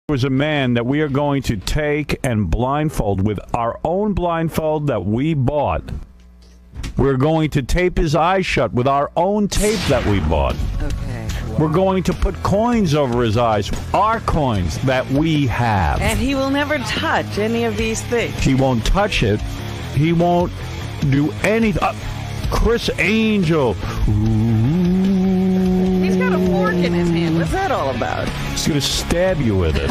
was a man that we are going to take and blindfold with our own blindfold that we bought. We're going to tape his eyes shut with our own tape that we bought. Okay. Wow. We're going to put coins over his eyes, our coins that we have. And he will never touch any of these things. He won't touch it. He won't do anything. Criss Angel. Ooh. He's got a fork in his hand. What's that all about? He's going to stab you with it.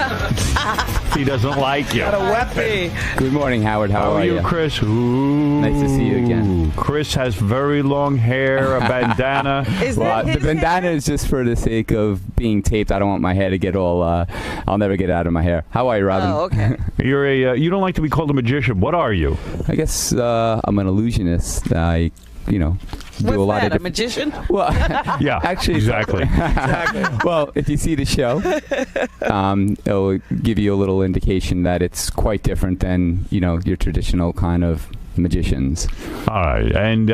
He doesn't like you. Got a weapon. Good morning, Howard. How are you? Criss? Ooh. Nice to see you again. Criss has very long hair, a bandana. The bandana is just for the sake of being taped. I don't want my hair to get all, I'll never get out of my hair. How are you, Robin? Oh, okay. You don't like to be called a magician. What are you? I guess I'm an illusionist. I do What's a lot that, of a magician? Well, yeah, actually, exactly. Well, if you see the show, it'll give you a little indication that it's quite different than your traditional kind of magicians. All right, and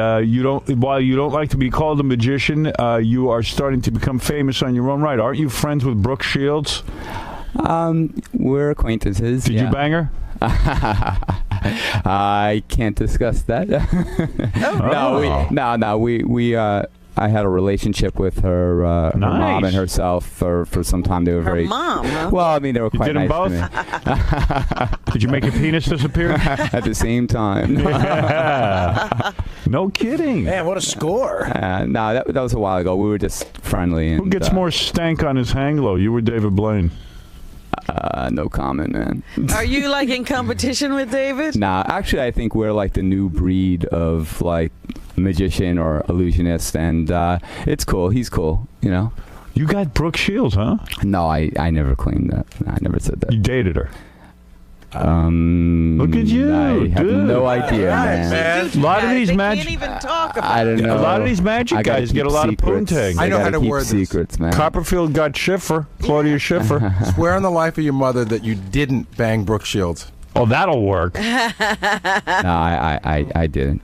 while you don't like to be called a magician, you are starting to become famous on your own right. Aren't you friends with Brooke Shields? We're acquaintances. Did you bang her? I can't discuss that. I had a relationship with her mom and herself for some time. They were Her mom, huh? Well, I mean, they were quite nice to me. You did them both? Did you make your penis disappear? At the same time. Yeah. No kidding. Man, what a score. No, that was a while ago. We were just friendly. Who gets more stank on his hang low, you or David Blaine? No comment, man. Are you like in competition with David? Nah, actually, I think we're like the new breed of like magician or illusionist, and it's cool. He's cool, You got Brooke Shields, huh? No, I never claimed that. I never said that. You dated her. Look at you, I have no idea, man. A lot of these magic. Can't even talk about I don't know. A lot of these magic guys get a lot of poontang. I know how to word secrets, man. Copperfield got Schiffer, Claudia Schiffer. Swear on the life of your mother that you didn't bang Brooke Shields. Oh, that'll work. No, I didn't.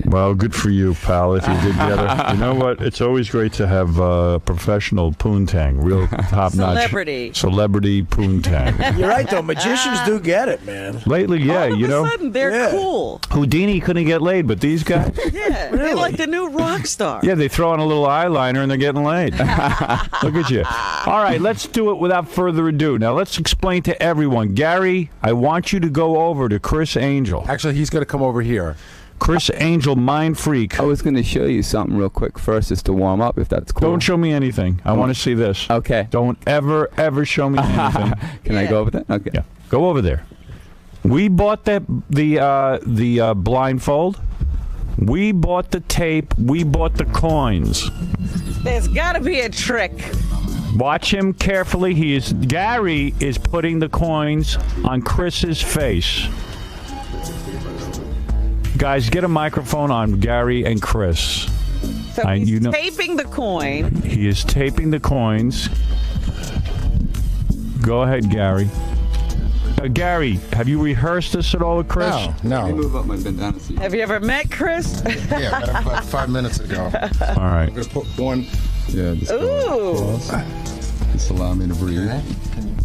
Well, good for you, pal, if you did get her. You know what? It's always great to have professional poontang, real top-notch. Celebrity poontang. You're right, though. Magicians do get it, man. Lately, yeah, All of a sudden, they're cool. Houdini couldn't get laid, but these guys... Yeah, really? They're like the new rock star. Yeah, they throw on a little eyeliner and they're getting laid. Look at you. All right, let's do it without further ado. Now, let's explain to everyone. Gary, I want you to go over to Criss Angel. Actually, he's going to come over here. Criss Angel, Mindfreak. I was going to show you something real quick first just to warm up, if that's cool. Don't show me anything. I want to see this. Okay. Don't ever show me anything. Can I go over there? Okay. Yeah. Go over there. We bought the blindfold. We bought the tape. We bought the coins. There's got to be a trick. Watch him carefully. Gary is putting the coins on Chris's face. Guys, get a microphone on Gary and Criss. So he's taping the coin. He is taping the coins. Go ahead, Gary. Gary, have you rehearsed this at all with Criss? No. Let me move up my bandana seat. Have you ever met Criss? Yeah, about 5 minutes ago. All right. I'm going to put one. Yeah. Ooh. Just allow me to breathe.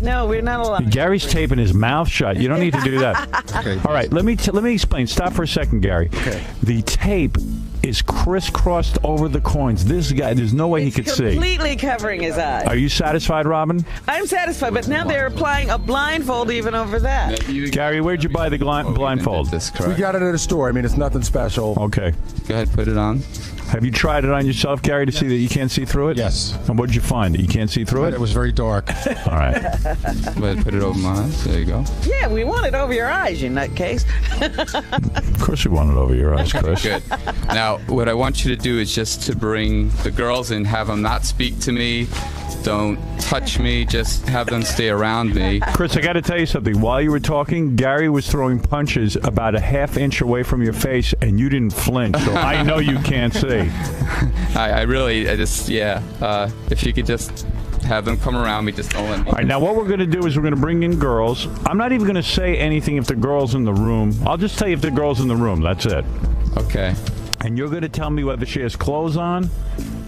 No, we're not allowed. Gary's taping his mouth shut. You don't need to do that. Okay. All right, let me explain. Stop for a second, Gary. Okay. The tape is crisscrossed over the coins. This guy, there's no way he could see. Completely covering his eyes. Are you satisfied, Robin? I'm satisfied, but now they're applying a blindfold even over that. Gary, where'd you buy the blindfold? We got it at a store. I mean, it's nothing special. Okay. Go ahead, put it on. Have you tried it on yourself, Gary, to see that you can't see through it? Yes. And what did you find? That you can't see through it? It was very dark. All right. Go ahead, put it over my eyes. There you go. Yeah, we want it over your eyes, you nutcase. Of course we want it over your eyes, Criss. Good. Now, what I want you to do is just to bring the girls in, have them not speak to me. Don't touch me. Just have them stay around me. Criss, I got to tell you something. While you were talking, Gary was throwing punches about a half inch away from your face, and you didn't flinch. So I know you can't see. If you could just have them come around me, just don't let me. All right, now what we're going to do is we're going to bring in girls. I'm not even going to say anything if the girl's in the room. I'll just tell you if the girl's in the room. That's it. Okay. And you're going to tell me whether she has clothes on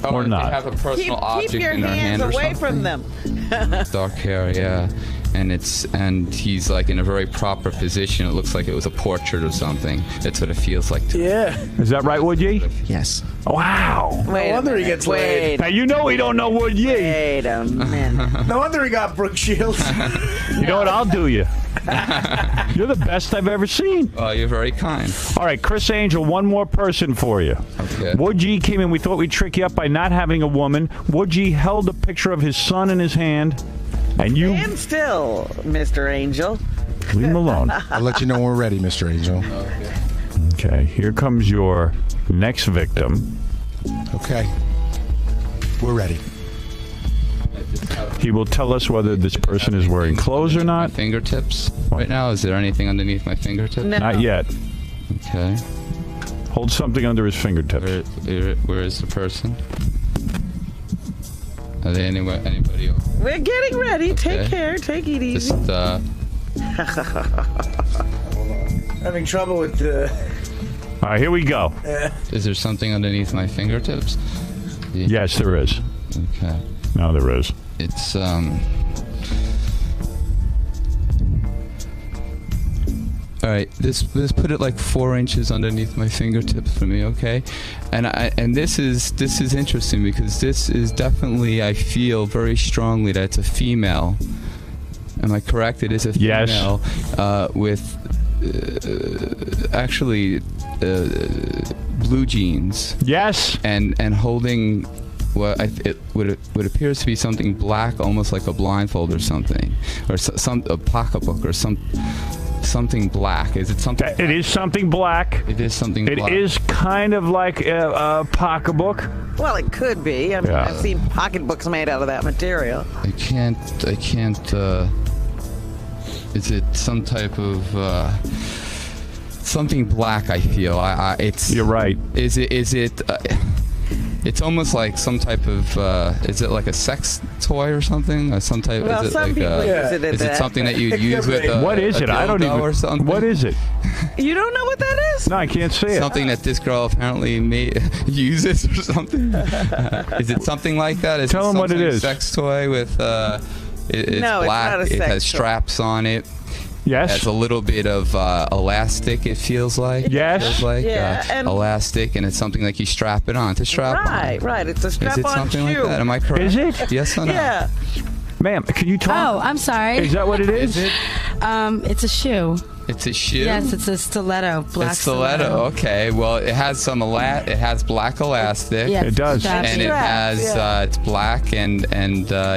or not. They have a personal object keep your in their hands hand or away something. from them. Dark hair, yeah. and he's like in a very proper position. It looks like it was a portrait or something. That's what it feels like to me. Yeah. Is that right, Wood Yee? Yes. Wow. No wonder he gets laid. Now you know we don't know Wood Yee. Wait a minute. No wonder he got Brooke Shields. You know what? I'll do you. You're the best I've ever seen. Oh, you're very kind. All right, Criss Angel, one more person for you. Okay. Wood Yee came in. We thought we'd trick you up by not having a woman. Wood Yee held a picture of his son in his hand, and you Stand still, Mr. Angel. leave him alone. I'll let you know when we're ready, Mr. Angel. Okay, here comes your next victim. Okay. We're ready. He will tell us whether this person is wearing clothes or My not. fingertips right now. Is there anything underneath my fingertips? No. Not yet. Okay. Hold something under his fingertips. Where is the person? Are they anywhere? Anybody else? We're getting ready. Take Okay. care. Take it easy. Just Having trouble with the... All right, here we go. is there something underneath my fingertips? Yes, there is. Okay. No, there is. It's All right, this put it like 4 inches underneath my fingertips for me, okay? And this is interesting because this is definitely, I feel very strongly that it's a female. Am I correct? It is a Yes. female with actually blue jeans Yes. and holding what what appears to be something black, almost like a blindfold or something, or a pocketbook or something black. Is it something? It is something black. It is something It black. is kind of like a pocketbook. Well, it could be. I mean, Yeah. I've seen pocketbooks made out of that material. I can't. Is it some type of something black? I feel. It's. You're right. Is it? It's almost like some type of. Is it like a sex toy or something? Or some type. Well, is it some like people use it as Is it that. something that you use with? What is a it? I don't dildo even. Or something? What is it? You don't know what that is? No, I can't see it. Something that this girl apparently uses or something. Is it something like that? Is Tell it him what it something is. Sex toy with. It's No, it's black. not a It sex has toy. straps on it. Yes. Has a little bit of elastic. It feels like. Yes. It feels like Yeah, and- elastic, and it's something like you strap it on. It's a strap Right, on. right. It's a Is strap-on it something shoe. like that? Am I correct? Is it? Yes or no? Yeah. Ma'am, can you talk? Oh, I'm sorry. Is that what it is? Is it? It's a shoe. It's a shoe. Yes, it's a stiletto. Black It's stiletto. Okay. Well, it has some it has black elastic. Yeah, It does. strappy. And it Straps, has yeah. it's black and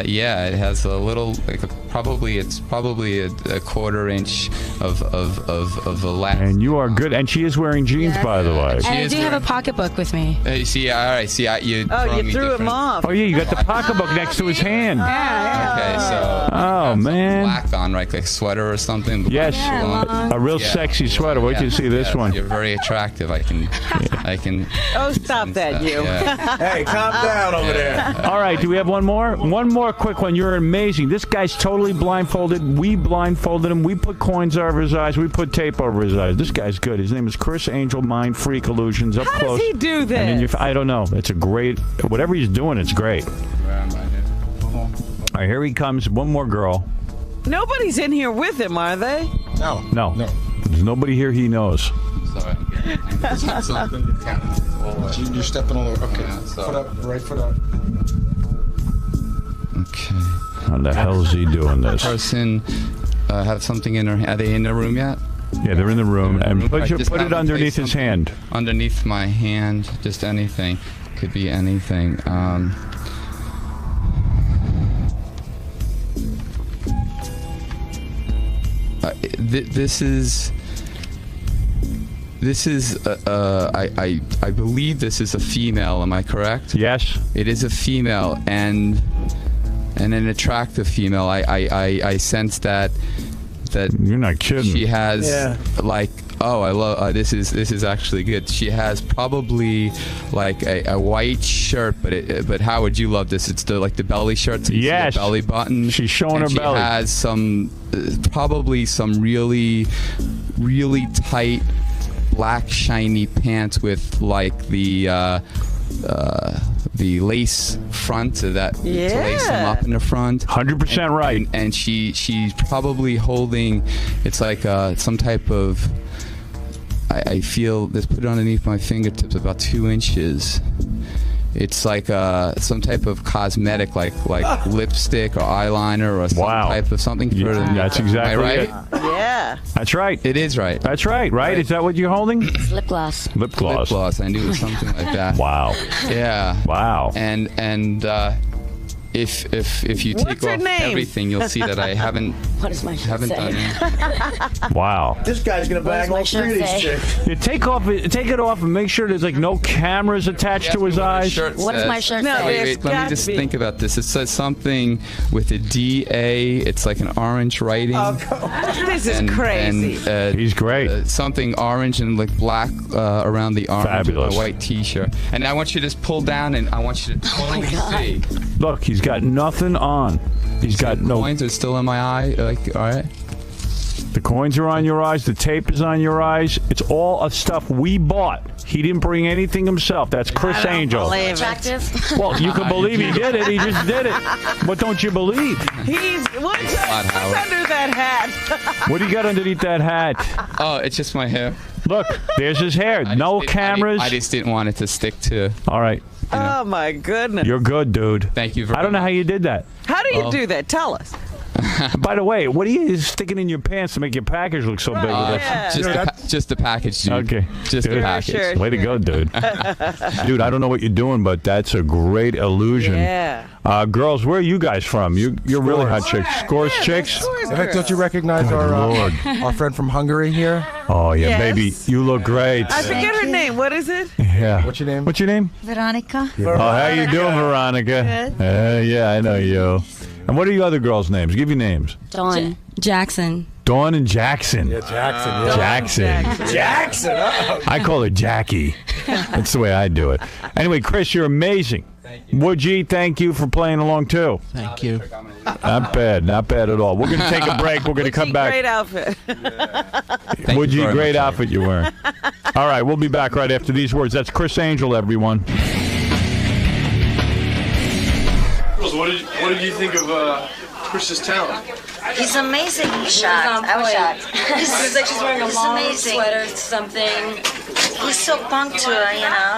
yeah, it has a little like probably a 1/4 inch of elastic. And you are good. And she is wearing jeans, Yes. by the way. And I is do have a wearing- pocketbook with me. Hey, see, all right, see, you. Oh, throwing you me threw him different- off. Oh, yeah, you got the pocketbook next to his hand. Okay, so. Oh, man. Black on, like a sweater or something. Black Yes. Yeah, on. long. A real Yeah. sexy sweater. Wait till you see this Yeah, one. You're very attractive. I can. Oh, stop that, you. Yeah. Hey, calm down over there. All right, do we have one more? One more quick one. You're amazing. This guy's totally blindfolded. We blindfolded him. We put coins over his eyes. We put tape over his eyes. This guy's good. His name is Criss Angel, Mindfreak Illusions. Up How close. does he do this? And then I don't know. It's a great. Whatever he's doing, it's great. Where am I here? All right, here he comes. One more girl. Nobody's in here with him, are they? No. No. No. There's nobody here he knows. Sorry. Something. You're stepping all over. Okay. Yeah, so- Foot up. Right foot up. Okay. How the hell is he doing this? Person have something in her hand. Are they in the room yet? Yeah, they're in the room. And put Just it have them underneath place his something hand. Underneath my hand. Just anything. Could be anything. This is I believe this is a female. Am I correct? Yes. It is a female and an attractive female. I sense that You're not kidding. she has Yeah. like I love this is actually good. She has probably like a white shirt, but how would you love this? It's the belly shirt. So you see the Yes. belly button. She's showing and her she belly. has some probably some really tight black shiny pants with like the the lace front to lace them Yeah. up in the front. 100% right. And she's probably holding, it's like some type of, I feel, let's put it underneath my fingertips, about 2 inches. It's like some type of cosmetic, like lipstick or eyeliner or some type of something. That's exactly Am I right? it. Yeah. That's right. It is right. That's right? Is that what you're holding? Lip gloss. Lip gloss. Lip gloss. I knew it was something like that. Wow. Yeah. Wow. And if you What's take her off name? everything, you'll see that I haven't done it. Wow. This guy's gonna bang all three of these chicks. You take it off and make sure there's like no cameras attached to his eyes. What does my shirt No, say? Wait, let me just think about this. It says something with a DA. It's like an orange writing. This is crazy. He's great. Something orange and like black around the orange. Fabulous. With a white T-shirt. And I want you to just pull down, and I want you to totally see. Look, he's got nothing on. He's got no. Coins are still in my eye. Like, all right. The coins are on your eyes. The tape is on your eyes. It's all of stuff we bought. He didn't bring anything himself. That's Criss Angel. believe it. Attractive? Well, you can believe he did it. He just did it. What don't you believe? What's under that hat? What do you got underneath that hat? Oh, it's just my hair. Look, there's his hair. No cameras. I just didn't want it to stick to. All right. Oh my goodness. You're good, dude. Thank you very much. I don't know how you did that. How do you do that? Tell us. By the way, what are you sticking in your pants to make your package look so big? With it? Yeah. Just the package, dude. Okay. Just the Good. package. Sure. Way to go, dude. Dude, I don't know what you're doing, but that's a great illusion. Yeah. Girls, where are you guys from? You're really hot chicks. Scores chicks? In fact, don't you recognize our friend from Hungary here? Oh, yeah, Yes. baby. You look great. I forget her name. What is it? Yeah. What's your name? What's your name? Veronica. Oh, how you doing, Veronica? Good. Yeah, I know you. And what are your other girls' names? Give your names. Dawn. Jackson. Dawn and Jackson. Yeah, Jackson. Yeah. Jackson. Jackson. I call her Jackie. That's the way I do it. Anyway, Criss, you're amazing. Woodgie, thank you for playing along too. Thank you. Not bad at all. We're going to take a break. We're going to come back. Great outfit. Woodgie, great outfit you're wearing. All right, we'll be back right after these words. That's Criss Angel, everyone. What did you think of Criss's talent? He's amazing. He's shocked. I was shocked. It's like she's wearing a It's long amazing. sweater, something. He's so punctual,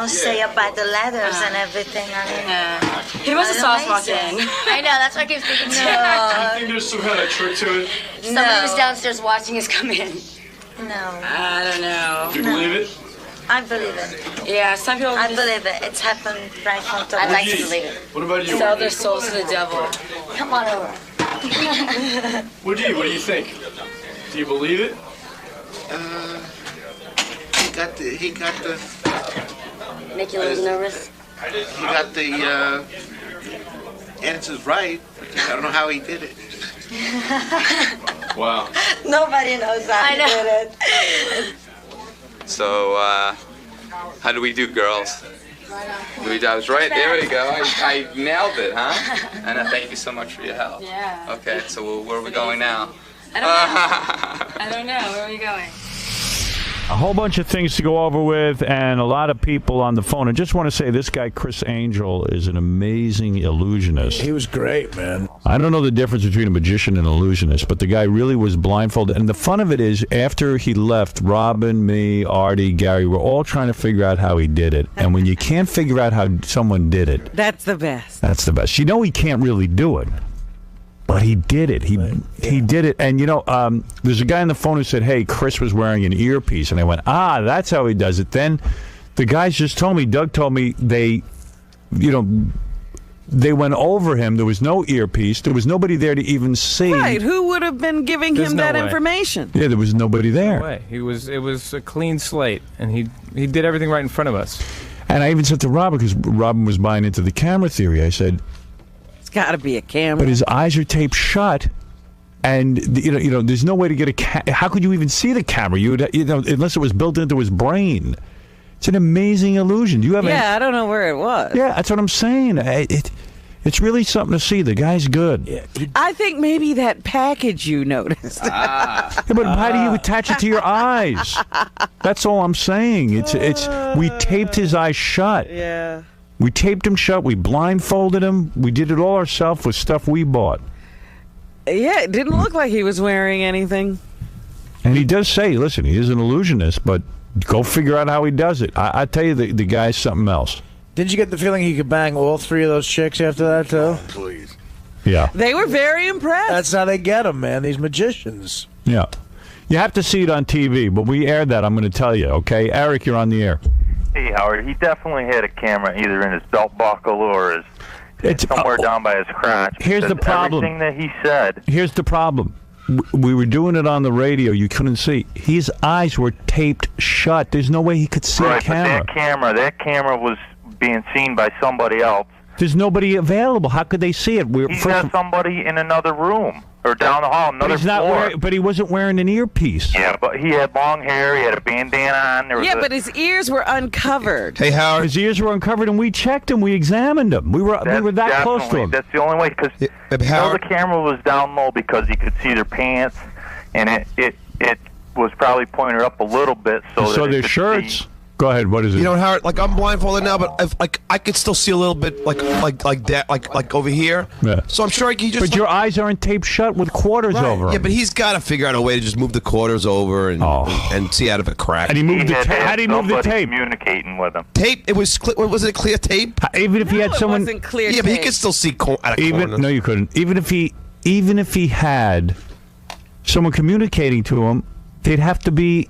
say about the letters and everything. I mean, He must have saw us walk amazing. in. I know, that's what I keep thinking too. Do you think there's some kind of trick to it? Somebody was downstairs watching us come in. No, I don't know. Do you believe it? I believe it. Yeah, some people I believe it. It's happened right in front of I'd us. like to believe it. What about you? Sell their souls to the devil. Come on over. What do you think? Do you believe it? He got the Make you a little nervous? answers right. I don't know how he did it. Wow. Nobody knows how I he know. did it. So, how do we do, girls? I was right. There we go. I nailed it, huh? And thank you so much for your help. Yeah. Okay, so where are we going now? I don't know. Where are we going? A whole bunch of things to go over with, and a lot of people on the phone. I just want to say this guy, Criss Angel, is an amazing illusionist. He was great, man. I don't know the difference between a magician and an illusionist, but the guy really was blindfolded. And the fun of it is, after he left, Robin, me, Artie, Gary, we're all trying to figure out how he did it. And when you can't figure out how someone did it, That's the best. that's the best. You know he can't really do it. But he did it. He did it. And, there's a guy on the phone who said, hey, Criss was wearing an earpiece. And I went, that's how he does it. Then the guys just told me, Doug told me they went over him. There was no earpiece. There was nobody there to even see. Right. Who would have been giving There's him no that way. information? Yeah, there was nobody there. No way. It was a clean slate, and he did everything right in front of us. And I even said to Robin, because Robin was buying into the camera theory, I said, It's got to be a camera. but his eyes are taped shut. And there's no way to get how could you even see the camera? Unless it was built into his brain. It's an amazing illusion. Do you have? I don't know where it was. Yeah, that's what I'm saying. It's really something to see. The guy's good. Yeah, I think maybe that package you noticed. but how do you attach it to your eyes? That's all I'm saying. We taped his eyes shut. Yeah. We taped him shut. We blindfolded him. We did it all ourselves with stuff we bought. Yeah, it didn't look like he was wearing anything. And he does say, listen, he is an illusionist, but go figure out how he does it. I tell you, the guy's something else. Didn't you get the feeling he could bang all three of those chicks after that, too? Please. Yeah. They were very impressed. That's how they get them, man, these magicians. Yeah. You have to see it on TV, but we aired that, I'm going to tell you, okay? Eric, you're on the air. Hey, Howard, he definitely had a camera either in his belt buckle or somewhere down by his crotch. Here's the problem. Everything that he said. Here's the problem. We were doing it on the radio. You couldn't see. His eyes were taped shut. There's no way he could see a camera. But that camera was being seen by somebody else. There's nobody available. How could they see it? He's got somebody in another room or down the hall, another floor. But he wasn't wearing an earpiece. Yeah, but he had long hair. He had a bandana on. But his ears were uncovered. Hey, Howard. His ears were uncovered, and we checked him. We examined him. We were that close to him. That's the only way, because the camera was down low because he could see their pants, and it was probably pointed up a little bit so their shirts. See. Go ahead. What is it? You know, Howard, like I'm blindfolded now, but I could still see a little bit, like that, like over here. Yeah. So I'm sure he just. But your eyes aren't taped shut with quarters over them. Yeah, but he's got to figure out a way to just move the quarters over and see out of a crack. And he moved the tape. How did he move the tape? Communicating with him. Tape. It was. Was it clear tape? Even if he had someone. It wasn't clear tape. But he could still see out of corners. No, you couldn't. Even if he had someone communicating to him, they'd have to be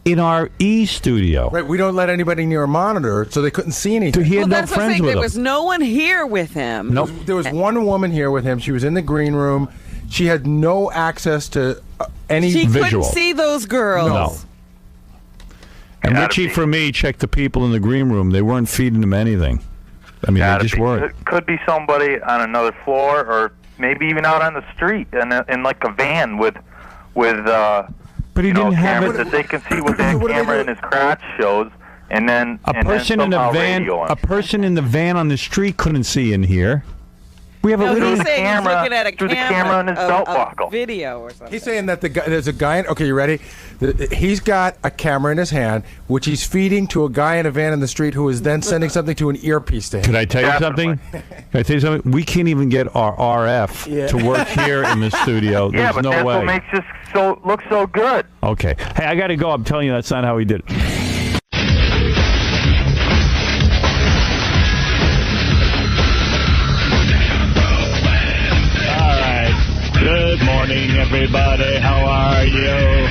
in our studio. Right, we don't let anybody near a monitor, so they couldn't see anything. So he had no friends with him. There was no one here with him. Nope. There was one woman here with him. She was in the green room. She had no access to any visual. She couldn't see those girls. No. And Richie, for me, checked the people in the green room. They weren't feeding him anything. I mean, they just weren't. It could be somebody on another floor, or maybe even out on the street in like a van with but he didn't have cameras that they can see what that camera in his crotch shows, and then a person in a van. A person in the van on the street couldn't see in here. We have a he's little saying he's looking at a through the camera in his belt buckle. Video or something. He's saying that there's a guy. Okay, you ready? He's got a camera in his hand, which he's feeding to a guy in a van in the street, who is then sending something to an earpiece to him. Can I tell you something? Can I tell you something? We can't even get our RF to work here in the studio. There's but no that's way. what makes this look so good. Okay. Hey, I got to go. I'm telling you, that's not how he did it. Good morning, everybody. How are you?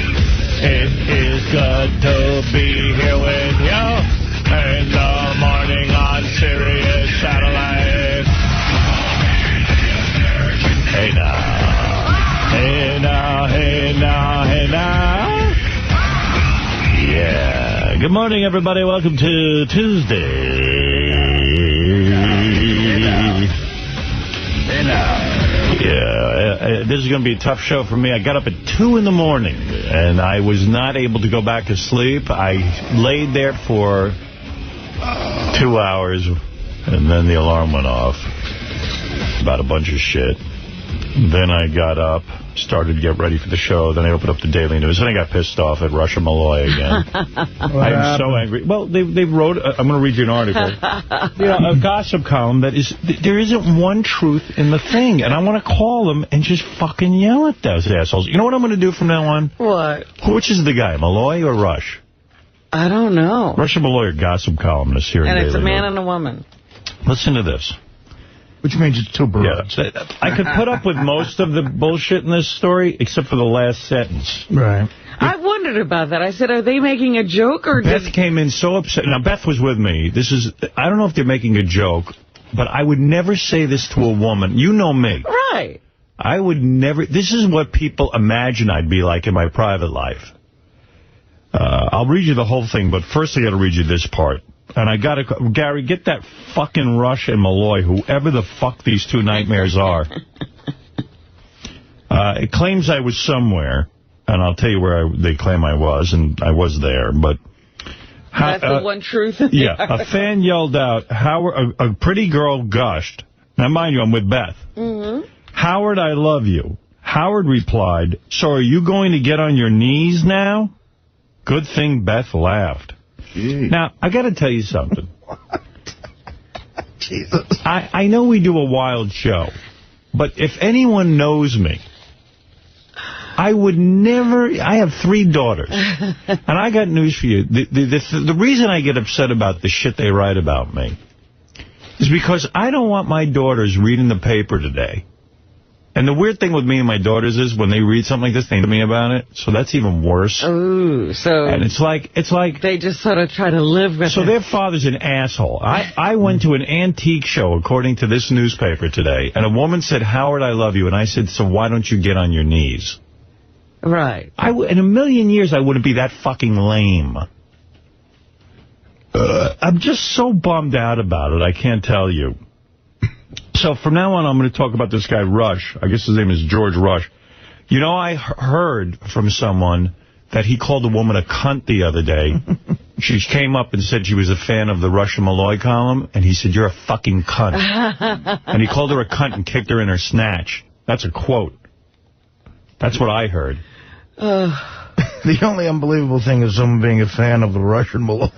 It is good to be here with you in the morning on Sirius Satellite. Hey now. Hey now, hey now, hey now. Yeah. Good morning, everybody. Welcome to Tuesday. Hey now. Yeah, this is going to be a tough show for me. I got up at 2 in the morning, and I was not able to go back to sleep. I laid there for 2 hours, and then the alarm went off about a bunch of shit. Then I got up, started to get ready for the show. Then I opened up the Daily News. Then I got pissed off at Russia Malloy again. I'm so angry. Well, they wrote, I'm going to read you an article. A gossip column that is, there isn't one truth in the thing. And I want to call them and just fucking yell at those assholes. You know what I'm going to do from now on? What? Which is the guy, Malloy or Rush? I don't know. Russia Malloy are gossip columnists here in Daily News. And it's a man and a woman. Listen to this. Which means it's two birds. Yeah. I could put up with most of the bullshit in this story, except for the last sentence. Right. I wondered about that. I said, are they making a joke? Or Beth came in so upset. Now, Beth was with me. I don't know if they're making a joke, but I would never say this to a woman. You know me. Right. I would never. This is what people imagine I'd be like in my private life. I'll read you the whole thing, but first I got to read you this part. And I got to, Gary, get that fucking Rush and Malloy, whoever the fuck these two nightmares are. It claims I was somewhere, and I'll tell you where they claim I was, and I was there, but... That's the one truth? Yeah, a fan yelled out, Howard, a pretty girl gushed. Now, mind you, I'm with Beth. Mm-hmm. Howard, I love you. Howard replied, so are you going to get on your knees now? Good thing Beth laughed. Jeez. Now, I got to tell you something. Jesus. I know we do a wild show, but if anyone knows me, I would never... I have 3 daughters, and I got news for you. The reason I get upset about the shit they write about me is because I don't want my daughters reading the paper today. And the weird thing with me and my daughters is when they read something like this, they tell me about it. So that's even worse. Ooh, so... And it's like they just sort of try to live with So it. their father's an asshole. I went to an antique show, according to this newspaper today, and a woman said, Howard, I love you. And I said, so why don't you get on your knees? Right. In a million years, I wouldn't be that fucking lame. I'm just so bummed out about it, I can't tell you. So from now on, I'm going to talk about this guy, Rush. I guess his name is George Rush. You know, I heard from someone that he called a woman a cunt the other day. She came up and said she was a fan of the Rush and Malloy column, and he said, you're a fucking cunt. And he called her a cunt and kicked her in her snatch. That's a quote. That's what I heard. The only unbelievable thing is someone being a fan of the Rush and Malloy.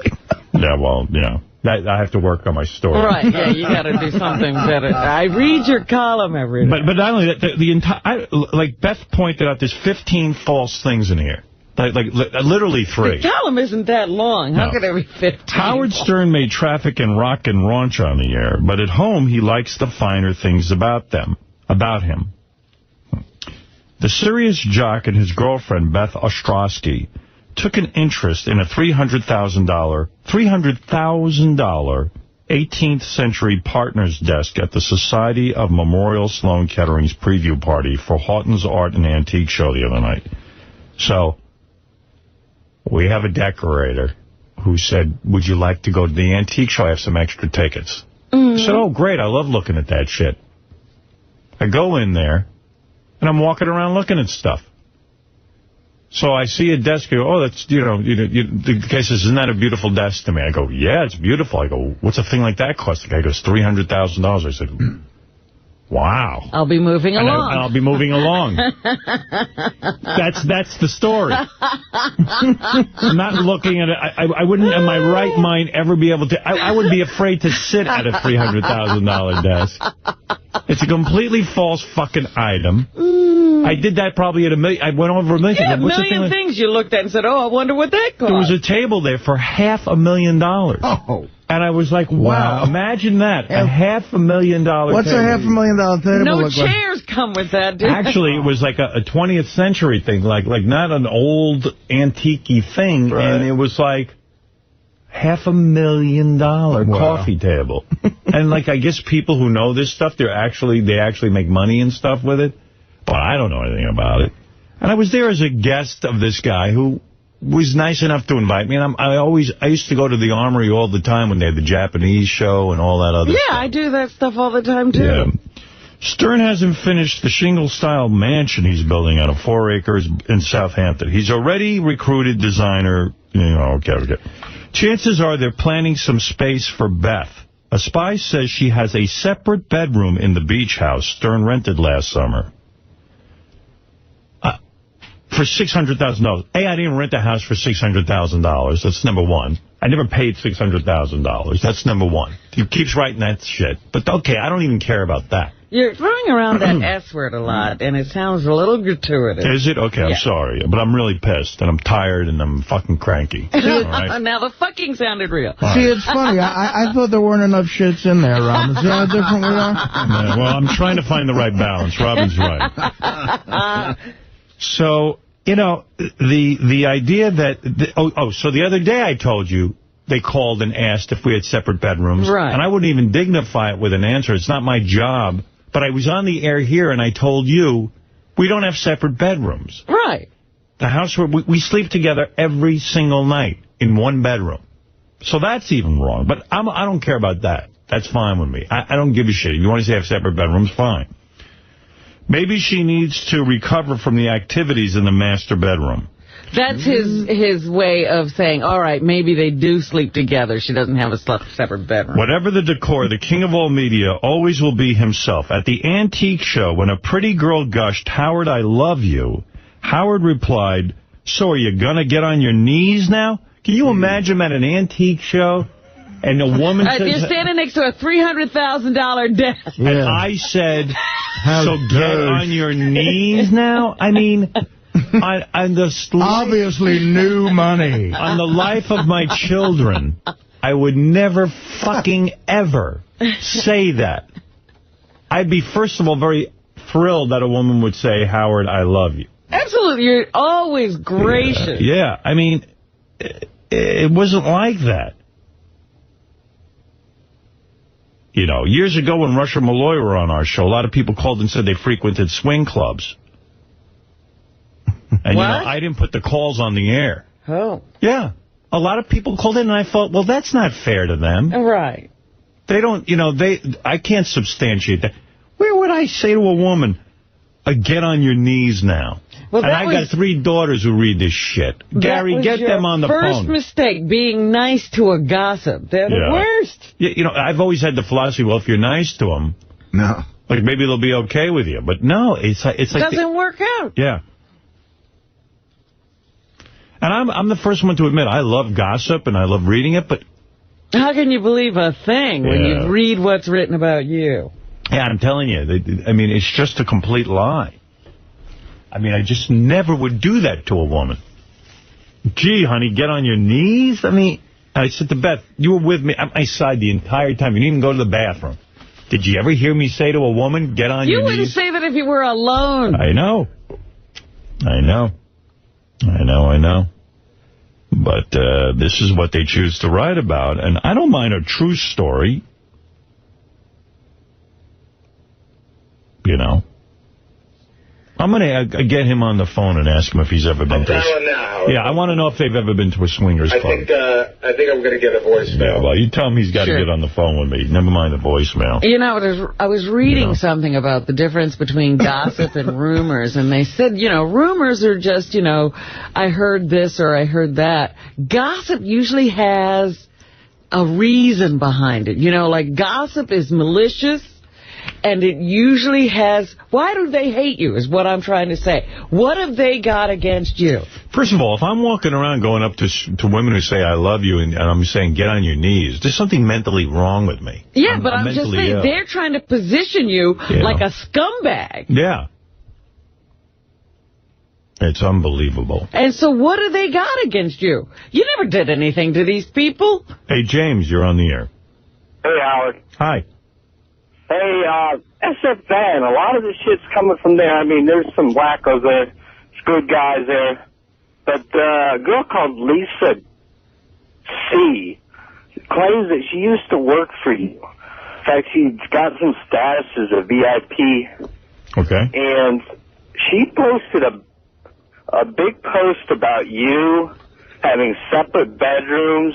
Yeah, well, you know. I have to work on my story. Right, yeah, you got to do something better. I read your column every day. But not only that, the entire, like Beth pointed out, there's 15 false things in here. Like literally 3. The column isn't that long. How could there be 15? Howard Stern made traffic and rock and raunch on the air, but at home he likes the finer things about him. The serious jock and his girlfriend, Beth Ostrowski, took an interest in a $300,000 18th century partner's desk at the Society of Memorial Sloan Kettering's preview party for Houghton's Art and Antique Show the other night. So, we have a decorator who said, would you like to go to the antique show? I have some extra tickets. I said, oh, great, I love looking at that shit. I go in there, and I'm walking around looking at stuff. So I see a desk, I go, oh, that's, the guy says, isn't that a beautiful desk to me? I go, yeah, it's beautiful. I go, what's a thing like that cost? The guy goes, $300,000. I said, wow. I'll be moving along. I'll be moving along. That's the story. I'm not looking at it. I wouldn't, in my right mind, ever be able to. I would be afraid to sit at a $300,000 desk. It's a completely false fucking item. I did that probably at I went over $1 million. Yeah, a million things you looked at and said, oh, I wonder what that cost. There was a table there for $500,000. Oh. And I was like, wow, imagine that, a $500,000 table. What's a $500,000 table No look like? chairs come with that, do they? Actually, it was like a 20th century thing, like not an old antique-y thing, right. And it was like $500,000 coffee table. And like, I guess people who know this stuff, they actually make money and stuff with it. But I don't know anything about it. And I was there as a guest of this guy who was nice enough to invite me. And I used to go to the Armory all the time when they had the Japanese show and all that other stuff. Yeah, I do that stuff all the time, too. Yeah. Stern hasn't finished the shingle-style mansion he's building on 4 acres in Southampton. He's already recruited designer, okay. Chances are they're planning some space for Beth. A spy says she has a separate bedroom in the beach house Stern rented last summer. For $600,000. I didn't rent a house for $600,000. That's number one. I never paid $600,000. That's number one. He keeps writing that shit. But, okay, I don't even care about that. You're throwing around that S word a lot, and it sounds a little gratuitous. Is it? Okay, I'm sorry. But I'm really pissed, and I'm tired, and I'm fucking cranky. Right? Now the fucking sounded real. See, it's funny. I thought there weren't enough shits in there, Robin. See how different we are? Yeah, well, I'm trying to find the right balance. Robin's right. So, the idea that... so the other day I told you they called and asked if we had separate bedrooms. Right. And I wouldn't even dignify it with an answer. It's not my job. But I was on the air here and I told you we don't have separate bedrooms. Right. The house where we sleep together every single night in one bedroom. So that's even wrong. But I don't care about that. That's fine with me. I don't give a shit. If you want to say have separate bedrooms, fine. Maybe she needs to recover from the activities in the master bedroom. That's his way of saying, all right, maybe they do sleep together. She doesn't have a separate bedroom. Whatever the decor, the king of all media always will be himself. At the antique show, when a pretty girl gushed, Howard, I love you, Howard replied, so are you going to get on your knees now? Can you imagine at an antique show? And a woman says... You're standing next to a $300,000 desk. And I said, so get on your knees now? I mean... on the obviously new money. On the life of my children, I would never fucking ever say that. I'd be, first of all, very thrilled that a woman would say, Howard, I love you. Absolutely. You're always gracious. Yeah. I mean, it wasn't like that. You know, years ago when Rush and Malloy were on our show, a lot of people called and said they frequented swing clubs. And, you know, I didn't put the calls on the air. Oh. Yeah. A lot of people called in, and I thought, well, that's not fair to them. Right. They don't, you know, I can't substantiate that. Where would I say to a woman, get on your knees now? Well, and I got 3 daughters who read this shit. Gary, get them on the phone. First mistake, being nice to a gossip. They're the worst. Yeah, you know, I've always had the philosophy, well, if you're nice to them, like maybe they'll be okay with you. But no, it's like... It doesn't work out. Yeah. And I'm the first one to admit, I love gossip and I love reading it, but... How can you believe a thing when you read what's written about you? Yeah, I'm telling you. I mean, it's just a complete lie. I mean, I just never would do that to a woman. Gee, honey, get on your knees? I mean, I said to Beth, you were with me on my side the entire time. You didn't even go to the bathroom. Did you ever hear me say to a woman, get on your knees? You wouldn't say that if you were alone. I know. I know. I know, I know. But this is what they choose to write about. And I don't mind a true story. You know. I'm going to get him on the phone and ask him if he's ever been to a... Yeah, I want to know if they've ever been to a swingers club. I think I'm going to get a voicemail. Yeah, well, you tell him he's got to get on the phone with me. Never mind the voicemail. You know, I was reading something about the difference between gossip and rumors, and they said, you know, rumors are just, you know, I heard this or I heard that. Gossip usually has a reason behind it. You know, like gossip is malicious. And it usually has... Why do they hate you is what I'm trying to say. What have they got against you? First of all, if I'm walking around going up to women who say, I love you, and I'm saying, get on your knees, there's something mentally wrong with me. Yeah, but I'm just saying, they're trying to position you like a scumbag. Yeah. It's unbelievable. And so what do they got against you? You never did anything to these people. Hey, James, you're on the air. Hey, Howard. Hi. Hey, SFN, a lot of the shit's coming from there. I mean, there's some wackos there, there's good guys there. But a girl called Lisa C. claims that she used to work for you. In fact, she got some status as a VIP. Okay. And she posted a big post about you having separate bedrooms.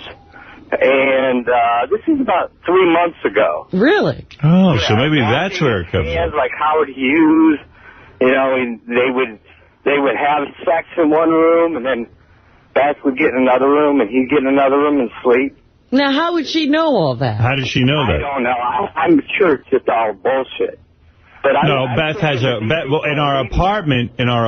And this is about 3 months ago. Really? Oh, so maybe that's where it comes from. Like Howard Hughes, you know, and they would have sex in one room, and then Beth would get in another room, and he'd get in another room and sleep. Now, how would she know all that? How does she know that? I don't know. I'm sure it's just all bullshit. But Beth has in our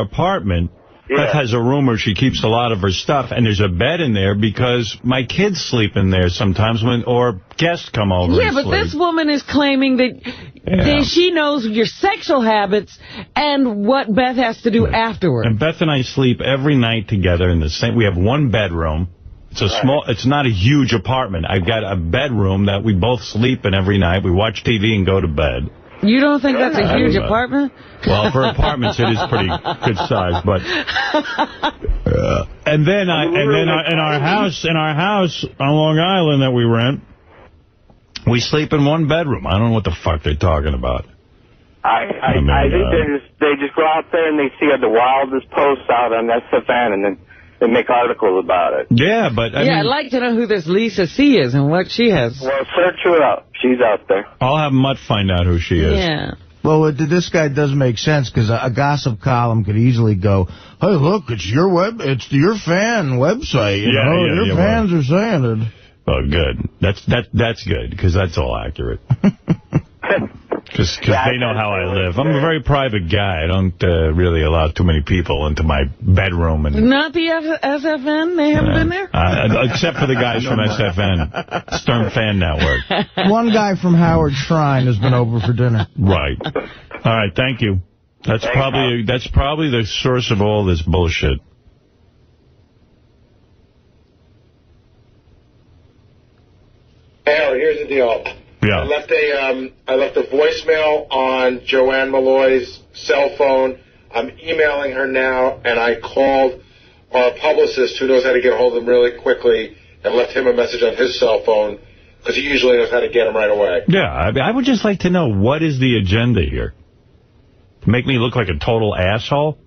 apartment. Yeah. Beth has a room where she keeps a lot of her stuff, and there's a bed in there because my kids sleep in there sometimes or guests come over and but sleep. this woman is claiming that she knows your sexual habits and what Beth has to do afterwards. And Beth and I sleep every night together in the same... We have one bedroom. It's a small... It's not a huge apartment. I've got a bedroom that we both sleep in every night. We watch TV and go to bed. You don't think that's a huge apartment? Well, for apartments, it is pretty good size, but and then in our house on Long Island that we rent, we sleep in one bedroom. I don't know what the fuck they're talking about. I think they just go out there and they see the wildest posts out on SFN, and then they make articles about it. Yeah, but I mean, I'd like to know who this Lisa C is and what she has. Well, search her up. She's out there. I'll have Mutt find out who she is. Yeah. Well, this guy does make sense, because a gossip column could easily go, hey, look, it's your fan website. You know, your fans are saying it. Oh, good. That's good, because that's all accurate. Because they know how I live. I'm a very private guy. I don't really allow too many people into my bedroom. And not the SFN? They haven't been there? Except for the guys from SFN, Stern Fan Network. One guy from Howard Shrine has been over for dinner. Right. All right, thank you. That's probably the source of all this bullshit. Hey, here's the deal. Yeah. I left a voicemail on Joanne Malloy's cell phone. I'm emailing her now, and I called our publicist, who knows how to get a hold of them really quickly, and left him a message on his cell phone, because he usually knows how to get them right away. Yeah, I would just like to know, what is the agenda here? Make me look like a total asshole?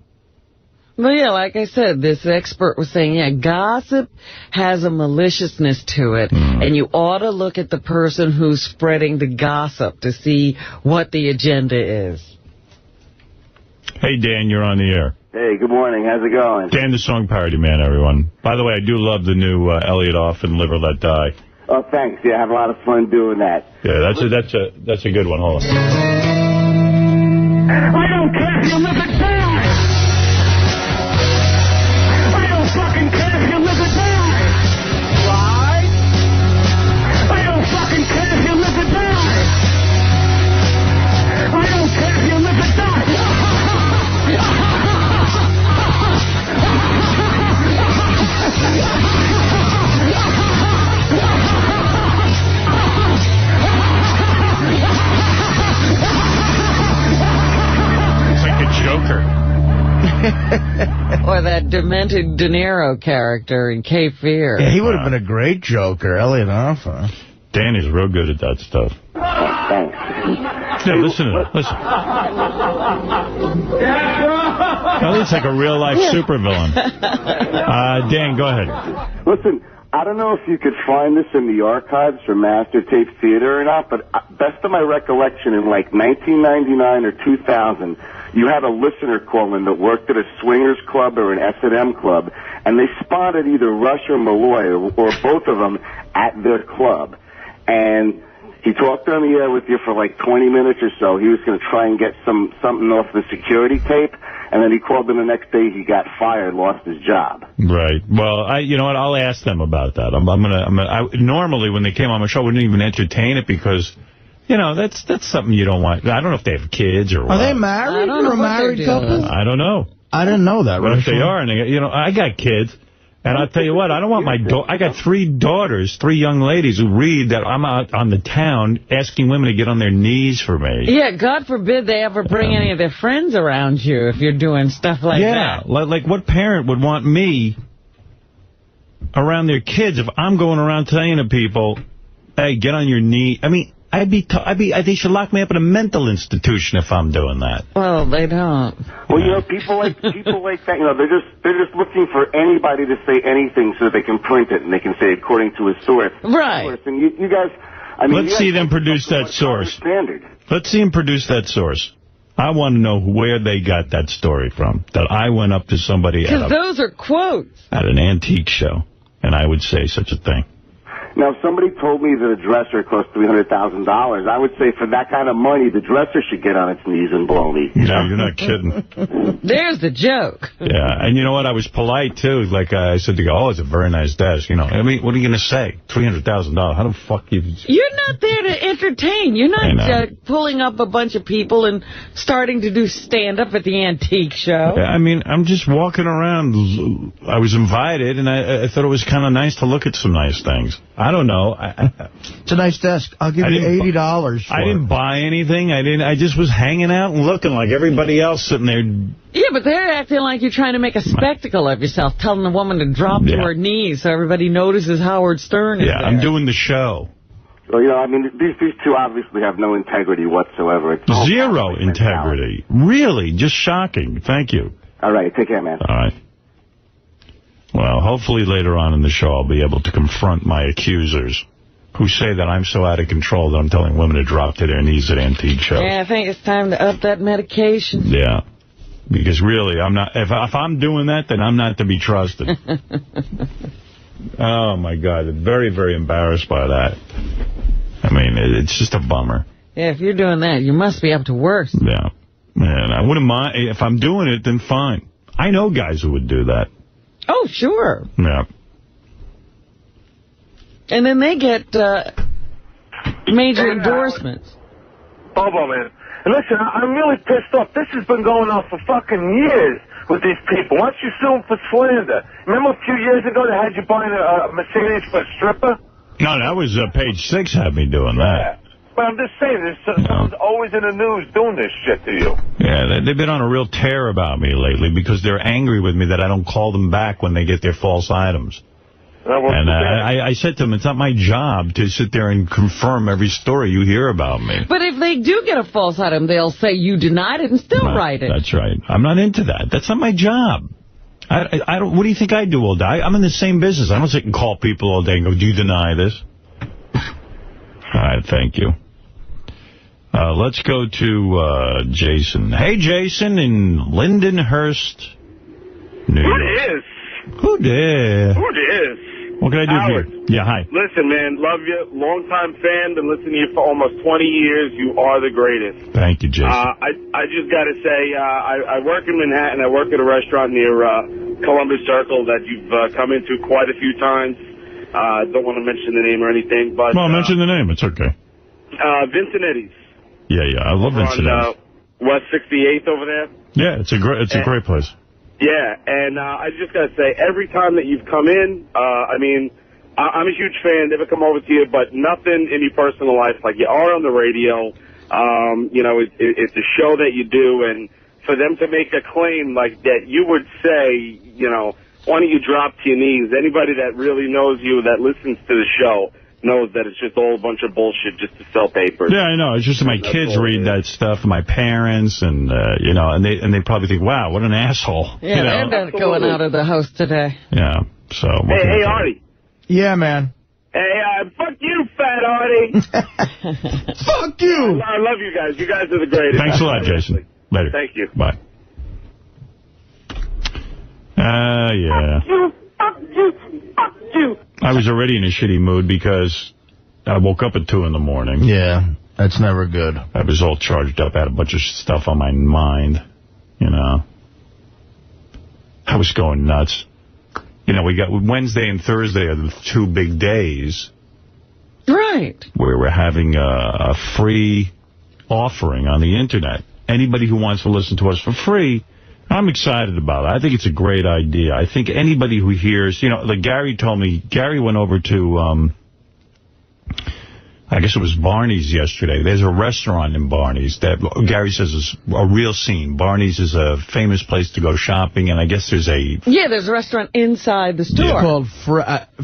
Well, yeah, like I said, this expert was saying, yeah, gossip has a maliciousness to it, and you ought to look at the person who's spreading the gossip to see what the agenda is. Hey, Dan, you're on the air. Hey, good morning. How's it going? Dan, the song parody man, everyone. By the way, I do love the new Elliot Off and Live or Let Die. Oh, thanks. Yeah, I have a lot of fun doing that. Yeah, that's a good one. Hold on. I don't care if you live or die. I don't fucking care if you live or die. Why? I don't fucking care if you live or die. I don't care if you live or die. It's like the Joker. Or that demented De Niro character in Cape Fear. Yeah, he would have been a great Joker, Elliot Offa. Dan is real good at that stuff. Thanks. Yeah, listen to it. Listen. Elliot's like a real-life supervillain. Dan, go ahead. Listen, I don't know if you could find this in the archives for Master Tape Theater or not, but best of my recollection, in like 1999 or 2000, you had a listener call in that worked at a swingers club or an S&M club, and they spotted either Rush or Malloy or both of them at their club. And he talked on the air with you for like 20 minutes or so. He was going to try and get something off the security tape, and then he called them the next day. He got fired, lost his job. Right. Well, you know what? I'll ask them about that. Normally, when they came on my show, I wouldn't even entertain it because, you know, that's something you don't want. I don't know if they have kids or what. Are they married? I don't know or a married couple? I don't know. I didn't know that. What if they are? And I got kids. And I'll tell you what, I don't want my I got 3 daughters, 3 young ladies who read that I'm out on the town asking women to get on their knees for me. Yeah, God forbid they ever bring any of their friends around you if you're doing stuff like that. Yeah, like what parent would want me around their kids if I'm going around saying to people, hey, get on your knee. I mean, they should lock me up in a mental institution if I'm doing that. Well, they don't. Well, you know, people like that, you know, they're just looking for anybody to say anything so that they can print it and they can say according to a source. Right. And you guys, I mean, let's see them produce that source. Let's see them produce that source. I want to know where they got that story from. That I went up to somebody because those are quotes at an antique show, and I would say such a thing. Now, if somebody told me that a dresser cost $300,000, I would say for that kind of money, the dresser should get on its knees and blow me. No, you're not kidding. There's the joke. Yeah, and you know what? I was polite, too. Like, I said to go, oh, it's a very nice desk. You know, I mean, what are you going to say? $300,000. How the fuck you... You're not there to entertain. You're not pulling up a bunch of people and starting to do stand-up at the antique show. Yeah, I mean, I'm just walking around. I was invited, and I thought it was kind of nice to look at some nice things. I don't know. It's a nice desk. I'll give you $80 for it. I didn't buy anything. I just was hanging out and looking like everybody else sitting there. Yeah, but they're acting like you're trying to make a spectacle of yourself, telling the woman to drop to her knees so everybody notices Howard Stern is there. I'm doing the show. Well, you know, I mean, these two obviously have no integrity whatsoever. It's zero integrity. Really? Just shocking. Thank you. All right. Take care, man. All right. Well, hopefully later on in the show I'll be able to confront my accusers who say that I'm so out of control that I'm telling women to drop to their knees at antique shows. Yeah, I think it's time to up that medication. Yeah. Because really, I'm not. If I'm doing that, then I'm not to be trusted. Oh, my God. I'm very, very embarrassed by that. I mean, it's just a bummer. Yeah, if you're doing that, you must be up to worse. Yeah. Man, I wouldn't mind. If I'm doing it, then fine. I know guys who would do that. Oh, sure. Yeah. And then they get major endorsements. Bobo, man. And listen, I'm really pissed off. This has been going on for fucking years with these people. Why don't you sue them for slander? Remember a few years ago they had you buying a Mercedes for a stripper? No, that was Page 6 had me doing that. But I'm just saying, someone's always in the news doing this shit to you. Yeah, they've been on a real tear about me lately because they're angry with me that I don't call them back when they get their false items. And I said to them, it's not my job to sit there and confirm every story you hear about me. But if they do get a false item, they'll say you denied it and still write it. That's right. I'm not into that. That's not my job. I don't. What do you think I do all day? I'm in the same business. I don't sit and call people all day and go, do you deny this? All right, thank you. Let's go to Jason. Hey, Jason in Lindenhurst, New York. Who dis? Who dis? Who dis? What can I do Howard. for you? Yeah, hi. Listen, man, love you. Long-time fan. Been listening to you for almost 20 years. You are the greatest. Thank you, Jason. I just got to say, I work in Manhattan. I work at a restaurant near Columbus Circle that you've come into quite a few times. Don't want to mention the name or anything, but... Well, mention the name. It's okay. Vincenetti's. Yeah, I love Vincenetti's. West 68th over there. Yeah, it's a great place. Yeah, and I just got to say, every time that you've come in, I mean, I'm a huge fan, never come over to you, but nothing in your personal life, like you are on the radio, you know, it's a show that you do, and for them to make a claim like that, you would say, you know, why don't you drop to your knees? Anybody that really knows you, that listens to the show, knows that it's just all a bunch of bullshit just to sell papers. Yeah, I know. It's just that my kids read that stuff, my parents, and you know, and they probably think, wow, what an asshole. Yeah, you know? they're not going out of the house today. Yeah, so... Hey, Artie. Yeah, man. Hey, fuck you, fat Artie. Fuck you. I love you guys. You guys are the greatest. Thanks a lot, Jason. Later. Thank you. Bye. Yeah. Fuck you. Fuck you. I was already in a shitty mood because I woke up at 2 in the morning. Yeah, that's never good. I was all charged up. I had a bunch of stuff on my mind, you know. I was going nuts. You know, we got Wednesday and Thursday are the 2 big days. Right. Where we're having a free offering on the Internet. Anybody who wants to listen to us for free, I'm excited about it. I think it's a great idea. I think anybody who hears, you know, like Gary told me, Gary went over to, I guess it was Barney's yesterday. There's a restaurant in Barney's that Gary says is a real scene. Barney's is a famous place to go shopping, and I guess there's a... Yeah, there's a restaurant inside the store. It's called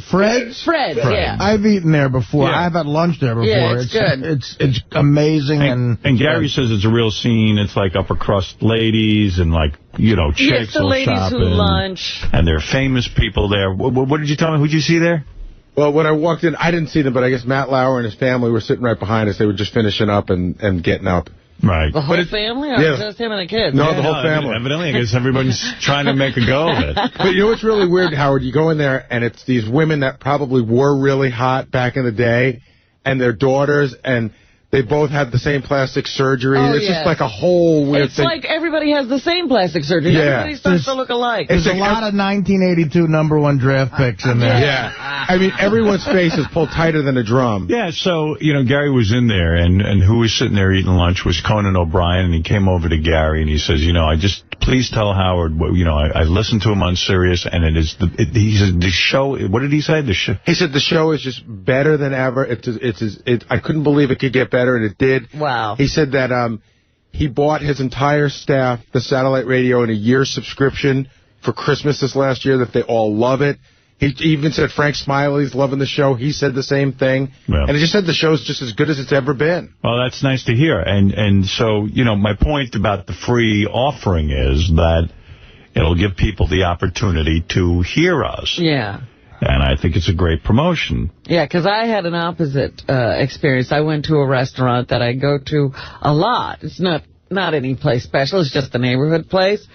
Fred's? Fred's, yeah. I've eaten there before. Yeah. I've had lunch there before. Yeah, it's good. It's amazing. And Gary says it's a real scene. It's like upper crust ladies and like, you know, chicks yes, the ladies shopping. who lunch. And there are famous people there. What did you tell me? Who'd you see there? Well, when I walked in, I didn't see them, but I guess Matt Lauer and his family were sitting right behind us. They were just finishing up and getting up. Right. The whole family or just him and the kids? No, the whole family. Evidently, I guess everybody's trying to make a go of it. But you know what's really weird, Howard? You go in there, and it's these women that probably were really hot back in the day, and their daughters, and they both had the same plastic surgery. Oh, it's yes. just like a whole weird thing. It's like everybody has the same plastic surgery. Yeah. Everybody starts to look alike. There's a lot of 1982 #1 draft picks in there. Yeah. I mean, everyone's face is pulled tighter than a drum. Yeah, so, you know, Gary was in there, and who was sitting there eating lunch was Conan O'Brien, and he came over to Gary, and he says, you know, please tell Howard, you know, I listened to him on Sirius, and he said, the show, what did he say? He said the show is just better than ever. I couldn't believe it could get better, and it did. Wow. He said that he bought his entire staff the satellite radio in a year subscription for Christmas this last year, that they all love it. He even said Frank Smiley's loving the show. He said the same thing. Yeah. And he just said the show's just as good as it's ever been. Well, that's nice to hear. And so, you know, my point about the free offering is that it'll give people the opportunity to hear us. Yeah. And I think it's a great promotion. Yeah, because I had an opposite experience. I went to a restaurant that I go to a lot. It's not not any place special. It's just a neighborhood place.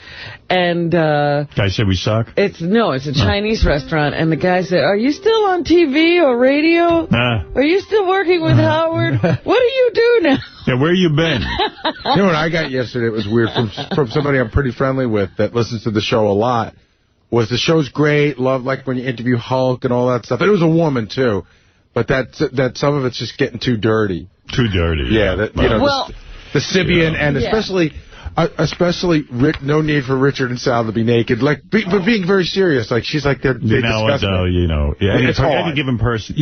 And guy said we suck? It's a Chinese restaurant. And the guy said, are you still on TV or radio? Are you still working with Howard? What do you do now? Yeah, where you been? You know what I got yesterday? It was weird from somebody I'm pretty friendly with that listens to the show a lot. Was the show's great, love like when you interview Hulk and all that stuff. It was a woman, too. But that some of it's just getting too dirty. Too dirty. Yeah, the Sibian and especially no need for Richard and Sal to be naked. But being very serious. Like, she's like, they disgust me. It's hard to give him person.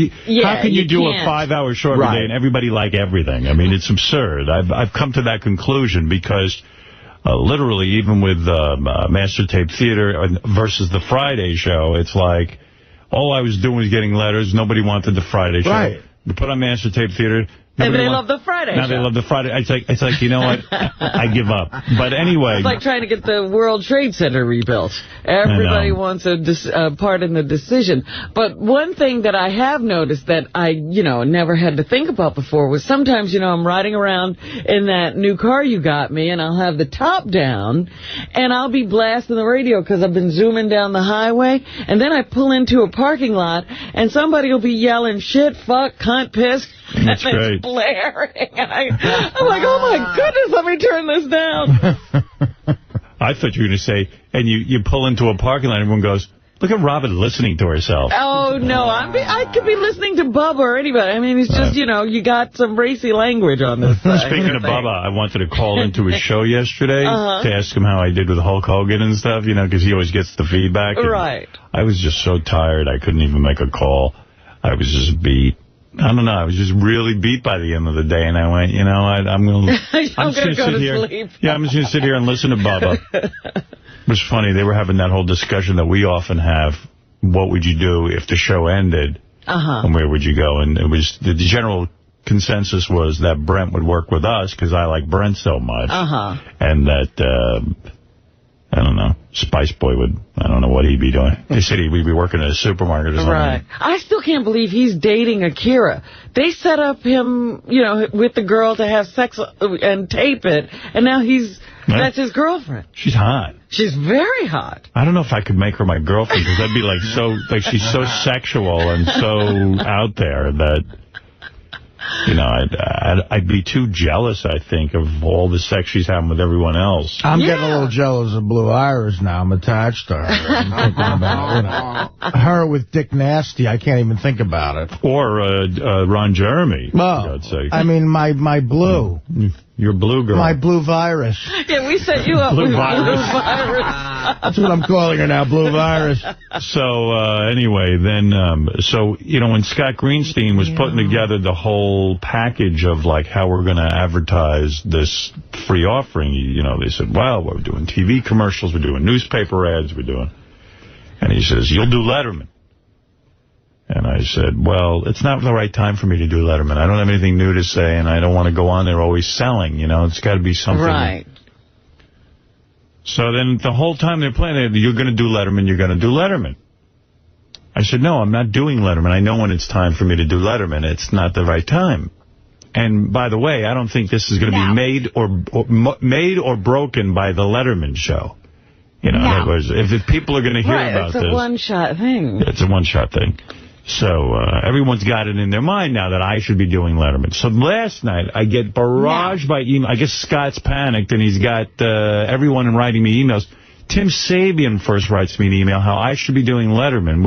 How can you do a 5-hour show every day and everybody like everything? I mean, it's absurd. I've come to that conclusion because literally, even with Master Tape Theater versus the Friday show, it's like, all I was doing was getting letters. Nobody wanted the Friday show. Right. We put on Master Tape Theater. And they love the Friday show. Now they love the Friday. It's like, you know what? I give up. But anyway. It's like trying to get the World Trade Center rebuilt. Everybody wants a part in the decision. But one thing that I have noticed that I, never had to think about before was sometimes, I'm riding around in that new car you got me, and I'll have the top down, and I'll be blasting the radio because I've been zooming down the highway, and then I pull into a parking lot, and somebody will be yelling, shit, fuck, cunt, piss. That's great. It's blaring. I'm like, oh, my goodness, let me turn this down. I thought you were going to say, and you pull into a parking lot, and everyone goes, look at Robin listening to herself. Oh, no, I could be listening to Bubba or anybody. I mean, it's just, you got some racy language on this thing. Speaking of Bubba, I wanted to call into his show yesterday to ask him how I did with Hulk Hogan and stuff, because he always gets the feedback. Right. I was just so tired, I couldn't even make a call. I was just beat. I don't know. I was just really beat by the end of the day, and I went, I'm going to go to sleep. Yeah, I'm just going to sit here and listen to Bubba. It was funny. They were having that whole discussion that we often have. What would you do if the show ended? And where would you go? And it was the general consensus was that Brent would work with us because I like Brent so much. And that, I don't know, Spice Boy would, I don't know what he'd be doing. They said he'd be working at a supermarket or something. Right. I still can't believe he's dating Akira. They set up him, with the girl to have sex and tape it, and now that's his girlfriend. She's hot. She's very hot. I don't know if I could make her my girlfriend, because that'd be like she's so sexual and so out there that, I'd be too jealous, I think, of all the sex she's having with everyone else. I'm getting a little jealous of Blue Iris now. I'm attached to her. I'm thinking about her with Dick Nasty. I can't even think about it. Or Ron Jeremy, well, for God's sake. I mean, my blue. Your blue girl. My blue virus. Yeah, we set you up with Blue Virus. That's what I'm calling her now, Blue Virus. So, anyway, then, when Scott Greenstein was putting together the whole package of, how we're going to advertise this free offering, they said, well, we're doing TV commercials, we're doing newspaper ads, and he says, you'll do Letterman. And I said, well, it's not the right time for me to do Letterman. I don't have anything new to say, and I don't want to go on there always selling. It's got to be something. Right. So then the whole time they're playing, you're going to do Letterman, you're going to do Letterman. I said, no, I'm not doing Letterman. I know when it's time for me to do Letterman. It's not the right time. And by the way, I don't think this is going to be made or broken by the Letterman show. In other words, if people are going to hear about this. It's a one-shot thing. It's a one-shot thing. So everyone's got it in their mind now that I should be doing Letterman. So last night, I get barraged by email. I guess Scott's panicked, and he's got everyone writing me emails. Tim Sabian first writes me an email how I should be doing Letterman,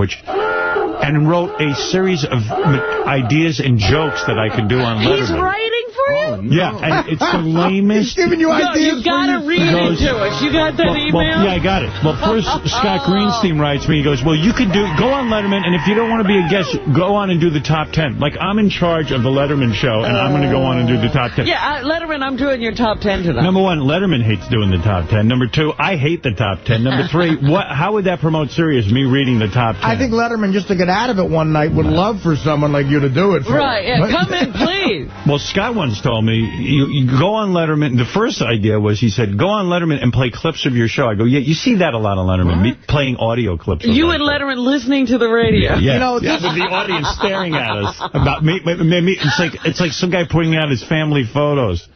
and wrote a series of ideas and jokes that I could do on Letterman. He's writing for you? Yeah, and it's the lamest. He's giving you ideas. You got to read into it. You got that email? Yeah, I got it. Well, first, Scott Greenstein writes me. He goes, well, you could go on Letterman, and if you don't want to be a guest, go on and do the top 10. Like, I'm in charge of the Letterman show, and I'm going to go on and do the top 10. Yeah, Letterman, I'm doing your top 10 tonight. Number one, Letterman hates doing the top 10. Number two, I hate the top 10. Number three, how would that promote Sirius, me reading the top 10? I think Letterman, just to get out of it one night, would love for someone like you to do it for Right, yeah, come in, please. Well, Scott once told me, you go on Letterman. The first idea was, he said, go on Letterman and play clips of your show. I go, yeah, you see that a lot on Letterman, me playing audio clips. You and Letterman listening to the radio. Yeah, with the audience staring at us. About me. It's like some guy putting out his family photos.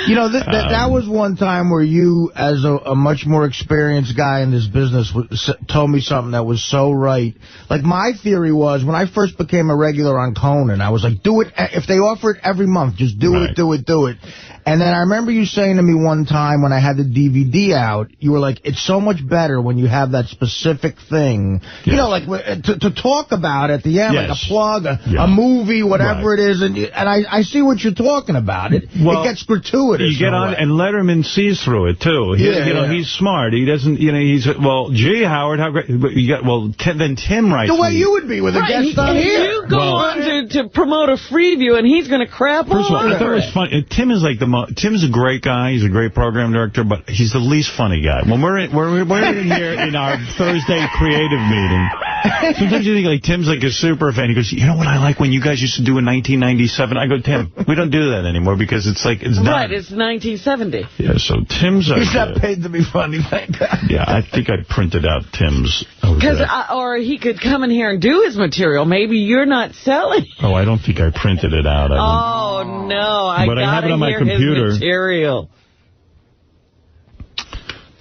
You know, that was one time where you, as a much more experienced guy in this business, told me something that was so right. Like, my theory was, when I first became a regular on Conan, I was like, do it. If they offer it every month, just do it, do it, do it. And then I remember you saying to me one time when I had the DVD out, you were like, it's so much better when you have that specific thing. Yes. You know, like to talk about at the end, like a plug, a movie, whatever it is. And I see what you're talking about. It gets gratuitous. You get on, and Letterman sees through it, too. He's smart. He doesn't, he's, well, gee, Howard, how great. You got, then Tim writes. The way you would be with a guest on here. You go on to promote a Freeview, and he's going to crap all over it. First of all, I thought it was funny. Tim is like Tim's a great guy. He's a great program director, but he's the least funny guy. When we're in here in our Thursday creative meeting, sometimes you think like Tim's like a super fan. He goes, you know what I like when you guys used to do in 1997? I go, Tim, we don't do that anymore because it's like it's done. Right, it's 1970. Yeah, so Tim's. He's not paid to be funny, thank God. Yeah, I think I printed out Tim's. Or he could come in here and do his material. Maybe you're not selling. Oh, I don't think I printed it out. Oh no, I have it on my computer. Material.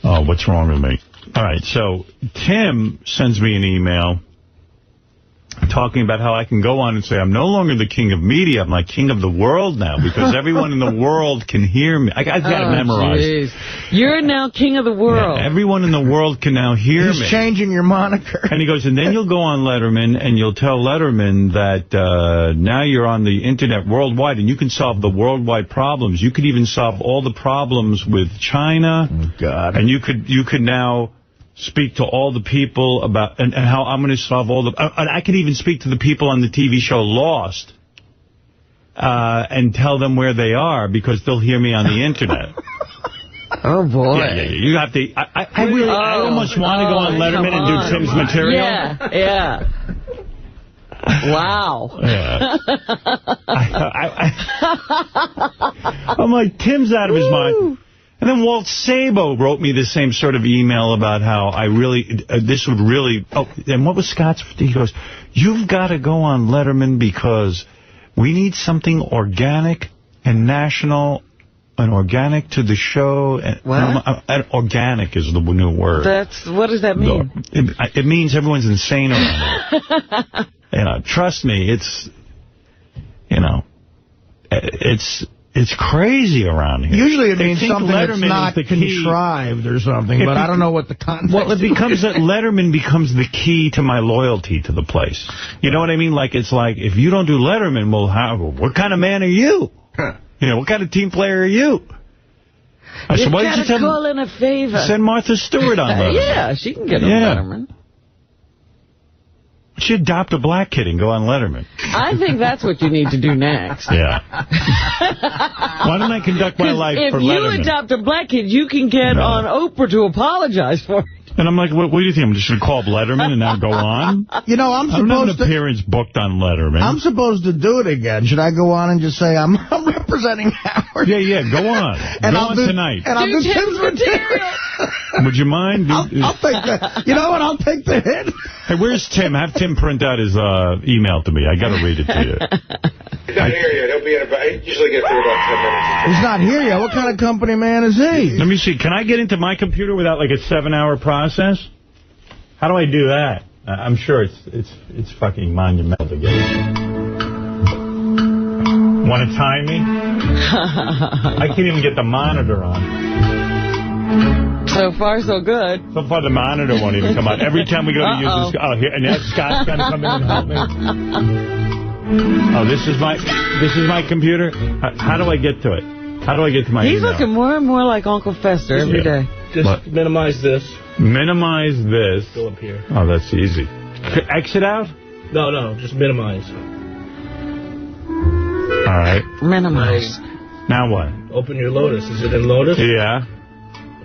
Oh, what's wrong with me? All right, so Tim sends me an email talking about how I can go on and say, I'm no longer the king of media, I'm like king of the world now, because everyone in the world can hear me. I've got it memorized. Geez. You're now king of the world. Yeah, everyone in the world can now hear me. He's changing your moniker. And he goes, and then you'll go on Letterman, and you'll tell Letterman that now you're on the internet worldwide, and you can solve the worldwide problems. You could even solve all the problems with China. Oh, God. And you could now speak to all the people about and how I'm going to solve all the... And I could even speak to the people on the TV show Lost and tell them where they are because they'll hear me on the internet. Oh, boy. Yeah. You have to... I almost want to go on Letterman and do Tim's material. Yeah. Wow. Yeah. I'm like, Tim's out of his mind. And then Walt Sabo wrote me the same sort of email about how I really, this would really, and what was Scott's? He goes, you've got to go on Letterman because we need something organic and national and organic to the show. And organic is the new word. What does that mean? It means everyone's insane around it. Trust me, it's crazy around here. Usually it means something that's not contrived or something, but I don't know what the context is. Well, it becomes that Letterman becomes the key to my loyalty to the place. You know what I mean? Like, it's like, if you don't do Letterman, what kind of man are you? What kind of team player are you? You've got to call in a favor. Send Martha Stewart on Letterman. Yeah, she can get on Letterman. She adopt a black kid and go on Letterman. I think that's what you need to do next. Yeah. Why don't I conduct my life for Letterman? If you adopt a black kid, you can get on Oprah to apologize for it. And I'm like, what do you think? I'm just going to call up Letterman and now go on? I'm supposed to have an appearance booked on Letterman. I'm supposed to do it again. Should I go on and just say I'm representing Howard? Yeah, go on. And go on tonight. And I'll do Tim's material. Would you mind? I'll take that. You know what? I'll take the hit. Hey, where's Tim? Have Tim print out his email to me. I got to read it to you. He's not here yet. He'll be in about, he usually gets through about 10 minutes. He's not here yet. What kind of company man is he? Let me see. Can I get into my computer without like a 7-hour process? How do I do that? I'm sure it's fucking monumental to get it. Want to time me? I can't even get the monitor on. So far, so good. So far, the monitor won't even come on. Every time we go to use this... Oh, here, and now Scott's got to come in and help me. Oh, this is my computer? How do I get to it? How do I get to my email? He's looking more and more like Uncle Fester every day. Just minimize this. Minimize this. Go up here. Oh, that's easy. Exit out? No, just minimize. All right. Minimize. Now what? Open your Lotus. Is it in Lotus? Yeah.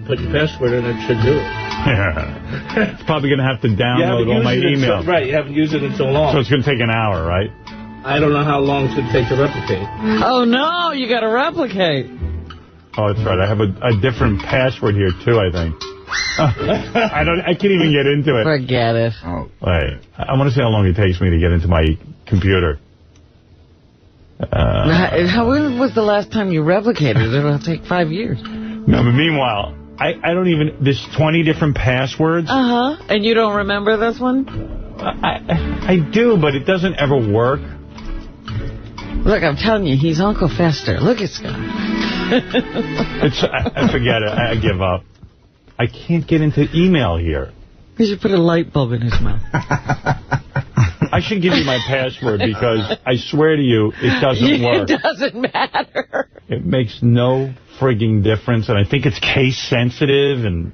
Put your password in, it should do it. Yeah. It's probably going to have to download all my emails. Right, you haven't used it in so long. So it's going to take an hour, right? I don't know how long it's going to take to replicate. Oh, no, you got to replicate. Oh, that's right. I have a different password here, too, I think. I can't even get into it. Forget it. Oh. Wait. I want to see how long it takes me to get into my computer. When was the last time you replicated it? It'll take 5 years. No, but meanwhile, I don't even... There's 20 different passwords. Uh-huh. And you don't remember this one? I do, but it doesn't ever work. Look, I'm telling you, he's Uncle Fester. Look at Scott. I forget it. I give up. I can't get into email here. You should put a light bulb in his mouth. I should give you my password because I swear to you, it doesn't work. It doesn't matter. It makes no frigging difference, and I think it's case sensitive. And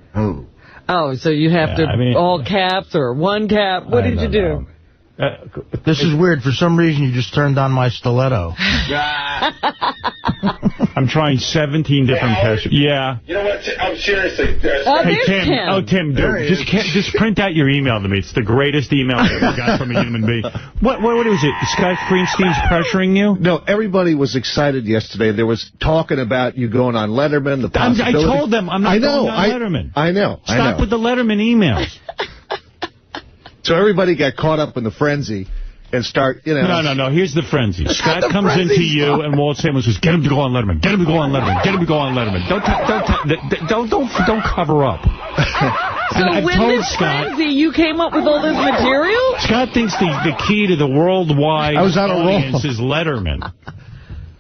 Oh, so you have to all caps or one cap. What did you do? This is weird. For some reason, you just turned on my stiletto. I'm trying 17 different passwords. Yeah. You know what? I'm seriously. Hey, Tim. Oh, Tim, dude, just print out your email to me. It's the greatest email I ever got from a human being. What is it? Scott Greenstein's pressuring you? No, everybody was excited yesterday. There was talking about you going on Letterman, the possibility. I told them I'm not going on Letterman. I know. Stop with the Letterman emails. So everybody got caught up in the frenzy and start, No. Here's the frenzy. Scott comes into you and Walt Samuels says, get him to go on Letterman. Get him to go on Letterman. Get him to go on Letterman. Don't cover up. So with this frenzy, you came up with all this material? Scott thinks the key to the worldwide audience is Letterman.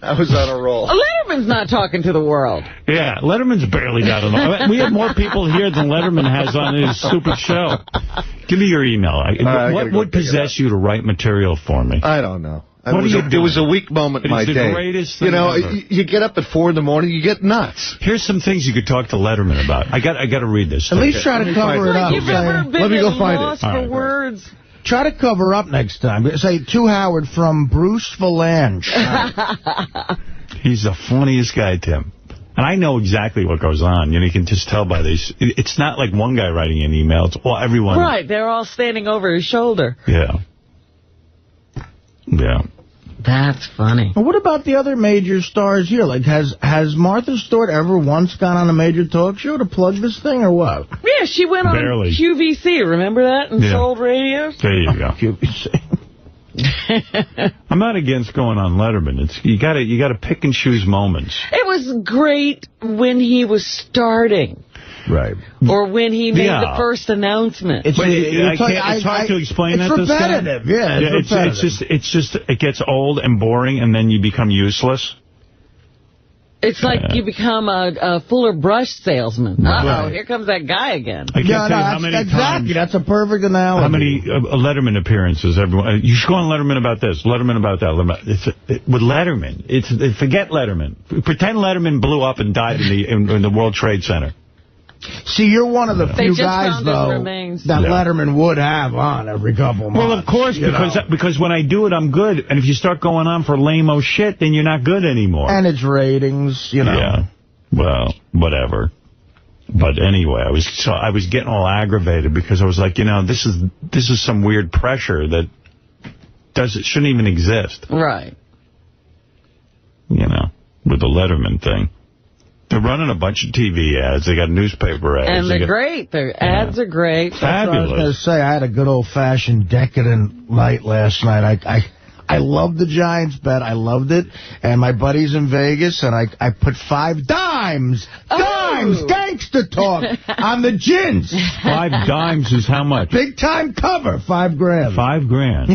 I was on a roll. Letterman's not talking to the world. Yeah, Letterman's barely got enough. We have more people here than Letterman has on his stupid show. Give me your email. What would possess you to write material for me? I don't know. It was a weak moment in my day. It's the greatest thing ever. You get up at 4 in the morning, you get nuts. Here's some things you could talk to Letterman about. I got to read this. At least try to cover it up. You've ever been Let me go find lost it. for words. Try to cover up next time. Say, to Howard from Bruce Valanche. He's the funniest guy, Tim. And I know exactly what goes on. You can just tell by these. It's not like one guy writing an email. It's everyone. Right. They're all standing over his shoulder. Yeah. Yeah. That's funny. Well, what about the other major stars here? Like, has Martha Stewart ever once gone on a major talk show to plug this thing, or what? Yeah, she went on QVC. Remember that? And sold radios? There you go. QVC. I'm not against going on Letterman. You got to pick and choose moments. It was great when he was starting. Right. Or when he made the first announcement. It's hard to explain that to Scott. It's repetitive, yeah. It's just it gets old and boring, and then you become useless. It's like you become a Fuller Brush salesman. Uh-oh, here comes that guy again. I can't tell you how many times. That's a perfect analogy. How many Letterman appearances? Everyone, you should go on Letterman about this, Letterman about that. With Letterman, forget Letterman. Pretend Letterman blew up and died in the World Trade Center. See, you're one of the few guys, though, that Letterman would have on every couple months. Well, of course, because when I do it, I'm good. And if you start going on for lame-o shit, then you're not good anymore. And it's ratings, Yeah. Well, whatever. But anyway, I was getting all aggravated because I was like, this is some weird pressure that shouldn't even exist. Right. With the Letterman thing. They're running a bunch of TV ads. They got newspaper ads. And they're great. Their ads are great. Fabulous. That's what I was going to say. I had a good old-fashioned decadent night last night. I loved the Giants bet. I loved it. And my buddy's in Vegas, and I put $5 dimes, gangster talk on the gins. $5 is how much? Big time cover, $5 grand. $5 grand.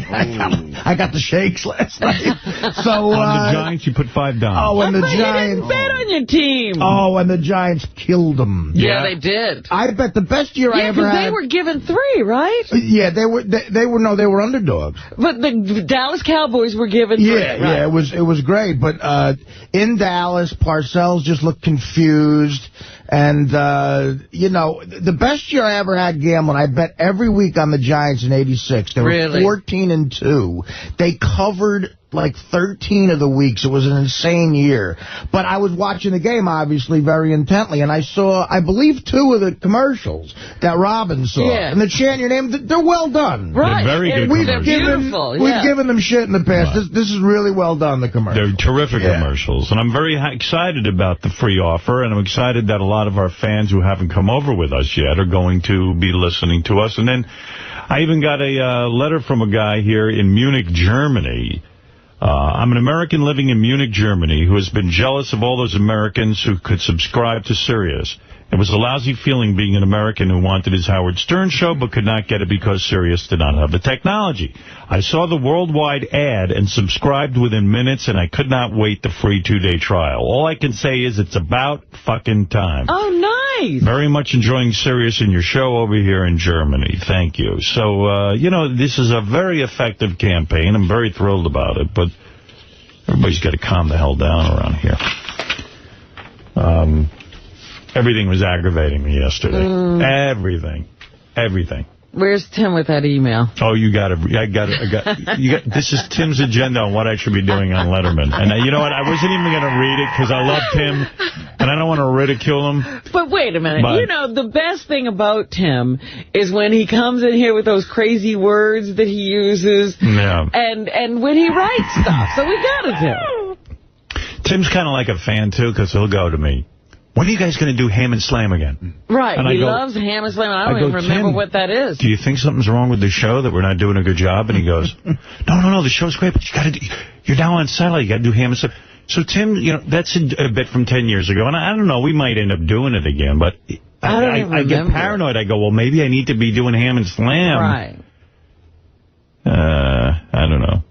I got the shakes last night. So on the Giants, you put $5. Oh, and the Giants didn't bet on your team. Oh, and the Giants killed them. Yeah, they did. I bet the best year I ever had. They were given 3, right? Yeah, they were underdogs. But the Dallas Cowboys were given 3. Yeah, it was great. But in Dallas, Parcells just looked confused. And, the best year I ever had gambling, I bet every week on the Giants in '86. They were 14-2. They covered like 13 of the weeks. It was an insane year. But I was watching the game, obviously, very intently, and I saw, I believe, 2 of the commercials that Robin saw. Yeah. And the chant your name, they're well done. Right. They're very good commercials. Beautiful. We've given them shit in the past. Right. This is really well done, the commercials. They're terrific commercials. And I'm very excited about the free offer, and I'm excited that a lot of our fans who haven't come over with us yet are going to be listening to us. And then I even got a letter from a guy here in Munich, Germany, I'm an American living in Munich, Germany, who has been jealous of all those Americans who could subscribe to Sirius. It was a lousy feeling being an American who wanted his Howard Stern show but could not get it because Sirius did not have the technology. I saw the worldwide ad and subscribed within minutes, and I could not wait the free 2-day trial. All I can say is it's about fucking time. Oh, nice. Very much enjoying Sirius and your show over here in Germany. Thank you. So, this is a very effective campaign. I'm very thrilled about it, but everybody's got to calm the hell down around here. Everything was aggravating me yesterday. Everything. Where's Tim with that email? Oh, you got it. This is Tim's agenda on what I should be doing on Letterman. And you know what? I wasn't even going to read it because I love Tim, and I don't want to ridicule him. But wait a minute. But, the best thing about Tim is when he comes in here with those crazy words that he uses, and when he writes stuff. So we got to do. Tim's kind of like a fan, too, because he'll go to me, when are you guys going to do Ham and Slam again? Right. And he loves Ham and Slam, and I don't even remember what that is. Do you think something's wrong with the show, that we're not doing a good job? And he goes, no, the show's great, but you're now on satellite. You got to do Ham and Slam. So, Tim, that's a bit from 10 years ago. And I don't know, we might end up doing it again, but I get paranoid. I go, well, maybe I need to be doing Ham and Slam. Right. I don't know.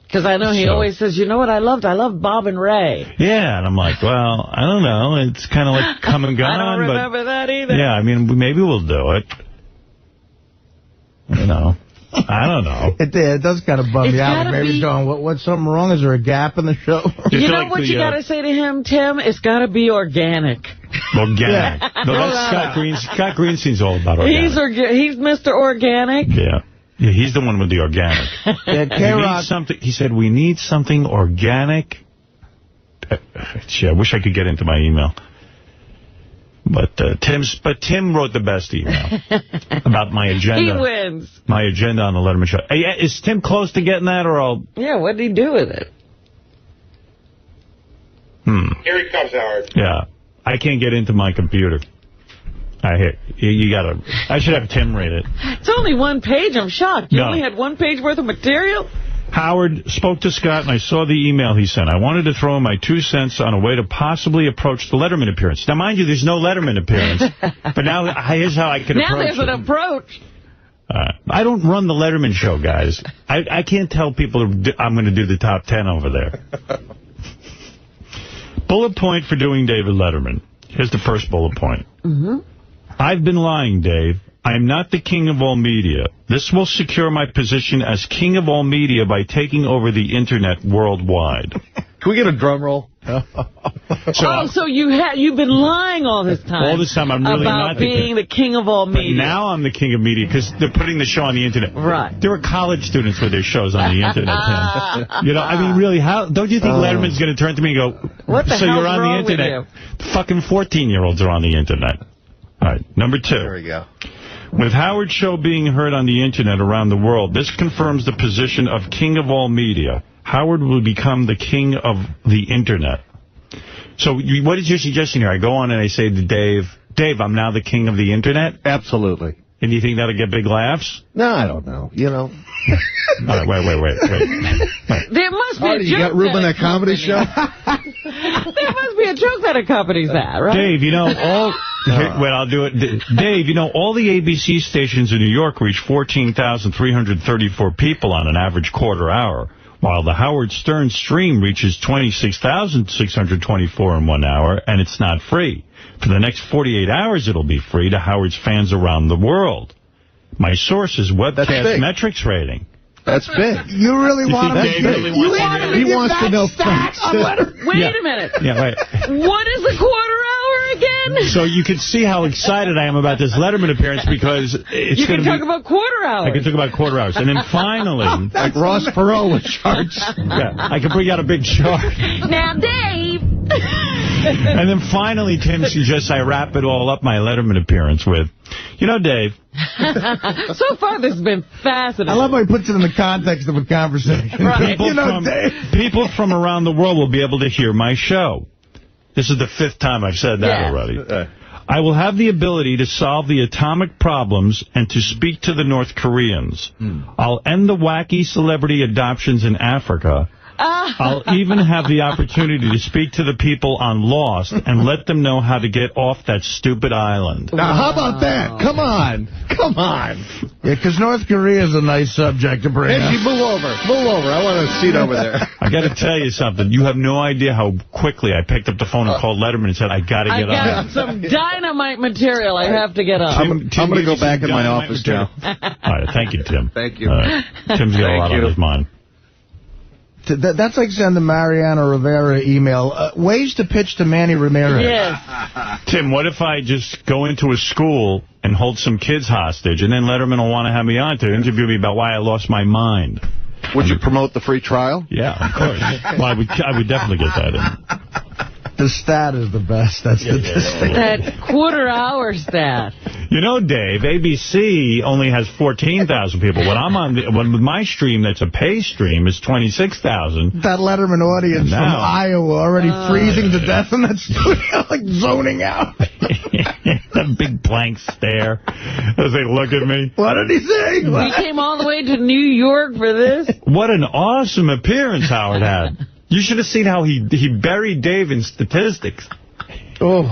Because I know he always says, you know what I loved? I loved Bob and Ray. Yeah, and I'm like, well, I don't know. It's kind of like come and gone. I don't remember that either. Yeah, I mean, maybe we'll do it. I don't know. It does kind of bum me out. Maybe he's going, what's something wrong? Is there a gap in the show? You know what you got to say to him, Tim? It's got to be organic. Organic. No, that's Scott Greenstein. Scott Greenstein's all about organic. He's Mr. Organic. Yeah. Yeah, he's the one with the organic. He said, we need something organic. I wish I could get into my email. But Tim wrote the best email about my agenda. He wins. My agenda on the Letterman show. Hey, is Tim close to getting that, or I'll... Yeah, what did he do with it? Here he comes, Howard. Yeah, I can't get into my computer. I should have Tim read it. It's only one page. I'm shocked. You only had 1 page worth of material? Howard spoke to Scott, and I saw the email he sent. I wanted to throw in my 2 cents on a way to possibly approach the Letterman appearance. Now, mind you, there's no Letterman appearance. But now, here's how I can approach it. Now there's an approach. I don't run the Letterman show, guys. I can't tell people I'm going to do the top 10 over there. Bullet point for doing David Letterman. Here's the first bullet point. I've been lying, Dave. I am not the king of all media. This will secure my position as king of all media by taking over the Internet worldwide. Can we get a drum roll? So you've been lying all this time. All this time, I'm really not being the king of all media. But now I'm the king of media because they're putting the show on the Internet. Right. There are college students with their shows on the Internet. I mean, really, don't you think Letterman's going to turn to me and go, what the so hell's you're on wrong the Internet? With you? Fucking 14-year-olds are on the Internet. All right, number 2. There we go. With Howard's show being heard on the Internet around the world, this confirms the position of king of all media. Howard will become the king of the Internet. So what is your suggestion here? I go on and I say to Dave, I'm now the king of the Internet? Absolutely. And you think that'll get big laughs? No, I don't know. All right, wait. There must be a joke. You got room on that comedy show? There must be a joke that accompanies that, right? Dave, I'll do it. Dave, all the ABC stations in New York reach 14,334 people on an average quarter hour, while the Howard Stern stream reaches 26,624 in 1 hour, and it's not free. For the next 48 hours, it'll be free to Howard's fans around the world. My source is Webcast Metrics rating. That's big. You really want to... He wants to know facts. Wait a minute. Yeah, wait. What is a quarter hour again? So you can see how excited I am about this Letterman appearance because it's you can talk about quarter hours. I can talk about quarter hours. And then finally... like Ross Perot with charts. Yeah, I can bring out a big chart. Now, Dave... And then finally, Tim suggests I wrap it all up, my Letterman appearance, with, Dave. So far, this has been fascinating. I love how he puts it in the context of a conversation. Right. People from around the world will be able to hear my show. This is the 5th time I've said that already. I will have the ability to solve the atomic problems and to speak to the North Koreans. I'll end the wacky celebrity adoptions in Africa. I'll even have the opportunity to speak to the people on Lost and let them know how to get off that stupid island. Now, how about that? Come on. Come on. Yeah, because North Korea is a nice subject to bring up. Hey, move over. Move over. I want a seat over there. I got to tell you something. You have no idea how quickly I picked up the phone and called Letterman and said, I got to get on. I got some dynamite material I have to get on. I'm going to go back in my office now. All right, thank you, Tim. Thank you. Tim's got a lot on his mind. That's like sending Mariano Rivera an email. Ways to pitch to Manny Ramirez. Yes. Tim, what if I just go into a school and hold some kids hostage, and then Letterman will want to have me on to interview me about why I lost my mind? Would you promote the free trial? Yeah, of course. Well, I would definitely get that in. The stat is the best. That's the That quarter-hour stat. You know, Dave, ABC only has 14,000 people. When I'm on with my stream, that's a pay stream, is 26,000. That Letterman audience from Iowa already freezing to death in that studio, like zoning out. That big blank stare as they look at me. What did he say? We came all the way to New York for this. What an awesome appearance Howard had. You should have seen how he buried Dave in statistics. Oh.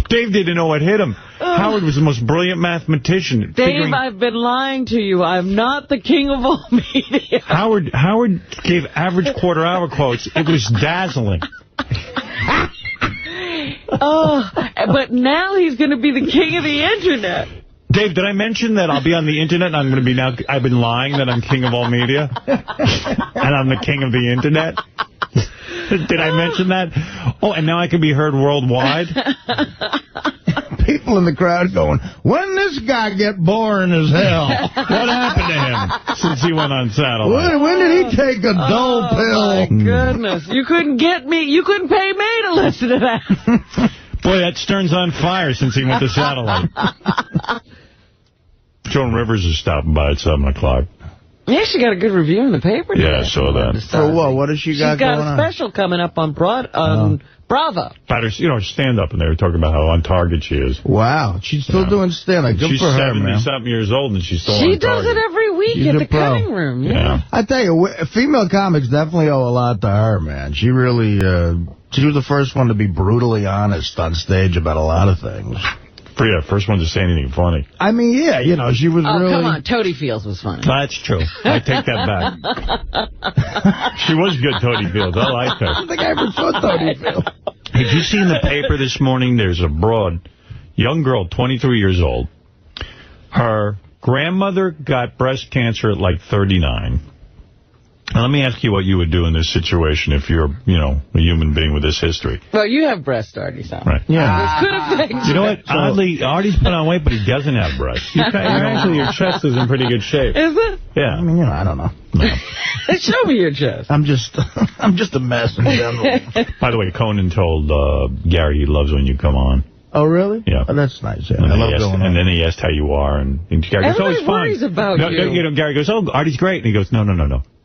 Dave didn't know what hit him. Howard was the most brilliant mathematician. Dave, I've been lying to you. I'm not the king of all media. Howard gave average quarter-hour quotes. It was dazzling. But now he's going to be the king of the Internet. Dave, did I mention that I'll be on the Internet and I'm going to be now, I've been lying that I'm king of all media? And I'm the king of the Internet? Did I mention that? Oh, and now I can be heard worldwide? People in the crowd going, when this guy get boring as hell? What happened to him since he went on satellite? When did he take a dull pill? My goodness. You couldn't get me. You couldn't pay me to listen to that. Boy, that Stern's on fire since he went to satellite. Joan Rivers is stopping by at 7 o'clock. Yeah, she got a good review in the paper today. Yeah, I saw that. For what? What does she got going on? She's got a special coming up on Bravo. About her, stand-up, and they were talking about how on target she is. Wow. She's still doing stand-up. Good for her, man. She's 70-something years old, and she's still on target. She does it every week at the cutting room. Yeah. I tell you, female comics definitely owe a lot to her, man. She really, she was the first one to be brutally honest on stage about a lot of things. Yeah, first one to say anything funny. I mean, yeah, she was really... Oh, come on, Toady Fields was funny. That's true. I take that back. She was good, Toady Fields. I liked her. I don't think I ever saw Toady Fields. Have you seen the paper this morning? There's a broad, young girl, 23 years old. Her grandmother got breast cancer at like 39. Now, let me ask you what you would do in this situation if you're, a human being with this history. Well, you have breast, Artie, so. Right. Yeah. This could affect you. You know what? Oddly, Artie's put on weight, but he doesn't have breasts. Actually, your chest is in pretty good shape. Is it? Yeah. I mean, I don't know. No. Show me your chest. I'm just a mess in general. By the way, Conan told Gary he loves when you come on. Oh, really? Yeah. Oh, that's nice. Yeah. And, then he asked how you are, and Gary goes, "Oh, he's fine." Worries about you. Gary goes, "Oh, Artie's great," and he goes, "No.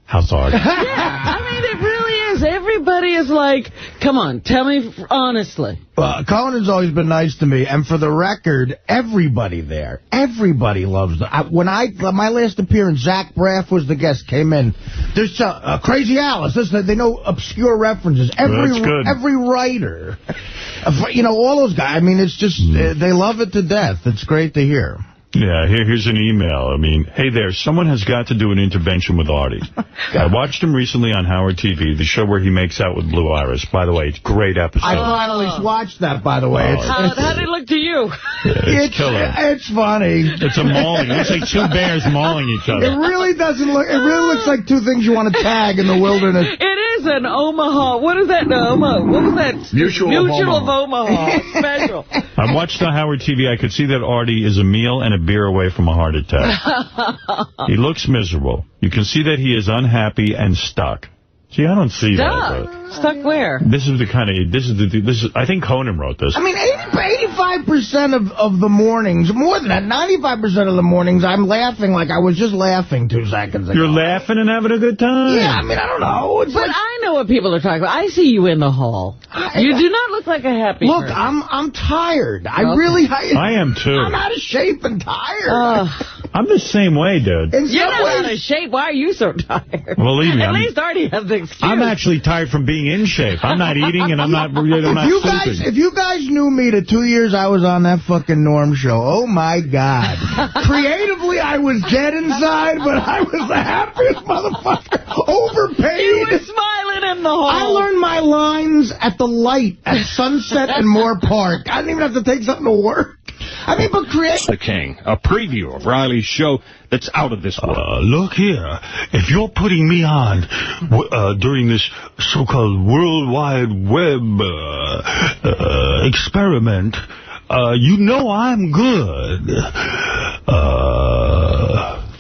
How's Artie?" Yeah, I mean, it really is. Everybody is like, come on, tell me honestly. Well, Conan's always been nice to me, and for the record, everybody there, everybody loves them. My last appearance, Zach Braff was the guest, came in. There's Crazy Alice. They know obscure references. Every writer, all those guys. I mean, it's just, they love it to death. It's great to hear. Yeah, here's an email. I mean, hey there, someone has got to do an intervention with Artie. I watched him recently on Howard TV, the show where he makes out with Blue Iris. By the way, it's a great episode. I finally watched that, by the way. How did it look to you? Yeah, it's killer. It's funny. It's a mauling. It looks like two bears mauling each other. It really doesn't look. It really looks like two things you want to tag in the wilderness. It is an Omaha. What is that? What was that? Mutual of Omaha special. I watched on Howard TV. I could see that Artie is a meal and a beer away from a heart attack. He looks miserable. You can see that he is unhappy and stuck. See, I don't see that. Stuck where? This is the kind of, I think Conan wrote this. I mean, 85% of the mornings, more than that, 95% of the mornings, I'm laughing like I was just laughing 2 seconds ago. You're laughing and having a good time? Yeah, I mean, I don't know. But I know what people are talking about. I see you in the hall. You do not look like a happy person. I'm tired. I am too. I am too. I'm out of shape and tired. I'm the same way, dude. You're not out of shape. Why are you so tired? Believe me. At least Artie has the excuse. I'm actually tired from being in shape. I'm not eating and I'm not sleeping. If you guys knew me the 2 years I was on that fucking Norm show, oh my God. Creatively, I was dead inside, but I was the happiest motherfucker. Overpaid. You were smiling in the hole. I learned my lines at the light at Sunset and Moore Park. I didn't even have to take something to work. I mean, but The King, a preview of Riley's show that's out of this world. Look here, if you're putting me on during this so-called World Wide Web experiment, you know I'm good.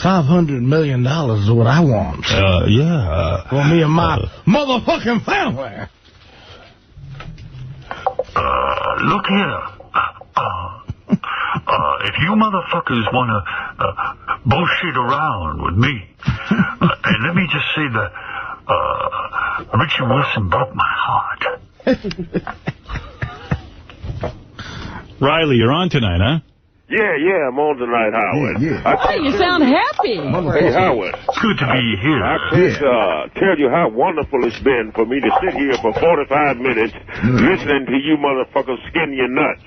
$500 million is what I want. Yeah. For me and my motherfucking family. Look here. If you motherfuckers want to bullshit around with me, and let me just say that Richard Wilson broke my heart. Riley, you're on tonight, huh? Yeah, I'm on tonight, Howard. Hey, you sound happy. Hey, Howard. It's good to be here. I can't tell you how wonderful it's been for me to sit here for 45 minutes listening to you motherfuckers skin your nuts.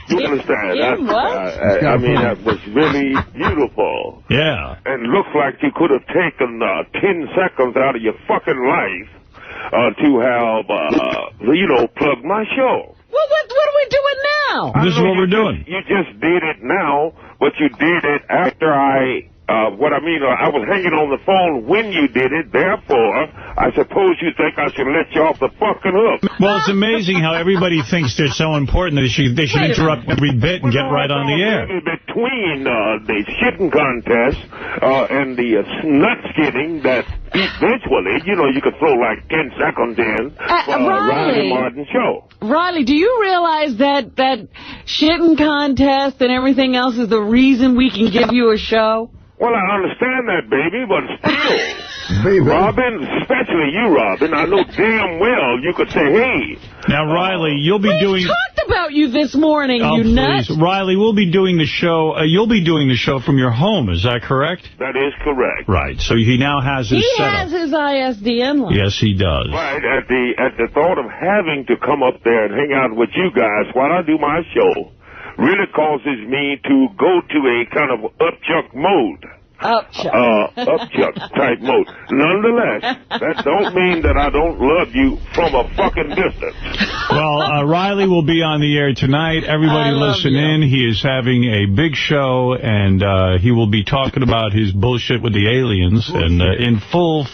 You understand? I mean, that was really beautiful. Yeah. And looks like you could have taken 10 seconds out of your fucking life to have, plug my show. Well, what are we doing now? This is what we're doing. You just did it now, but you did it after I was hanging on the phone when you did it. Therefore, I suppose you think I should let you off the fucking hook. Well, it's amazing how everybody thinks they're so important that they should interrupt every bit and get right on the air. Between the shitting contest and the nut skidding that eventually, you could throw like 10 seconds in for Riley Martin's show. Riley, do you realize that shitting contest and everything else is the reason we can give you a show? Well, I understand that, baby, but still, Robin, especially you, Robin, I know damn well you could say, hey. Now, Riley, you'll be doing... We talked about you this morning, you nuts. Please. Riley, we'll be doing the show. You'll be doing the show from your home, is that correct? That is correct. Right, so he now has his setup. He has his ISDN line. Yes, he does. Right, at the thought of having to come up there and hang out with you guys while I do my show really causes me to go to a kind of upchuck mode. Upchuck type mode. Nonetheless, that don't mean that I don't love you from a fucking distance. Well, Riley will be on the air tonight. Everybody listen in. He is having a big show, and he will be talking about his bullshit with the aliens and in full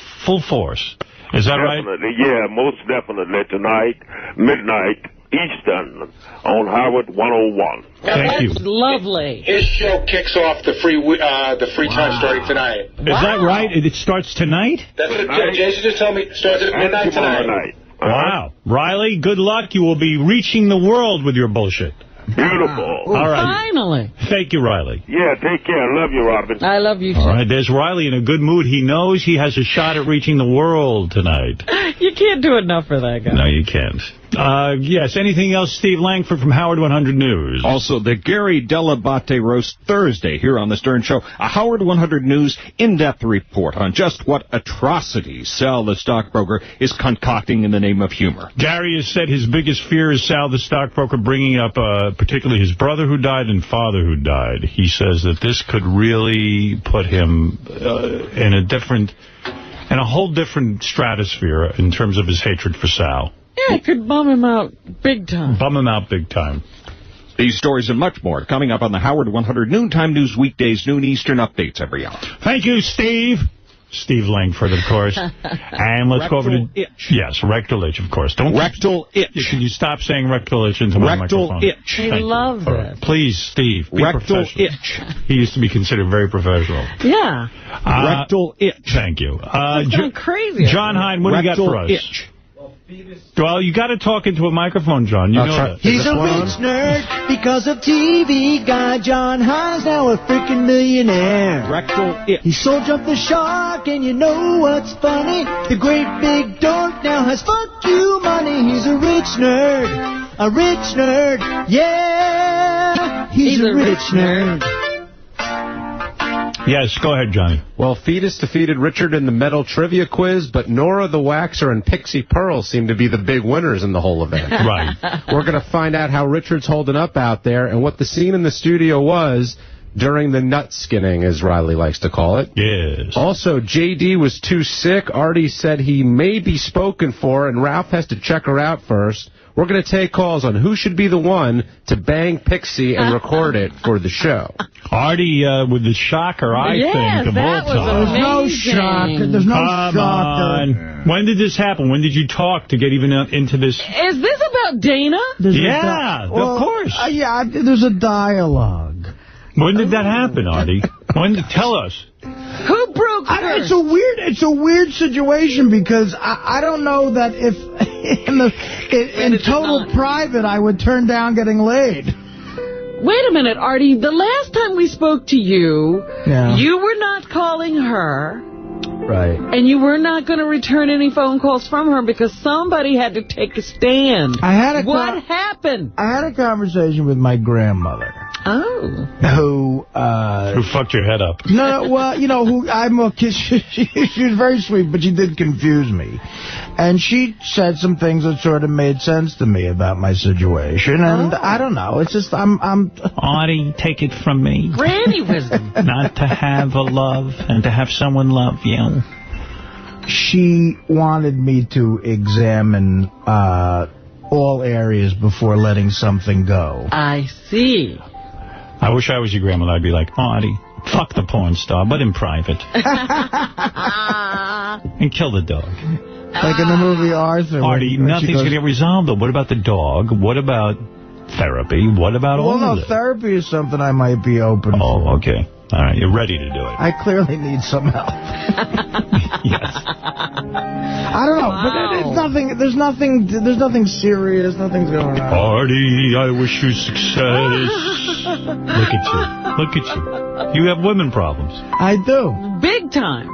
force. Is that right? Yeah, most definitely tonight, midnight Eastern on Howard 101. Thank you. That's lovely. His show kicks off the free time starting tonight. Is that right? It starts tonight? That's what Jason just told me. It starts at midnight tonight. Wow. Riley, good luck. You will be reaching the world with your bullshit. Beautiful. All right. Finally. Thank you, Riley. Yeah, take care. Love you, Robin. I love you, too. All right, there's Riley in a good mood. He knows he has a shot at reaching the world tonight. You can't do enough for that guy. No, you can't. Yes, anything else, Steve Langford from Howard 100 News? Also, the Gary Dell'Abate roast Thursday here on The Stern Show. A Howard 100 News in-depth report on just what atrocities Sal the stockbroker is concocting in the name of humor. Gary has said his biggest fear is Sal the stockbroker bringing up particularly his brother who died and father who died. He says that this could really put him in a whole different stratosphere in terms of his hatred for Sal. Yeah, it could bum him out big time. Bum him out big time. These stories and much more coming up on the Howard 100 Noontime News weekdays, noon Eastern, updates every hour. Thank you, Steve. Steve Langford, of course. And let's go over to... itch. Yes, rectal itch, of course. Rectal itch. Can you stop saying rectal itch into my microphone? Rectal itch. I love that. Please, Steve, be rectal professional. Itch. He used to be considered very professional. Yeah. Rectal itch. Thank you. It's gone crazy. John Hine, what do you got for us? Itch. Well, you got to talk into a microphone, John. You know that. He's a rich nerd because of TV guy. John Hine's now a freaking millionaire. Rectal itch. He sold Jump the Shark, and you know what's funny? The great big dork now has fuck you money. He's a rich nerd. A rich nerd. Yeah. He's a rich nerd. Yes, go ahead, Johnny. Well, Fetus defeated Richard in the metal trivia quiz, but Nora the Waxer and Pixie Pearl seem to be the big winners in the whole event. Right. We're going to find out how Richard's holding up out there and what the scene in the studio was during the nut skinning, as Riley likes to call it. Yes. Also, J.D. was too sick. Artie said he may be spoken for, and Ralph has to check her out first. We're going to take calls on who should be the one to bang Pixie and record it for the show. Artie with the shocker, I think, of all time. There's no shock. There's no Come shock. on. When did this happen? When did you talk to get even into this? Is this about Dana? Yeah, of course. Yeah, there's a dialogue. When did that happen, Artie? Tell us. Who broke first? It's a weird situation because I don't know that if in total private I would turn down getting laid. Wait a minute, Artie. The last time we spoke to you, you were not calling her. Right. And you were not going to return any phone calls from her because somebody had to take a stand. What happened? I had a conversation with my grandmother. Oh. Who fucked your head up? No, well, she was very sweet, but she did confuse me. And she said some things that sort of made sense to me about my situation. And I don't know. It's just, I'm... Artie, take it from me. Granny wisdom. Not to have a love and to have someone love you. She wanted me to examine all areas before letting something go. I see. I wish I was your grandmother. I'd be like, Artie, fuck the porn star, but in private. And kill the dog. Like in the movie Arthur. Artie, nothing's going to get resolved, though. What about the dog? What about therapy? What about all of it? Therapy is something I might be open for. Oh, okay. All right, you're ready to do it. I clearly need some help. Yes. I don't know, but there's nothing serious, nothing's going on. Artie, I wish you success. Look at you. You have women problems. I do. Big time.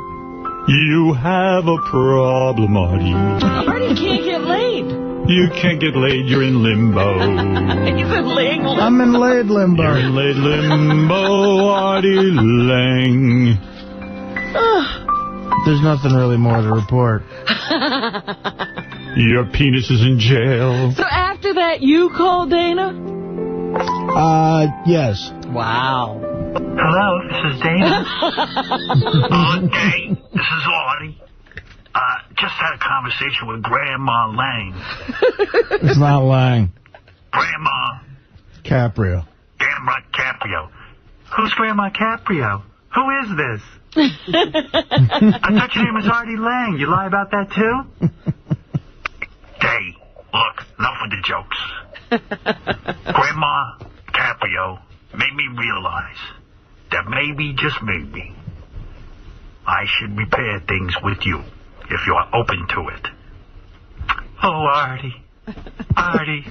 You have a problem, Artie. Artie can't get laid. You can't get laid, you're in limbo. He's in laid limbo. I'm in laid limbo. You're in laid limbo, Artie Lang. There's nothing really more to report. Your penis is in jail. So after that, you called Dana? Yes. Wow. Hello, this is Dana. Hey, this is Artie. Just had a conversation with Grandma Lang. It's not Lang. Grandma. Caprio. Grandma Caprio. Who's Grandma Caprio? Who is this? I thought your name was Artie Lang. You lie about that, too? Hey, look, enough with the jokes. Grandma Caprio made me realize that maybe, just maybe, I should repair things with you, if you're open to it. Oh, Artie. Artie,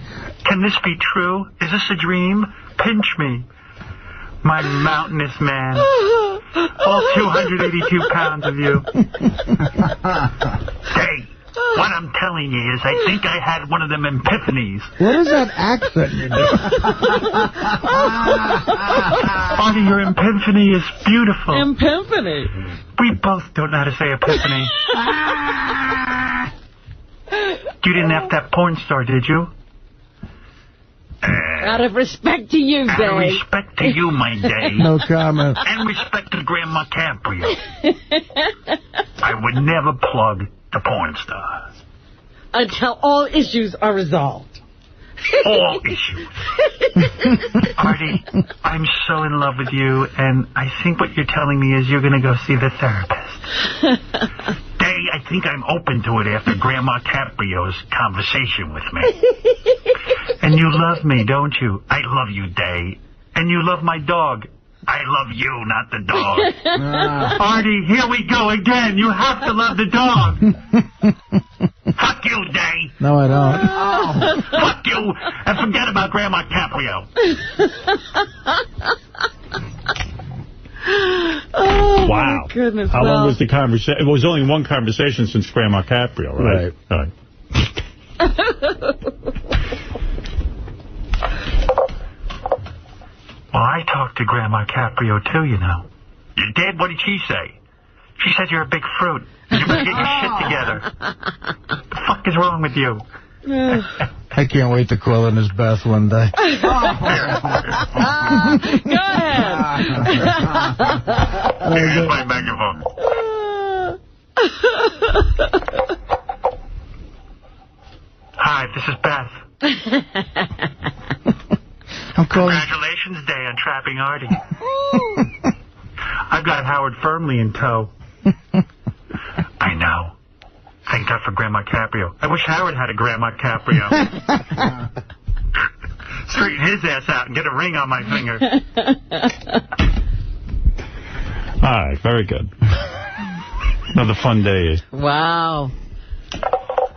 can this be true? Is this a dream? Pinch me. My mountainous man. All 282 pounds of you. Hey, what I'm telling you is I think I had one of them epiphanies. What is that accent you do? Artie, your epiphany is beautiful. Epiphany. We both don't know how to say epiphany. You didn't have that porn star, did you? Out of respect to you, Day. Out of respect to you, my Day. No comment. And respect to Grandma Caprio. I would never plug the porn star. Until all issues are resolved. All issues. Artie, I'm so in love with you, and I think what you're telling me is you're going to go see the therapist. Day, I think I'm open to it after Grandma Caprio's conversation with me. And you love me, don't you? I love you, Day. And you love my dog. I love you, not the dog. Artie, here we go again. You have to love the dog. Fuck you, Day. No, I don't. Fuck you, and forget about Grandma Caprio. Oh, wow. My goodness. How long was the conversation? It was only one conversation since Grandma Caprio, right? Right. Well, I talked to Grandma Caprio, too, you know. You did? What did she say? She said you're a big fruit. You better get your shit together. The fuck is wrong with you? I can't wait to call in as Beth one day. Go ahead. Here's my megaphone. Hi, this is Beth. Congratulations Day on trapping Artie. I've got Howard firmly in tow. I know. Thank God for Grandma Caprio. I wish Howard had a Grandma Caprio. Straighten his ass out and get a ring on my finger. All right, very good. Another fun day. Wow.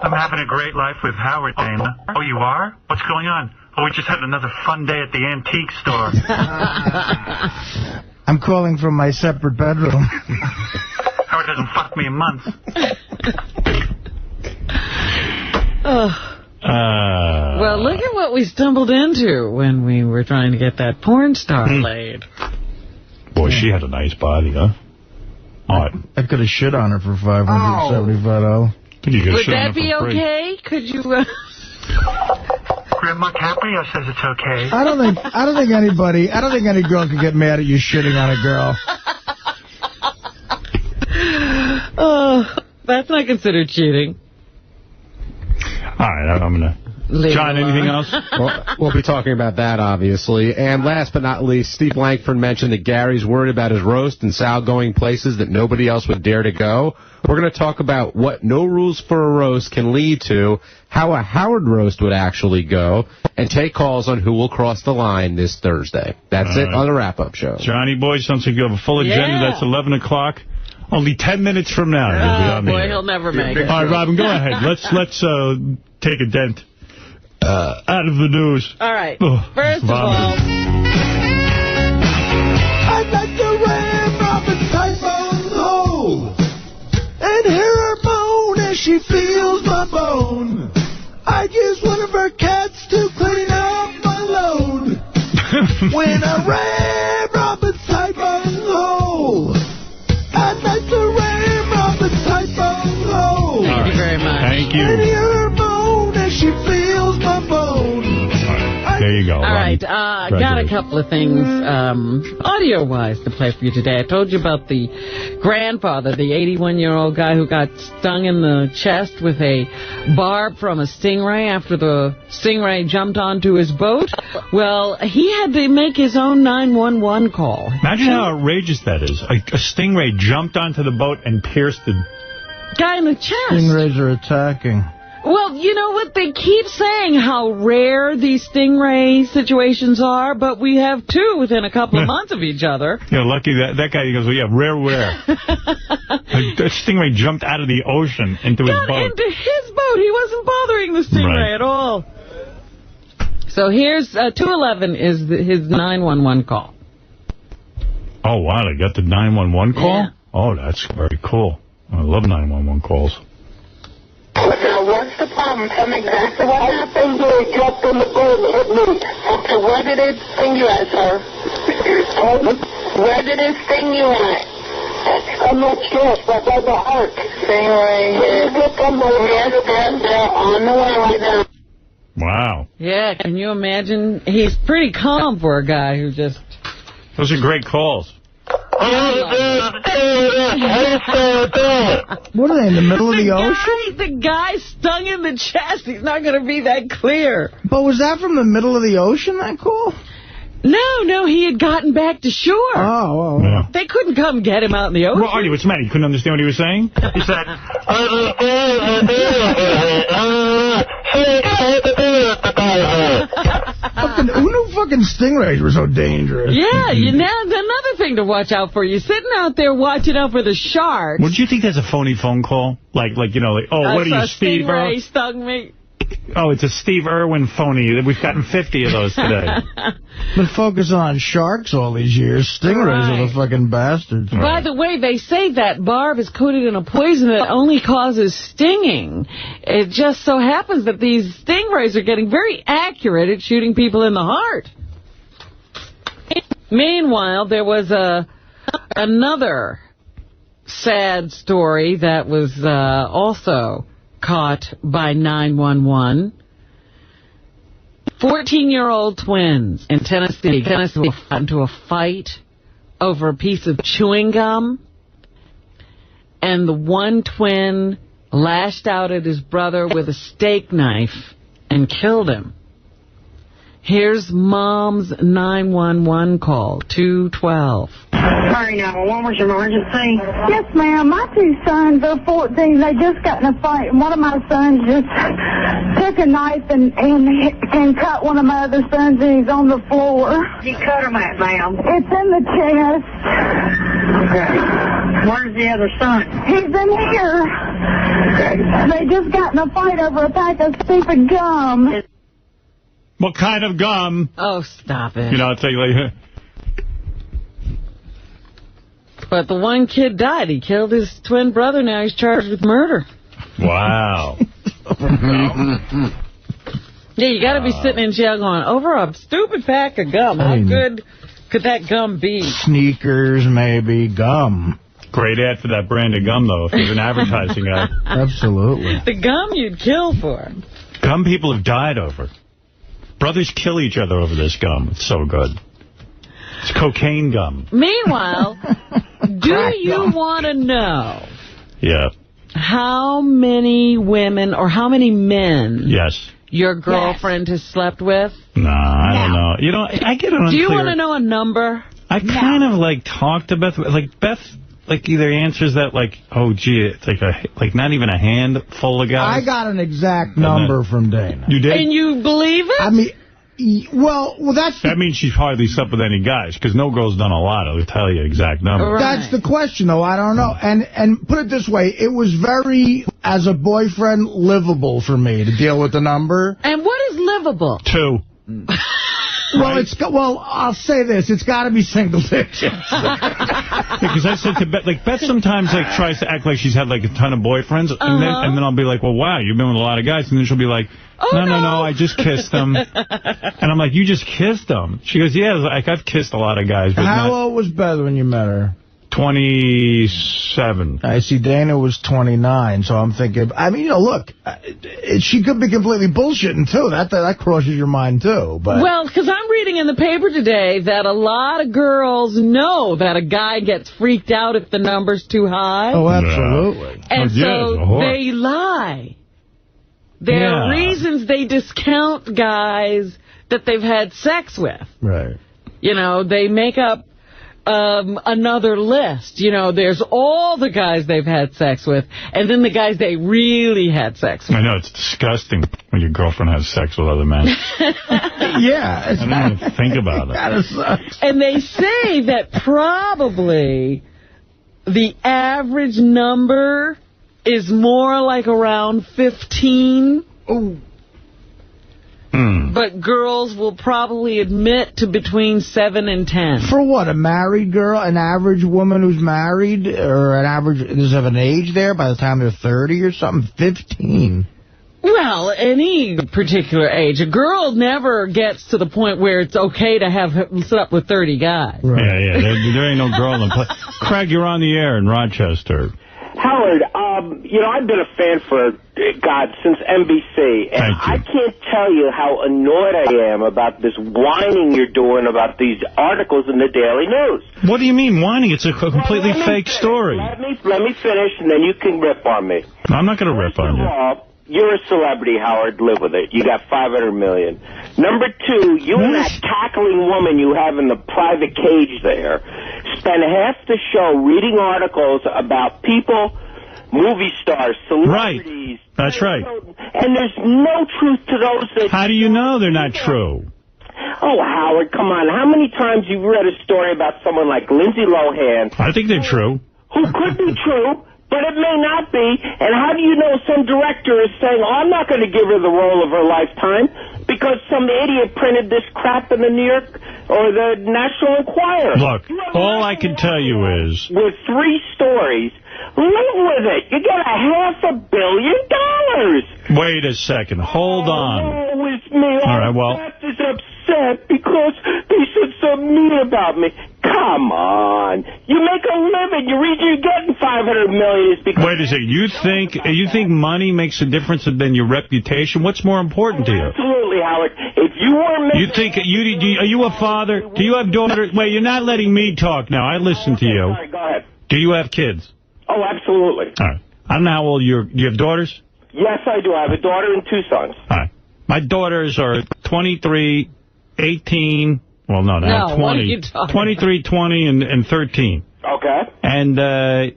I'm having a great life with Howard, Dana. Oh, you are? What's going on? Oh, we just had another fun day at the antique store. I'm calling from my separate bedroom. Howard hasn't fucked me in months. Well, look at what we stumbled into when we were trying to get that porn star laid. Boy, she had a nice body, huh? I could have shit on her for $575. Would that be okay? Could you... Grandma Caprio says it's okay. I don't think any girl could get mad at you shitting on a girl. That's not considered cheating. All right, I'm going to... John, anything else? We'll be talking about that, obviously. And last but not least, Steve Langford mentioned that Gary's worried about his roast and Sal going places that nobody else would dare to go. We're going to talk about what no rules for a roast can lead to, how a Howard roast would actually go, and take calls on who will cross the line this Thursday. That's it on the wrap-up show. Johnny Boy, sounds like you have a full agenda. That's 11 o'clock. Only 10 minutes from now. Oh, boy, he'll never make it. All right, Robin, go ahead. Let's take a dent out of the news. All right. First of all... I'd like to ram Robin's typhoon hole and hear her moan as she feels my bone. I'd use one of her cats to clean up my load. When I ram Robin's typhoon hole, I'd like to ram Robin's typhoon hole. Thank you very much. Thank you. And hear her moan as she feels my bone. There you go. All right, got a couple of things audio-wise to play for you today. I told you about the grandfather, the 81-year-old guy who got stung in the chest with a barb from a stingray after the stingray jumped onto his boat. Well, he had to make his own 911 call. Imagine how outrageous that is. A stingray jumped onto the boat and pierced the guy in the chest. Stingrays are attacking. Well, you know what? They keep saying how rare these stingray situations are, but we have two within a couple of months of each other. Yeah, lucky that guy, he goes, well, yeah, rare. That stingray jumped out of the ocean into his boat. Into his boat. He wasn't bothering the stingray at all. So here's 211 is his 911 call. Oh, wow, they got the 911 call? Yeah. Oh, that's very cool. I love 911 calls. Now, what's the problem? Tell me exactly what happened. You jumped in the boat and hit me. Okay, where did it sting you at, sir? Where did it sting you at? I'm not sure, but by the heart. Stingray. Look on the head, they're on the way right now. Wow. Yeah, can you imagine? He's pretty calm for a guy who just... Those are great calls. What are they, in the middle of the ocean? The guy stung in the chest. He's not going to be that clear. But was that from the middle of the ocean, that call? No, he had gotten back to shore. Oh. Yeah. They couldn't come get him out in the ocean. Well, Artie, what's the matter? You couldn't understand what he was saying? He said... Who knew fucking stingrays were so dangerous? Yeah, another thing to watch out for. You're sitting out there watching out for the sharks. Would you think that's a phony phone call? Like oh, what are you, Steve Irwin? Stingray stung me. Oh, it's a Steve Irwin phony. We've gotten 50 of those today. Been focusing on sharks all these years. Stingrays are the fucking bastards. By the way, they say that barb is coated in a poison that only causes stinging. It just so happens that these stingrays are getting very accurate at shooting people in the heart. Meanwhile, there was a Another sad story that was also caught by 911. 14-year-old twins in Tennessee got into a fight over a piece of chewing gum, and the one twin lashed out at his brother with a steak knife and killed him. Here's Mom's 911 call, 212. Sorry, 911, what's your emergency? Yes, ma'am. My two sons are 14. They just got in a fight. One of my sons just took a knife and cut one of my other sons, and he's on the floor. You cut him at, ma'am? It's in the chest. Okay. Where's the other son? He's in here. Okay. They just got in a fight over a pack of stupid gum. What kind of gum? Oh, stop it. You know, it's like... But the one kid died. He killed his twin brother. Now he's charged with murder. Wow. Yeah, you got to be sitting in jail going, over a stupid pack of gum. How good could that gum be? Sneakers, maybe. Gum. Great ad for that brand of gum, though, if there's an advertising ad. Absolutely. The gum you'd kill for. Gum people have died over. Brothers kill each other over this gum. It's so good. It's cocaine gum. Meanwhile, do you want to know how many women or how many men your girlfriend has slept with? No, I don't know. You know, I get it unclear. Do you want to know a number? I kind of, like, talked to Beth. Like, Beth... Like, either answers that, like, oh, gee, it's like not even a handful of guys. I got an exact number from Dana. You did? And you believe it? I mean, well, that's... That means she's hardly slept with any guys, because no girl's done a lot. I'll tell you exact number. Right. That's the question, though. I don't know. And put it this way, it was very, as a boyfriend, livable for me to deal with the number. And what is livable? 2. Well, I'll say this. It's got to be single digits. Because I said to Beth, like, Beth sometimes, like, tries to act like she's had, like, a ton of boyfriends. And then I'll be like, well, wow, you've been with a lot of guys. And then she'll be like, no, I just kissed them. And I'm like, you just kissed them? She goes, yeah, like, I've kissed a lot of guys. But How old was Beth when you met her? 27. I see Dana was 29, so I'm thinking, I mean, you know, look, she could be completely bullshitting, too. That crosses your mind, too. But well, because I'm reading in the paper today that a lot of girls know that a guy gets freaked out if the number's too high. Oh, absolutely. And so they lie. There are reasons they discount guys that they've had sex with. Right. You know, they make up another list. You know, there's all the guys they've had sex with, and then the guys they really had sex with. I know, it's disgusting when your girlfriend has sex with other men. Yeah. I don't even think about it. That sucks. And they say that probably the average number is more like around 15. Ooh. But girls will probably admit to between 7 and 10. For what, a married girl, an average woman who's married, or an average, does it have an age there by the time they're 30 or something? 15. Well, any particular age. A girl never gets to the point where it's okay to have slept with 30 guys. Right. Yeah. There ain't no girl in play. Craig, you're on the air in Rochester. Howard, you know, I've been a fan for, since NBC, and I can't tell you how annoyed I am about this whining you're doing about these articles in the Daily News. What do you mean whining? It's a completely fake story. Let me finish, and then you can rip on me. I'm not going to rip on you. You're a celebrity, Howard. Live with it. You got $500 million. Number 2, you and that cackling woman you have in the private cage there spend half the show reading articles about people, movie stars, celebrities. Right. That's right. And there's no truth to those. How do you know they're not true? Oh, Howard, come on. How many times you've read a story about someone like Lindsay Lohan? I think they're true. Who could be true, but it may not be. And how do you know some director is saying, oh, I'm not going to give her the role of her lifetime because some idiot printed this crap in the New York or the National Enquirer? Look, all I can tell you is... With 3 stories, live with it. You get $500 million. Wait a second. Hold on. Oh, it's me. All right, well... Beth is upset because they said something mean about me. God, Come on. You make a living. The reason you're getting $500 million is because... Wait a second. You think money makes a difference than your reputation? What's more important to you? Absolutely, Howard. If you were making... You think... are you a father? Do you have daughters? Wait, you're not letting me talk now. I listen to you. Sorry, go ahead. Do you have kids? Oh, absolutely. All right. I don't know how old you have daughters? Yes, I do. I have a daughter and 2 sons. All right. My daughters are 23, 18... Well, no, 20. 23, 20, and 13. Okay. And, they're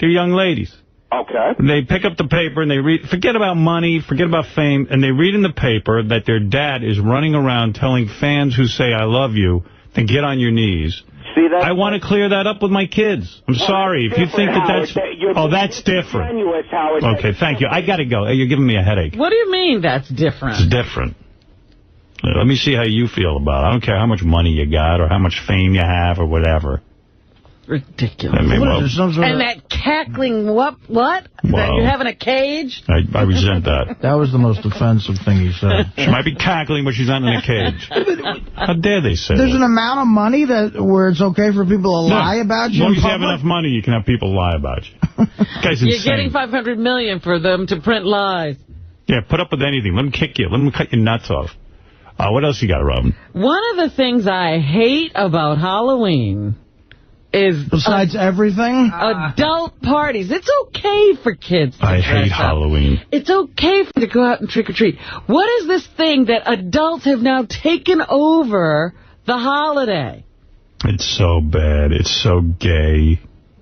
young ladies. Okay. They pick up the paper and they read, forget about money, forget about fame, and they read in the paper that their dad is running around telling fans who say, I love you, to get on your knees. See, that's... I want to clear that up with my kids. I'm sorry. If you think that's... Oh, that's different. Okay, thank you. I got to go. You're giving me a headache. What do you mean that's different? It's different. Let me see how you feel about it. I don't care how much money you got or how much fame you have or whatever. Ridiculous. I mean, and that cackling what? That you're having a cage? I resent that. That was the most offensive thing he said. She might be cackling, but she's not in a cage. How dare they say There's that? an amount of money where it's okay for people to lie about you. As long as you have enough money, you can have people lie about you. Guy's insane. You're getting $500 million for them to print lies. Yeah, put up with anything. Let them kick you. Let them cut your nuts off. What else you got, Robin? One of the things I hate about Halloween is... Besides everything? Adult parties. It's okay for kids to I hate Halloween. It's okay for them to go out and trick-or-treat. What is this thing that adults have now taken over the holiday? It's so bad. It's so gay.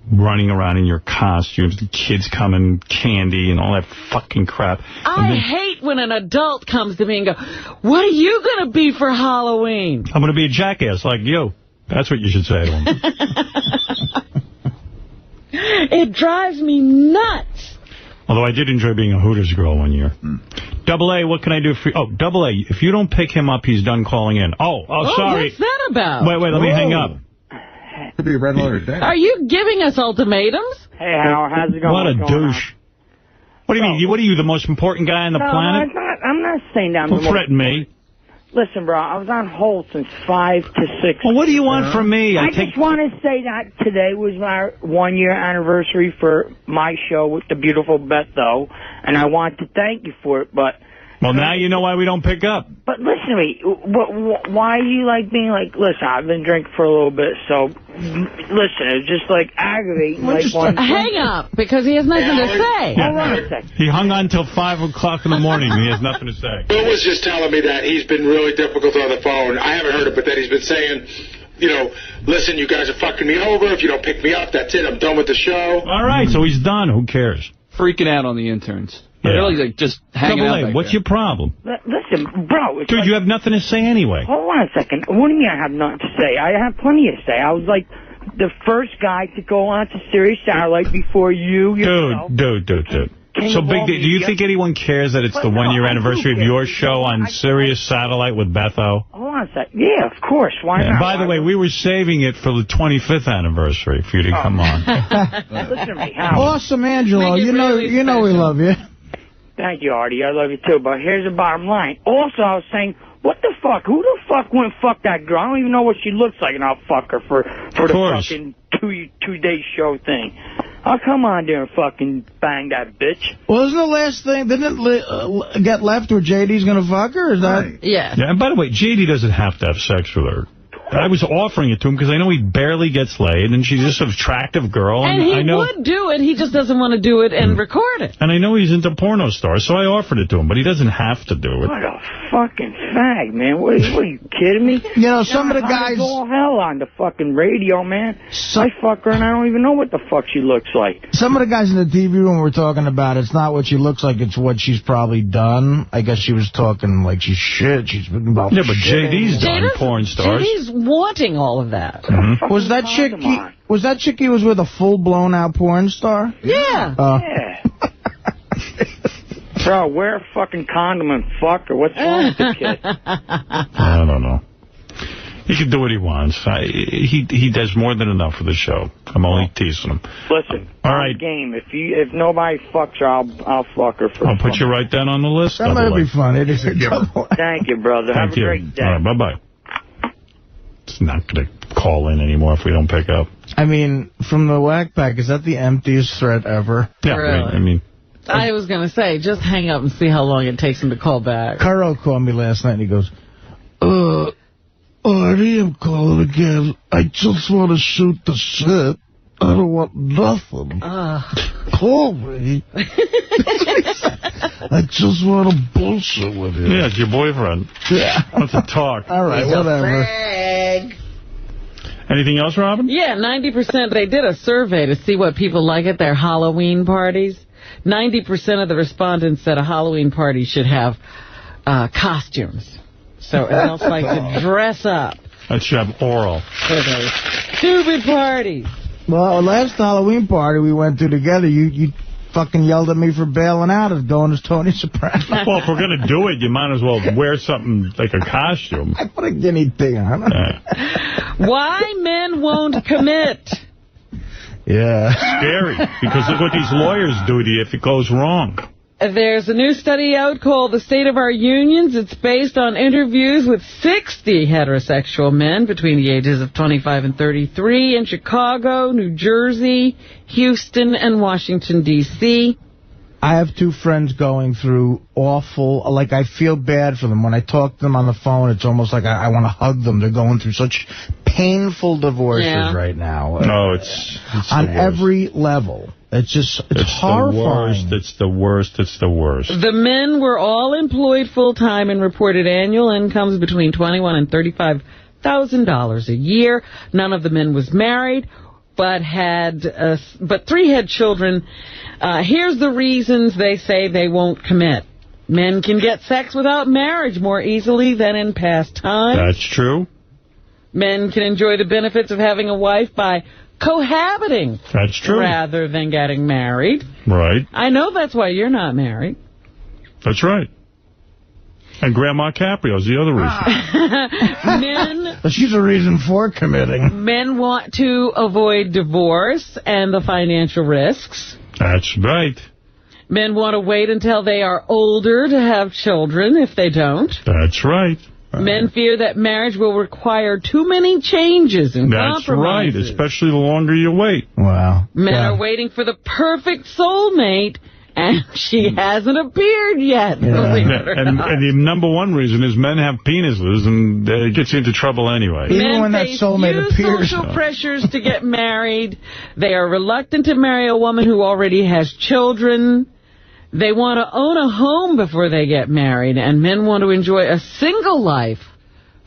Running around in your costumes, the kids coming, candy, and all that fucking crap. I hate when an adult comes to me and go, what are you going to be for Halloween? I'm going to be a jackass like you. That's what you should say to them. It drives me nuts. Although I did enjoy being a Hooters girl one year. Double A, what can I do for you? Oh, Double A, if you don't pick him up, he's done calling in. Oh, sorry. What's that about? Wait, let me hang up. Could be a red letter day. Are you giving us ultimatums? Hey, Howard, how's it going? What a douche. What do you mean? What are you, the most important guy on the planet? I'm not saying that. Don't threaten me. Listen, bro, I was on hold since 5 to 6. Well, what do you want from me? I just want to say that today was my 1-year anniversary for my show with the beautiful Beth, though, and I want to thank you for it, but... Well, now you know why we don't pick up. But listen to me. Why are you being listen, I've been drinking for a little bit, so listen, it's just aggravating. Hang up, because he has nothing to say. Hold on a second. He hung on till 5 o'clock in the morning, and he has nothing to say. Bill was just telling me that he's been really difficult on the phone. I haven't heard it, but that he's been saying, listen, you guys are fucking me over. If you don't pick me up, that's it. I'm done with the show. All right, so he's done. Who cares? Freaking out on the interns. Yeah. Really, just hanging out. What's your problem? Listen, bro. Dude, you have nothing to say anyway. Hold on a second. What do you mean I have nothing to say? I have plenty to say. I was the first guy to go on to Sirius Satellite before you. Dude. So big. Do you think anyone cares that it's the 1-year anniversary of your show on Sirius Satellite with Betho? Hold on a second. Yeah, of course. Why not? By the way, we were saving it for the 25th anniversary for you to come on. Listen to me, Howard. Awesome, Angelo. You know we love you. Thank you, Artie. I love you, too. But here's the bottom line. Also, I was saying, what the fuck? Who the fuck went fuck that girl? I don't even know what she looks like, and I'll fuck her for the fucking two-day show thing. I'll come on there and fucking bang that bitch. Well, isn't the last thing, didn't it get left where JD's going to fuck her? Is that? Yeah. And by the way, JD doesn't have to have sex with her. I was offering it to him because I know he barely gets laid, and she's just an attractive girl. And he would do it. He just doesn't want to do it and record it. And I know he's into porno stars, so I offered it to him, but he doesn't have to do it. What a fucking fag, man. What are you kidding me? Some of the guys... go hell on the fucking radio, man. I fuck her, and I don't even know what the fuck she looks like. Some of the guys in the TV room were talking about it's not what she looks like, it's what she's probably done. I guess she was talking like she's shit. She's been about but JD's done porn stars. JD's wanting all of that. Mm-hmm. Was that chick he was with a full-blown out porn star? Yeah. Yeah. Bro, wear a fucking condom and fuck her. What's wrong with the kid? I don't know. He can do what he wants. He does more than enough for the show. I'm only teasing him. Listen, all right. Game. If nobody fucks her, I'll fuck her for. I'll put you right down on the list. That might be fun. It is a Thank you, brother. Have a great day. All right, bye-bye. just not going to call in anymore if we don't pick up. I mean, from the Whack Pack, is that the emptiest threat ever? Yeah, Really? I mean... I was going to say, just hang up and see how long it takes him to call back. Carl called me last night, and he goes, Artie, I'm calling again. I just want to shoot the shit. I don't want nothing. Call me. I just want to bullshit with you. Yeah, it's your boyfriend. Yeah. Wants to talk. All right, He's whatever. Anything else, Robin? Yeah, 90%. They did a survey to see what people like at their Halloween parties. 90% of the respondents said a Halloween party should have costumes. So adults like to dress up I should have oral. for those stupid parties. Well, last Halloween party we went to together, you fucking yelled at me for bailing out of going as Tony Soprano. Well, if we're going to do it, you might as well wear something like a costume. I put a guinea pig on. Why men won't commit? Yeah. Scary, because look what these lawyers do to you if it goes wrong. There's a new study out called The State of Our Unions. It's based on interviews with 60 heterosexual men between the ages of 25 and 33 in Chicago, New Jersey, Houston, and Washington, D.C. I have two friends going through awful, like, I feel bad for them. When I talk to them on the phone, it's almost like I want to hug them. They're going through such painful divorces right now. No, it's on the worst. every level. It's just, it's horrifying. It's the worst. The men were all employed full-time and reported annual incomes between $21,000 and $35,000 a year. None of the men was married, but three had children. Here's the reasons they say they won't commit. Men can get sex without marriage more easily than in past times. That's true. Men can enjoy the benefits of having a wife by cohabiting. That's true. Rather than getting married. Right. I know that's why you're not married. That's right. And Grandma Caprio's the other reason. Men... She's a reason for committing. Men want to avoid divorce and the financial risks. That's right. Men want to wait until they are older to have children if they don't. That's right. Men fear that marriage will require too many changes and That's compromises. right, especially the longer you wait. Wow. Men are waiting for the perfect soulmate, and she hasn't appeared yet. Believe it or And the number one reason is men have penises, and it gets you into trouble anyway. Even when that soulmate appears. Social pressures to get married. They are reluctant to marry a woman who already has children. They want to own a home before they get married, and men want to enjoy a single life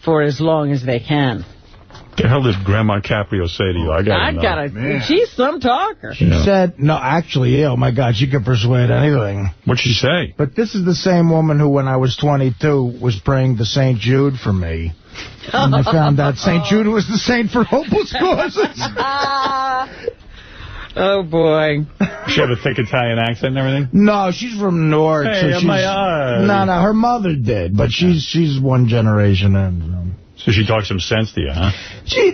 for as long as they can. What the hell did Grandma Caprio say to you? I gotta know. She's some talker. She said, no, actually, oh my God, she could persuade anything. What'd she say? But this is the same woman who, when I was 22, was praying to St. Jude for me. And I found out St. Jude was the saint for hopeless causes. Oh, boy. She have a thick Italian accent and everything? No, she's from North. Hey, so she's, no, her mother did, but she's one generation in. So she talks some sense to you, huh? She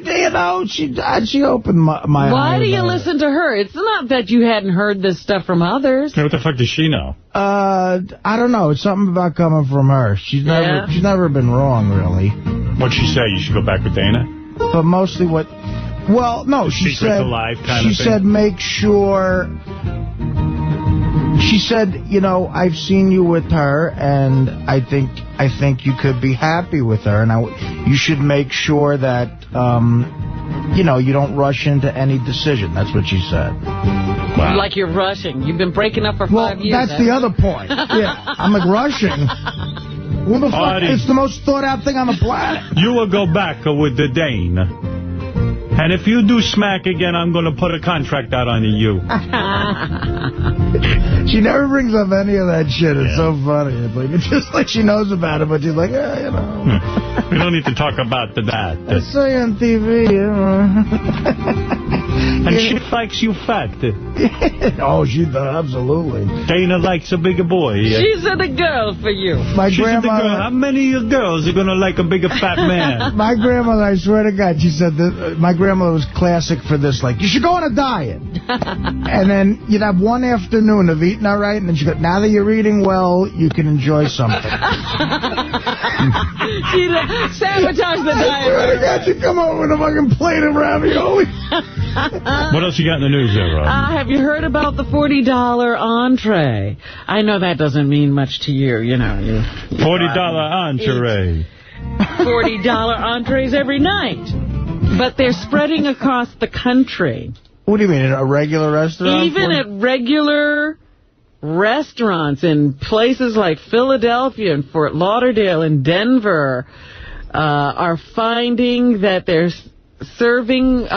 opened my eyes. Why do you listen to her? It's not that you hadn't heard this stuff from others. Hey, what the fuck does she know? I don't know. It's something about coming from her. She's never been wrong, really. What'd she say? You should go back with Dana? But mostly what... Well, no, she Secrets said... alive kind of thing? She said, make sure... She said, you know, I've seen you with her, and I think you could be happy with her, and you should make sure that, you know, you don't rush into any decision. That's what she said. Wow. Like you're rushing. You've been breaking up for 5 years. That's the other point. Yeah, I'm like rushing. What the fuck? Artie. It's the most thought-out thing on the planet. You will go back with the Dane. And if you do smack again, I'm going to put a contract out on you. She never brings up any of that shit. It's so funny. It's just like she knows about it, but she's like, you know. We don't need to talk about that. I saw you on TV, you know. And she likes you fat. Oh, she does, absolutely. Dana likes a bigger boy. She's a girl for you. She's grandmother. Girl. How many girls are going to like a bigger fat man? My grandmother, I swear to God, she said that my grandmother was classic for this. Like, you should go on a diet. And then you'd have one afternoon of eating all right, and then she'd go, now that you're eating well, you can enjoy something. She sabotaged the diet. I got you come over with a fucking plate of ravioli. What else you got in the news there, Rob? Have you heard about the $40 entree? I know that doesn't mean much to you, you know. $40 entree. $40 entrees every night. But they're spreading across the country. What do you mean, in a regular restaurant? Even at regular restaurants in places like Philadelphia and Fort Lauderdale and Denver are finding that they're serving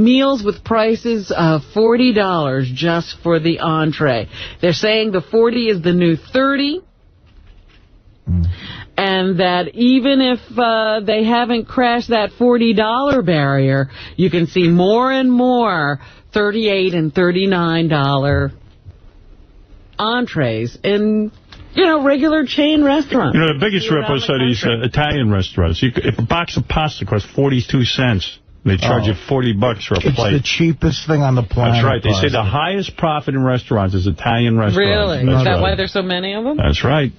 meals with prices of $40 just for the entree. They're saying the 40 is the new 30. And that even if they haven't crashed that $40 barrier, you can see more and more $38 and $39 entrees in, you know, regular chain restaurants. You know, the biggest rip-offs are these Italian restaurants. If a box of pasta costs 42 cents, they charge you $40 for a plate. It's the cheapest thing on the planet. That's right. They say the highest profit in restaurants is Italian restaurants. Really? That's Is that right. why there's so many of them? That's right.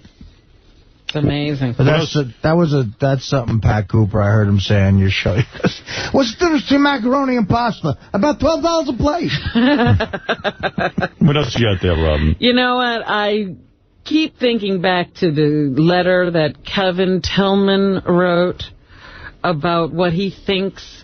It's amazing. But that's something Pat Cooper, I heard him say on your show. He goes, what's the difference between macaroni and pasta? About $12 a plate. What else you got there, Robin? You know what? I keep thinking back to the letter that Kevin Tillman wrote about what he thinks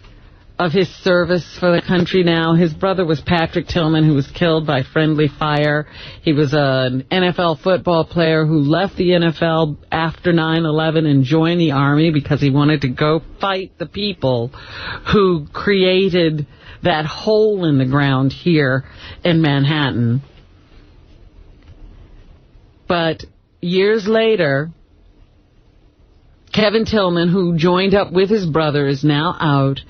of his service for the country now. His brother was Patrick Tillman, who was killed by friendly fire. He was an NFL football player who left the NFL after 9/11 and joined the Army because he wanted to go fight the people who created that hole in the ground here in Manhattan. But years later, Kevin Tillman, who joined up with his brother, is now out.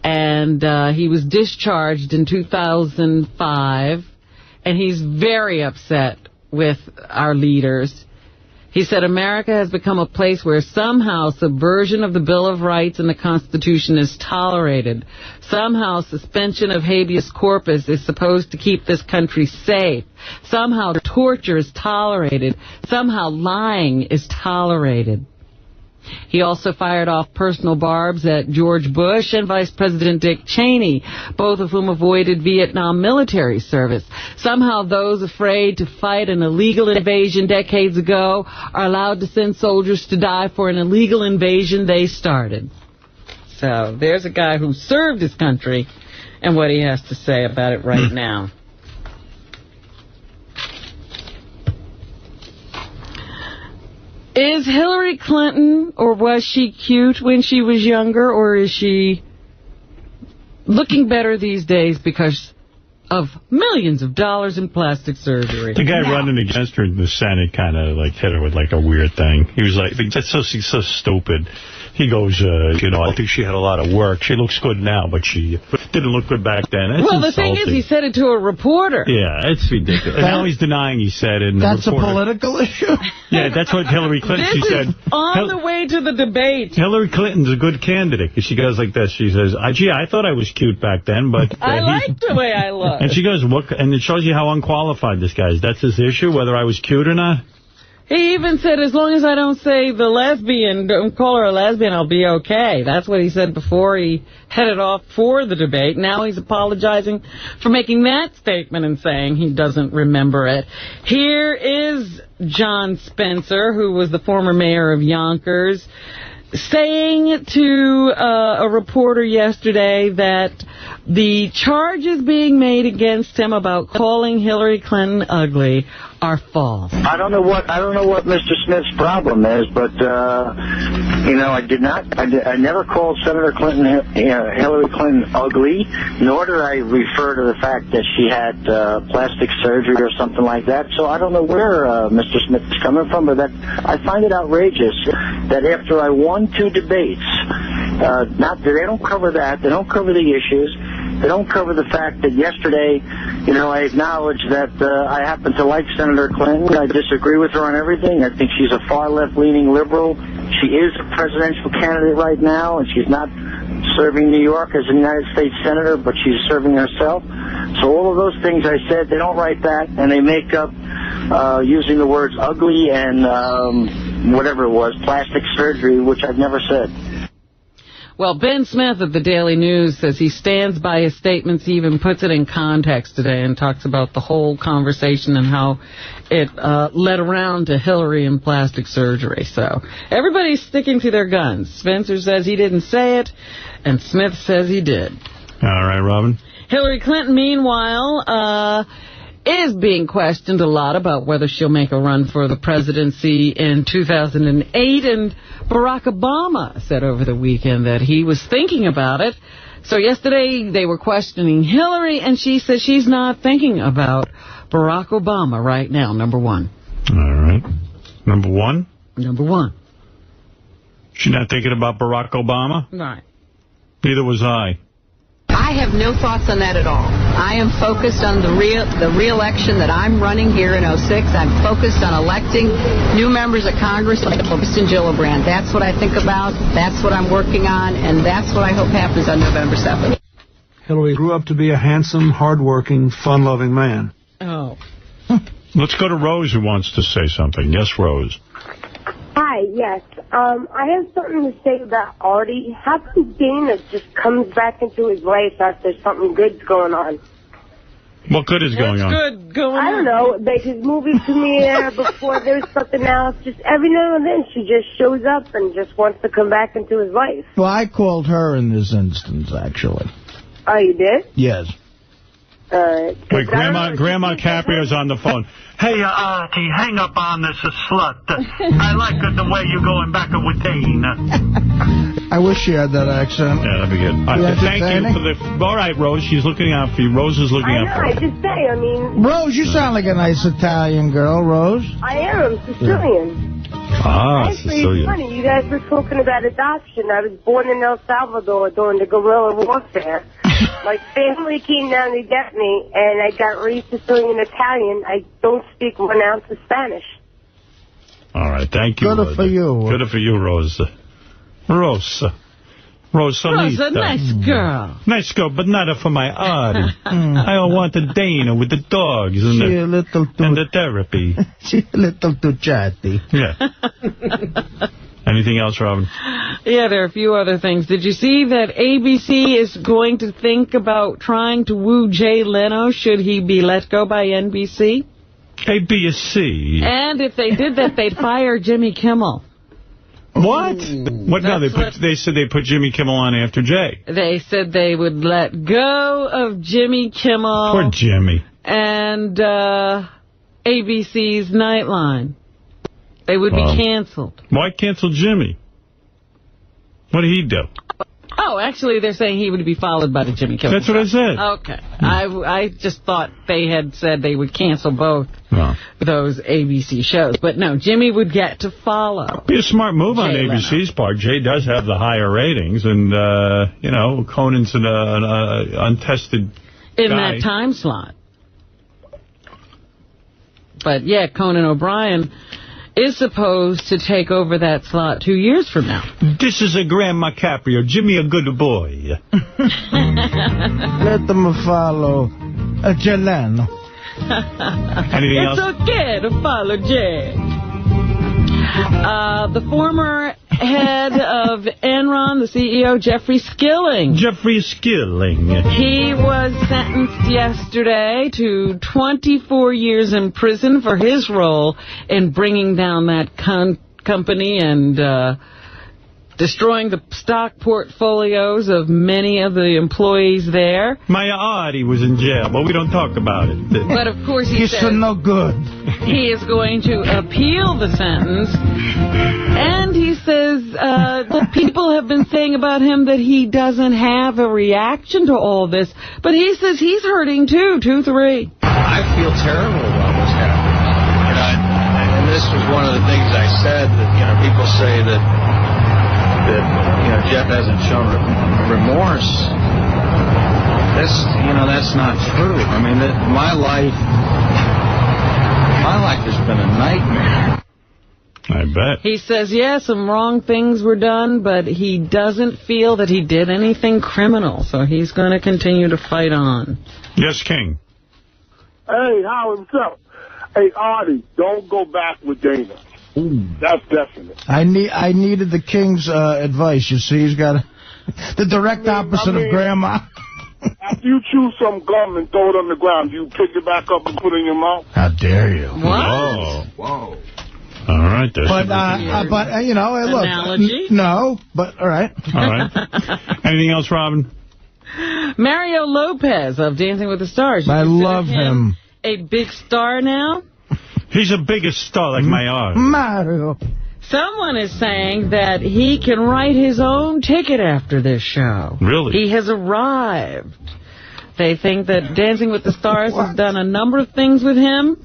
And he was discharged in 2005, and he's very upset with our leaders. He said, America has become a place where somehow subversion of the Bill of Rights and the Constitution is tolerated. Somehow suspension of habeas corpus is supposed to keep this country safe. Somehow torture is tolerated. Somehow lying is tolerated. He also fired off personal barbs at George Bush and Vice President Dick Cheney, both of whom avoided Vietnam military service. Somehow those afraid to fight an illegal invasion decades ago are allowed to send soldiers to die for an illegal invasion they started. So there's a guy who served his country and what he has to say about it right now. Is Hillary Clinton, or was she cute when she was younger, or is she looking better these days because of millions of dollars in plastic surgery? The guy running against her in the Senate kind of like hit her with like a weird thing. He was like, that's so stupid. He goes, you know, I think she had a lot of work. She looks good now, but she didn't look good back then. That's well, the insulting. thing is, he said it to a reporter. Yeah, it's ridiculous. And now he's denying he said it. That's a political issue? Yeah, that's what Hillary Clinton, she said. On the way to the debate. Hillary Clinton's a good candidate, because she goes like this. She says, gee, I thought I was cute back then, but... I liked the way I looked. And she goes, what? And it shows you how unqualified this guy is. That's his issue, whether I was cute or not? He even said, as long as I don't say the lesbian, don't call her a lesbian, I'll be okay. That's what he said before he headed off for the debate. Now he's apologizing for making that statement and saying he doesn't remember it. Here is John Spencer, who was the former mayor of Yonkers, saying to a reporter yesterday that the charges being made against him about calling Hillary Clinton ugly are false. I don't know what Mr. Smith's problem is, but you know, I never called Senator Clinton, Hillary Clinton ugly, nor did I refer to the fact that she had plastic surgery or something like that. So I don't know where Mr. Smith is coming from, but I find it outrageous that after I won 2 debates, they don't cover that, they don't cover the issues. They don't cover the fact that yesterday, you know, I acknowledged that I happen to like Senator Clinton. I disagree with her on everything. I think she's a far left-leaning liberal. She is a presidential candidate right now, and she's not serving New York as a United States senator, but she's serving herself. So all of those things I said, they don't write that, and they make up using the words ugly and whatever it was, plastic surgery, which I've never said. Well, Ben Smith of the Daily News says he stands by his statements. He even puts it in context today and talks about the whole conversation and how it led around to Hillary and plastic surgery. So everybody's sticking to their guns. Spencer says he didn't say it, and Smith says he did. All right, Robin. Hillary Clinton, meanwhile, is being questioned a lot about whether she'll make a run for the presidency in 2008, and Barack Obama said over the weekend that he was thinking about it. So yesterday they were questioning Hillary, and she says she's not thinking about Barack Obama right now, number one. All right. Number one? Number one. She's not thinking about Barack Obama? Right. Neither was I. I have no thoughts on that at all. I am focused on the re-election that I'm running here in 06. I'm focused on electing new members of Congress like Kristen Gillibrand. That's what I think about. That's what I'm working on. And that's what I hope happens on November 7th. Hillary grew up to be a handsome, hard-working, fun-loving man. Oh. Let's go to Rose, who wants to say something. Yes, Rose. Hi, yes. I have something to say about Artie. How come Dana just comes back into his life after something good's going on? What good is going on? What's good going on? I don't know. Like his movie premiere before there's something else. Just every now and then she just shows up and just wants to come back into his life. Well, I called her in this instance, actually. Oh, you did? Yes. Wait, Grandma Caprio's on the phone. Hey, Artie, hang up on this slut. I like the way you're going back with Dane. I wish she had that accent. Yeah, that'd be good. Thank you for the... All right, Rose, she's looking out for you. Rose is looking out for you. I just say, I mean... Rose, you sound like a nice Italian girl, Rose. I am Sicilian. Ah, Actually, Sicilian. it's funny. You guys were talking about adoption. I was born in El Salvador during the guerrilla warfare. My family came down to get me, and I got raised Sicilian Italian. I don't speak 1 ounce of Spanish. All right, thank you. Good for you. Good for you, Rose. Rose, a nice girl. Nice girl, but not for my Artie. I don't want a Dana with the dogs and the therapy. She's a little too chatty. Yeah. Anything else, Robin? Yeah, there are a few other things. Did you see that ABC is going to think about trying to woo Jay Leno should he be let go by NBC? ABC. And if they did that, they'd fire Jimmy Kimmel. What? What? No, they said they put Jimmy Kimmel on after Jay. They said they would let go of Jimmy Kimmel. Poor Jimmy. And ABC's Nightline. They would be canceled. Why cancel Jimmy? What did he do? Oh, actually, they're saying he would be followed by the Jimmy Kimmel. That's what I said. Okay. I just thought they had said they would cancel both those ABC shows. But no, Jimmy would get to follow. Be a smart move on Jay ABC's part. Jay does have the higher ratings, and, Conan's an untested in guy. that time slot. But, yeah, Conan O'Brien is supposed to take over that slot 2 years from now. This is a Grandma Caprio. Jimmy a good boy. Let them follow Jeleno. Anything else? It's okay to follow Jay. The former head of Enron, the CEO, Jeffrey Skilling. He was sentenced yesterday to 24 years in prison for his role in bringing down that company and destroying the stock portfolios of many of the employees there. My Artie was in jail, but we don't talk about it. But, of course, he says no good. He is going to appeal the sentence. And he says people have been saying about him that he doesn't have a reaction to all this. But he says he's hurting, too, 2-3. I feel terrible about what's happening. And this was one of the things I said that, people say that Jeff hasn't shown remorse. That's not true. I mean, my life has been a nightmare. I bet. He says, yeah, some wrong things were done, but he doesn't feel that he did anything criminal, so he's going to continue to fight on. Yes, King. Hey, Howard, what's up? Hey, Artie, don't go back with Dana. That's definite. I needed the king's advice. You see, he's got the direct opposite of Grandma. After you chew some gum and throw it on the ground, do you pick it back up and put it in your mouth? How dare you? Whoa. Whoa. All right. But you know, look. Analogy? No, but all right. All right. Anything else, Robin? Mario Lopez of Dancing with the Stars. I love him. A big star now? He's a bigger star like my art. Mario. Someone is saying that he can write his own ticket after this show. Really? He has arrived. They think that Dancing with the Stars has done a number of things with him,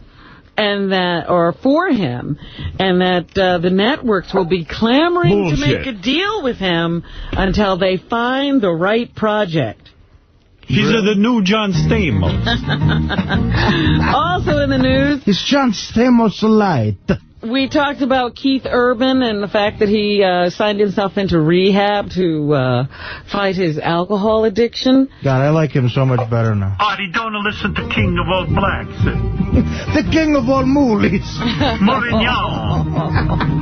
and that, or for him, and that the networks will be clamoring to make a deal with him until they find the right project. He's the new John Stamos. Also in the news, it's John Stamos light. We talked about Keith Urban and the fact that he signed himself into rehab to fight his alcohol addiction. God, I like him so much better now. Artie, don't listen to King of all blacks. The king of all moolies. Mourinho.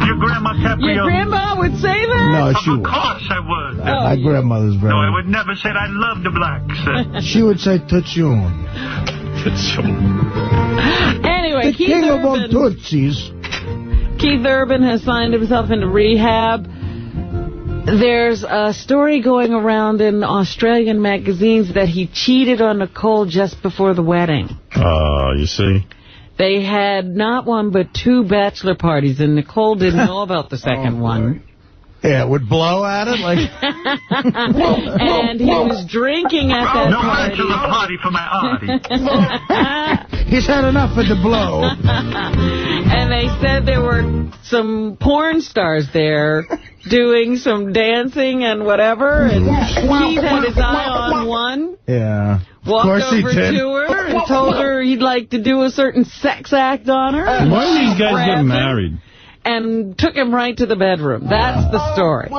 Your Grandma Caprio. Your grandma would say that? No, she Of would. course I would. My grandmother's very... No, I would never say I love the blacks. She would say Tutsun. Anyway, the Keith king Urban, of all Tutsis. Keith Urban has signed himself into rehab. There's a story going around in Australian magazines that he cheated on Nicole just before the wedding. Oh, you see? They had not one but 2 bachelor parties, and Nicole didn't know about the second one. Yeah, would blow at it like... And he was drinking at that no party. bachelor party for my Artie. He's had enough of the blow. And they said there were some porn stars there doing some dancing and whatever. And Keith had his eye on one. Yeah. Walked over to her and told her he'd like to do a certain sex act on her. Why do these guys get married? And took him right to the bedroom. That's the story.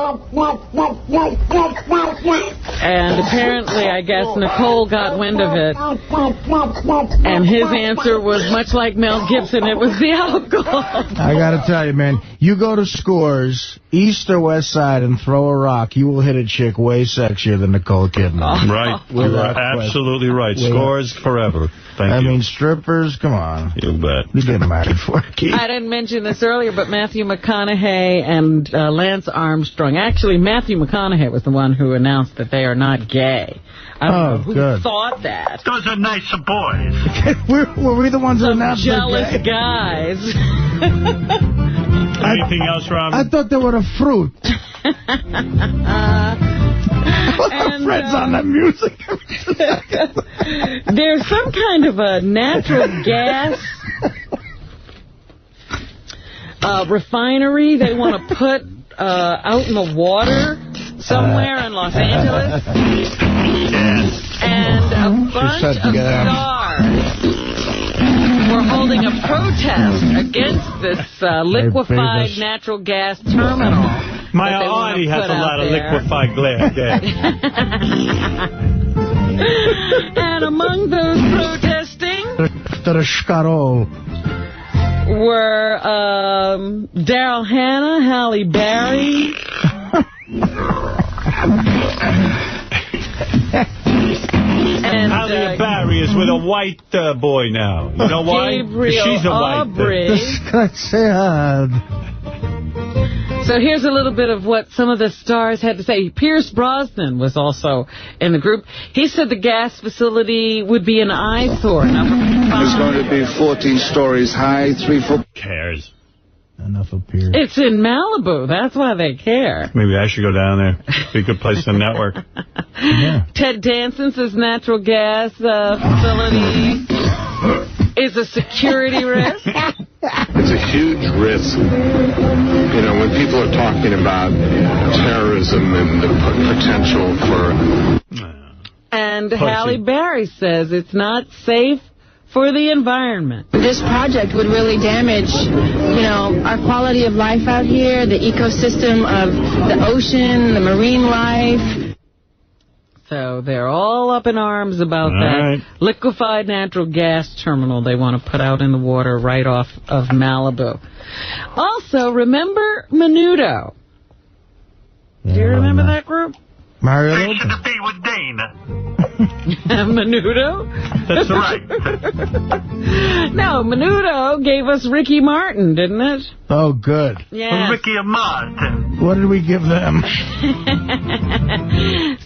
And apparently, I guess, Nicole got wind of it. And his answer was much like Mel Gibson. It was the alcohol. I got to tell you, man, you go to Scores, east or west side, and throw a rock, you will hit a chick way sexier than Nicole Kidman. Right. You're absolutely right. Scores forever. Thank you. I mean, strippers, come on. You bet. You get married for it, Keith. I didn't mention this earlier, but Matthew McConaughey and Lance Armstrong. Actually, Matthew McConaughey was the one who announced that they are not gay. I don't know who thought that. Those are nicer boys. Were we the ones who announced jealous guys. Anything else, Robin? I thought they were a fruit. Fred's on that music. There's some kind of a natural gas refinery they want to put out in the water somewhere in Los Angeles. And a bunch of stars were holding a protest against this liquefied natural gas terminal. My Artie has a lot of liquefied gas. And among those protesting were Daryl Hannah, Halle Berry. And Halle Berry is with a white boy now. You know why? She's a white. So here's a little bit of what some of the stars had to say. Pierce Brosnan was also in the group. He said the gas facility would be an eyesore. It's going to be 14 stories high, 3 foot. Cares. Enough of Pierce. It's in Malibu. That's why they care. Maybe I should go down there. Be a good place to network. Yeah. Ted Danson says natural gas facility is a security risk. It's a huge risk. You know, when people are talking about terrorism and the potential for... And Halle Berry says it's not safe for the environment. This project would really damage, you know, our quality of life out here, the ecosystem of the ocean, the marine life. So they're all up in arms about that liquefied natural gas terminal they want to put out in the water right off of Malibu. Also, remember Menudo? Do you remember that group? Mario Fish in the Sea with Dana. Menudo? That's right. No, Menudo gave us Ricky Martin, didn't it? Oh, good. Yeah. Ricky Martin. What did we give them?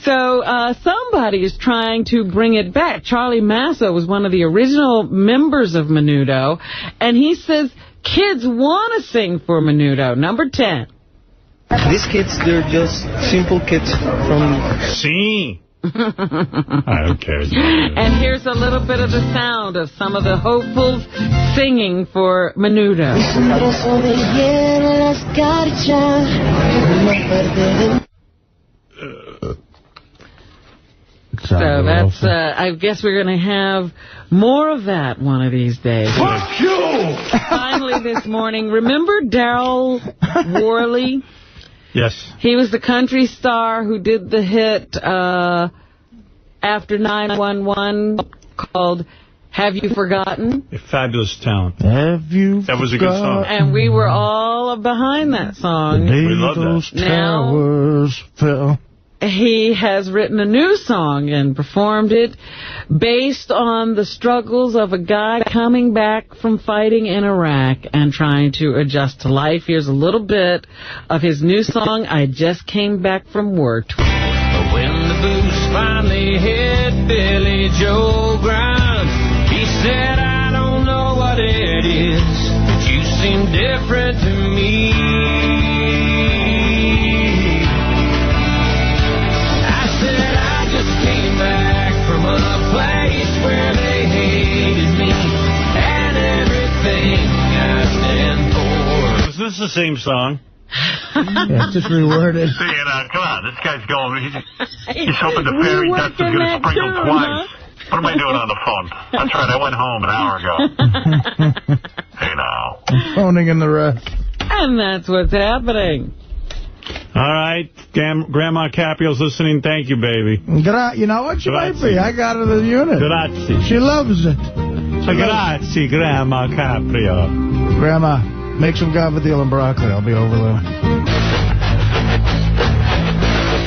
So somebody is trying to bring it back. Charlie Massa was one of the original members of Menudo, and he says kids want to sing for Menudo. Number 10. These kids, they're just simple kids from... See? I don't care. And here's a little bit of the sound of some of the hopefuls singing for Menudo. So that's, I guess we're going to have more of that one of these days. Fuck you! Finally this morning, remember Darryl Worley? Yes. He was the country star who did the hit after 911 called Have You Forgotten? A fabulous talent. Have you That was a good song. And we were all behind that song. We love that. Towers fell. He has written a new song and performed it based on the struggles of a guy coming back from fighting in Iraq and trying to adjust to life. Here's a little bit of his new song, I Just Came Back From Work. When the boots finally hit Billy Joe Grimes, he said, I don't know what it is, but you seem different to me. Where they hated me and everything I stand for. Is this the same song? Yeah, just reworded. See, come on, this guy's going. He's hoping the fairy dust is going to sprinkle twice. What am I doing on the phone? That's right, I went home an hour ago. Hey, now. Phoning in the rest. And that's what's happening. All right, Grandma Caprio's listening. Thank you, baby. You know what? She might be. I got her to the unit. Grazie. She loves it. Grazie, Grandma Caprio. Grandma, make some gabardine and broccoli. I'll be over there.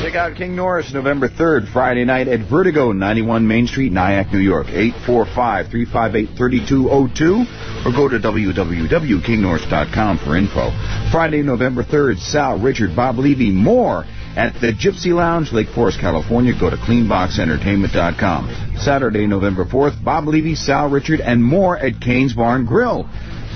Check out King Norris November 3rd, Friday night at Vertigo, 91 Main Street, Nyack, New York, 845-358-3202, or go to www.kingnorris.com for info. Friday, November 3rd, Sal, Richard, Bob Levy, more at the Gypsy Lounge, Lake Forest, California. Go to cleanboxentertainment.com. Saturday, November 4th, Bob Levy, Sal, Richard, and more at Kane's Barn Grill.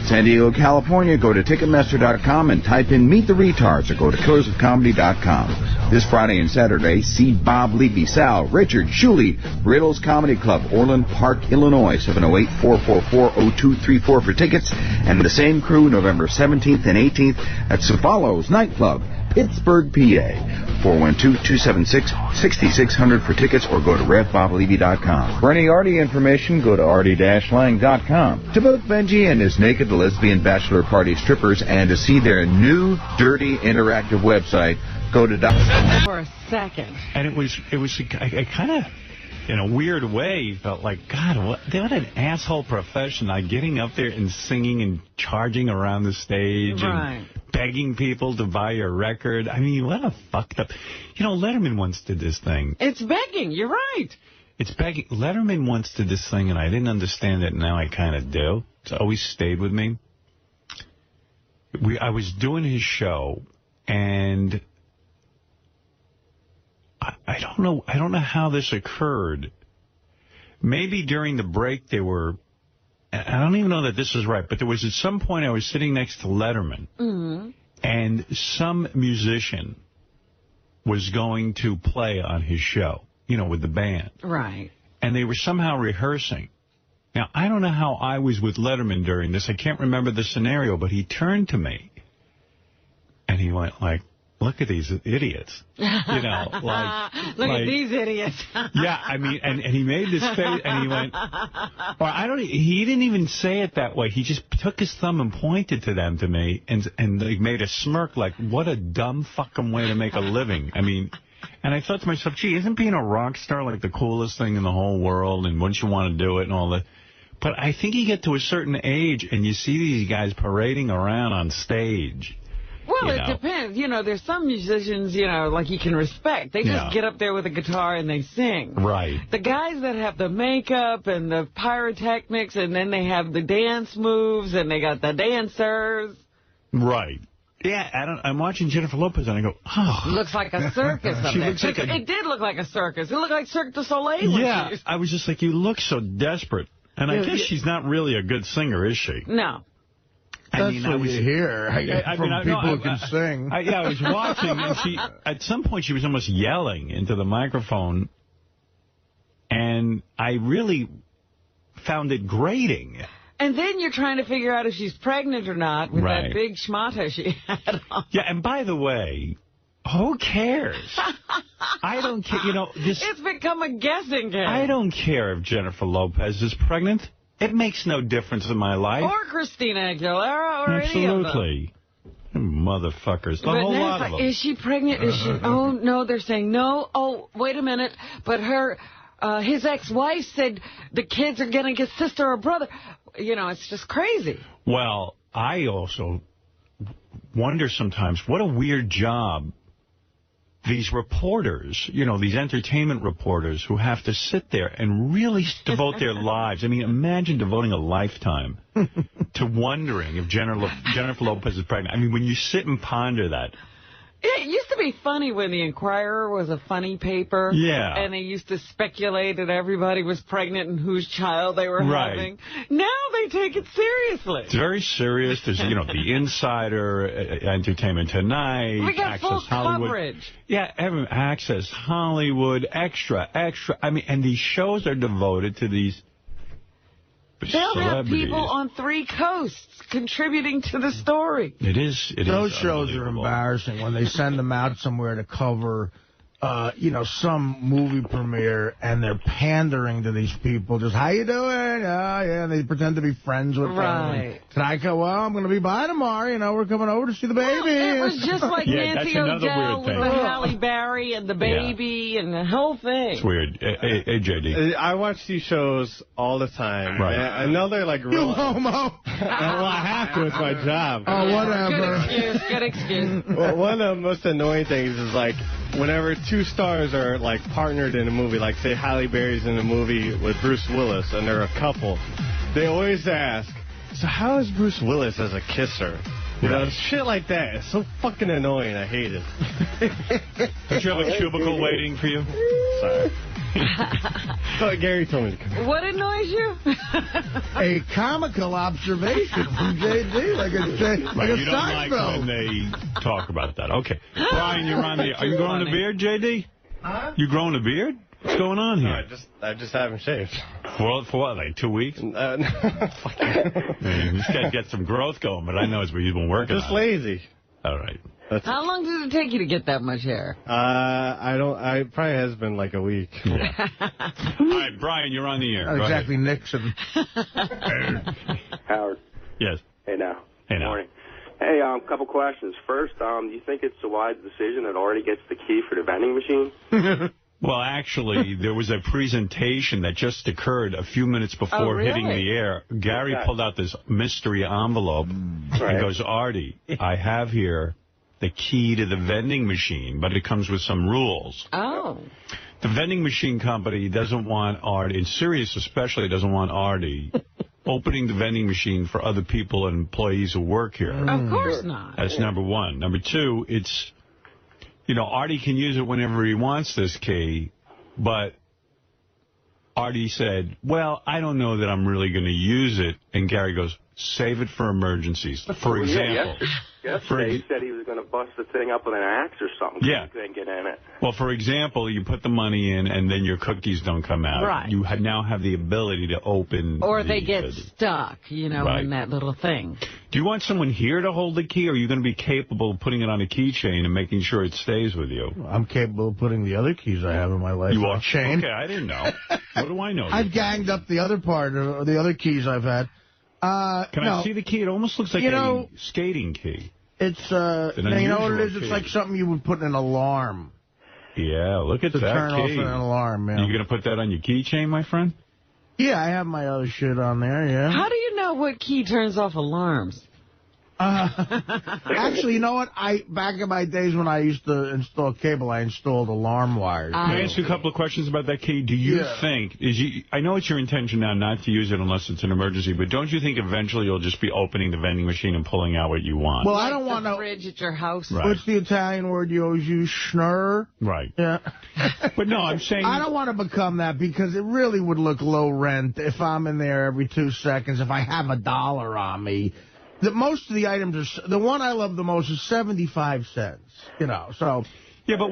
San Diego, California, go to Ticketmaster.com and type in Meet the Retards, or go to KillersOfComedy.com. This Friday and Saturday, see Bob Levy, Sal, Richard, Shuley, Riddles Comedy Club, Orland Park, Illinois, 708-444-0234 for tickets. And the same crew, November 17th and 18th at Cefalos Nightclub, Pittsburgh, PA. 412-276-6600 for tickets, or go to RevBobLevy.com. For any Artie information, go to Artie-Lang.com. To book Benji and his naked lesbian bachelor party strippers and to see their new, dirty, interactive website, go to... For a second. And it was I kind of, in a weird way, felt like, God, what an asshole profession. Like getting up there and singing and charging around the stage and begging people to buy your record. I mean, what a fucked up... Letterman once did this thing. It's begging. You're right. It's begging. Letterman once did this thing, and I didn't understand it, and now I kind of do. It's always stayed with me. I was doing his show, and... I don't know how this occurred. Maybe during the break they were... I don't even know that this is right, but there was at some point I was sitting next to Letterman, and some musician was going to play on his show, with the band. Right. And they were somehow rehearsing. Now, I don't know how I was with Letterman during this. I can't remember the scenario, but he turned to me, and he went like, look at these idiots. Look at these idiots. Yeah, I mean, and he made this face, and he went, he didn't even say it that way. He just took his thumb and pointed to them to me, and like made a smirk like, what a dumb fucking way to make a living. I mean, And I thought to myself, gee, isn't being a rock star like the coolest thing in the whole world? And once you want to do it and all that. But I think you get to a certain age and you see these guys parading around on stage. Well, it depends. You know, there's some musicians, you know, like you can respect. They just get up there with a guitar and they sing. Right. The guys that have the makeup and the pyrotechnics and then they have the dance moves and they got the dancers. Right. Yeah, I'm watching Jennifer Lopez and I go, oh. Looks like a circus up there. Like it did look like a circus. It looked like Cirque du Soleil. Yeah, I was just like, you look so desperate. And I guess she's not really a good singer, is she? No. That's what you hear from people who can sing. I was watching, and at some point she was almost yelling into the microphone, and I really found it grating. And then you're trying to figure out if she's pregnant or not with that big schmata she had on. Yeah, and by the way, who cares? I don't care. You know, it's become a guessing game. I don't care if Jennifer Lopez is pregnant. It makes no difference in my life. Or Christina Aguilera or any of them. Absolutely. Motherfuckers. The whole lot of them. Is she pregnant? Is she? Oh, no, they're saying no. Oh, wait a minute. But his ex-wife said the kids are going to get sister or brother. You know, it's just crazy. Well, I also wonder sometimes what a weird job these reporters, you know, these entertainment reporters who have to sit there and really devote their lives. I mean, imagine devoting a lifetime to wondering if Jennifer Lopez is pregnant. I mean, when you sit and ponder that. It used to be funny when the Inquirer was a funny paper. Yeah. And they used to speculate that everybody was pregnant and whose child they were having. Now they take it seriously. It's very serious. There's, you know, The Insider, Entertainment Tonight, we got Access full Hollywood. Coverage. Yeah, Access Hollywood, Extra. I mean, and these shows are devoted to these They'll have people on 3 coasts contributing to the story. It is. Those shows are embarrassing when they send them out somewhere to cover, you know, some movie premiere, and they're pandering to these people. Just, how you doing? Oh, yeah, and they pretend to be friends with them. Right. Can I go, well, I'm going to be by tomorrow. You know, we're coming over to see the baby. Well, it was just like Nancy O'Dell with the Halle Berry and the baby and the whole thing. It's weird. Hey, JD. I watch these shows all the time. Right. I know they're like real. You homo. Well, I have to. It's my job. Oh, whatever. Good excuse. Well, one of the most annoying things is, like, whenever 2 stars are, like, partnered in a movie, like, say Halle Berry's in a movie with Bruce Willis, and they're a couple, they always ask, so how is Bruce Willis as a kisser? You know, shit like that. It's so fucking annoying. I hate it. Don't you have a cubicle waiting for you? Sorry. Gary told me to come here. What annoys you? A comical observation from JD, like a you don't like when they talk about that. Okay. Brian, you're on the... Are you growing a beard, JD? Huh? You growing a beard? What's going on here? I just haven't shaved. For what, like 2 weeks? No. This guy get some growth going, but I know it's what you've been working on. Just lazy. All right. How long does it take you to get that much hair? I probably has been like a week. Yeah. All right, Brian, you're on the air. Not exactly Nixon. Howard. Yes. Hey now. Hey now. Morning. Hey, couple questions. First, do you think it's a wise decision that Artie gets the key for the vending machine? Well, actually, there was a presentation that just occurred a few minutes before hitting the air. Gary pulled out this mystery envelope and goes, Artie, I have here the key to the vending machine, but it comes with some rules. Oh. The vending machine company doesn't want Artie, and Sirius especially doesn't want Artie opening the vending machine for other people and employees who work here. Of course not. That's number one. Number two, it's... You know, Artie can use it whenever he wants this key, but Artie said, well, I don't know that I'm really going to use it. And Gary goes, save it for emergencies. For example. Yesterday he said he was going to bust the thing up with an axe or something. Yeah. You couldn't get in it. Well, for example, you put the money in and then your cookies don't come out. Right. You now have the ability to open. Or they get stuck, you know, in that little thing. Do you want someone here to hold the key, or are you going to be capable of putting it on a keychain and making sure it stays with you? I'm capable of putting the other keys I have in my life on a chain. Okay, I didn't know. What do I know? I've ganged up the other part, or the other keys I've had. Can I see the key? It almost looks like a skating key. It's, you know what it is? It's like something you would put in an alarm. Yeah, look at that turn off key. an alarm, yeah. You going to put that on your keychain, my friend? Yeah, I have my other shit on there, yeah. How do you know what key turns off alarms? Actually, you know what? Back in my days when I used to install cable, I installed alarm wires. Can I ask you a couple of questions about that key? Do you think, I know it's your intention now not to use it unless it's an emergency, but don't you think eventually you'll just be opening the vending machine and pulling out what you want? Well, I don't want the fridge at your house. Right. What's the Italian word you always use? Schnurr? Right. Yeah. But no, I'm saying... I don't want to become that because it really would look low rent if I'm in there every 2 seconds, if I have $1 on me. Most of the items are... The one I love the most is 75 cents, so... Yeah, but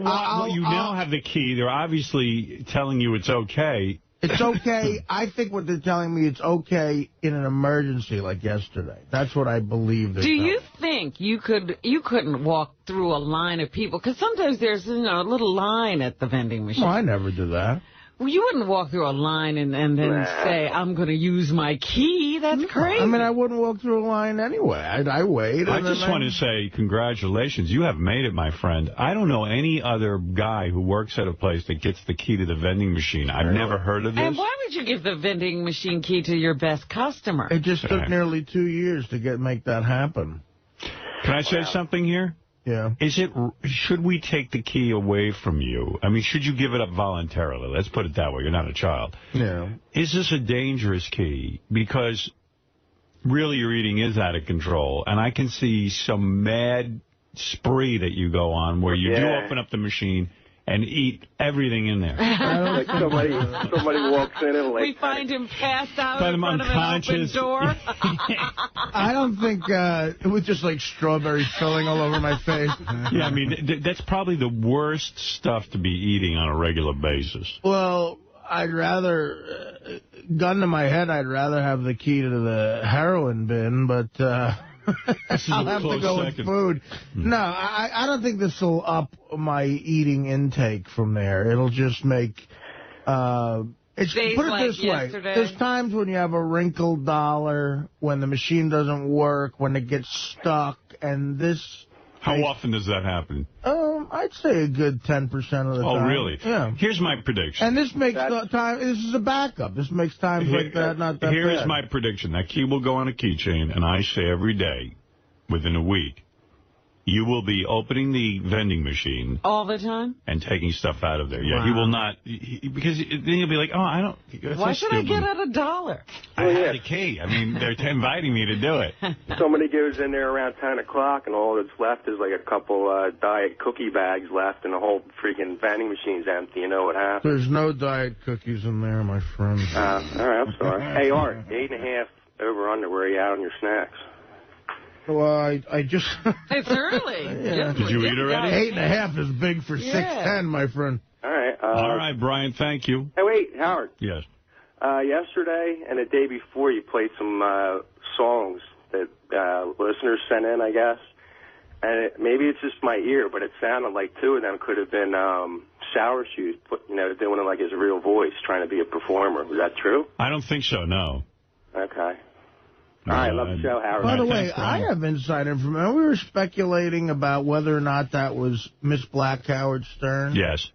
you now have the key. They're obviously telling you it's okay. It's okay. I think what they're telling me, it's okay in an emergency like yesterday. That's what I believe. Do you think you couldn't walk through a line of people? Because sometimes there's a little line at the vending machine. Well, I never do that. Well, you wouldn't walk through a line and then say, I'm going to use my key. That's crazy. I mean, I wouldn't walk through a line anyway. I wait. I just want to say congratulations. You have made it, my friend. I don't know any other guy who works at a place that gets the key to the vending machine. I've never heard of this. And why would you give the vending machine key to your best customer? It just took nearly 2 years to make that happen. Can I say something here? Yeah. Should we take the key away from you? I mean, should you give it up voluntarily? Let's put it that way. You're not a child. Yeah. Is this a dangerous key? Because really your eating is out of control. And I can see some mad spree that you go on where you do open up the machine and eat everything in there. Like somebody walks in and we find him passed out in front of an open door. I don't think it was just like strawberry filling all over my face. Yeah, I mean, that's probably the worst stuff to be eating on a regular basis. Well, I'd rather, gun to my head, I'd rather have the key to the heroin bin, but... I'll have to go with food. No, I don't think this will up my eating intake from there. It'll just make... put it this way. There's times when you have a wrinkled dollar, when the machine doesn't work, when it gets stuck, and this... How often does that happen? I'd say a good 10% of the time. Oh, really? Yeah. Here's my prediction. And this makes this is a backup. This makes times like that not that Here bad. is my prediction. That key will go on a keychain, and I say every day, within a week, you will be opening the vending machine. All the time? And taking stuff out of there. Yeah, he will not, because then you'll be like, oh, I don't. Why should I get out $1? I have the key. I mean, they're inviting me to do it. Somebody goes in there around 10 o'clock, and all that's left is like a couple diet cookie bags left, and the whole freaking vending machine's empty. You know what happens? There's no diet cookies in there, my friend. All right, I'm sorry. Hey, Art, 8.5 over under. Where are you at on your snacks? Well, I just... It's early. Yeah. Did you eat already? 8.5 is big for 6'10", my friend. All right. All right, Brian, thank you. Hey, wait, Howard. Yes. Yesterday and the day before, you played some songs that listeners sent in, I guess. And maybe it's just my ear, but it sounded like two of them could have been Sour Shoes, doing it like his real voice, trying to be a performer. Was that true? I don't think so, no. Okay. All right, love the show, Howard. By the way, I have inside information. We were speculating about whether or not that was Miss Black Howard Stern. Yes.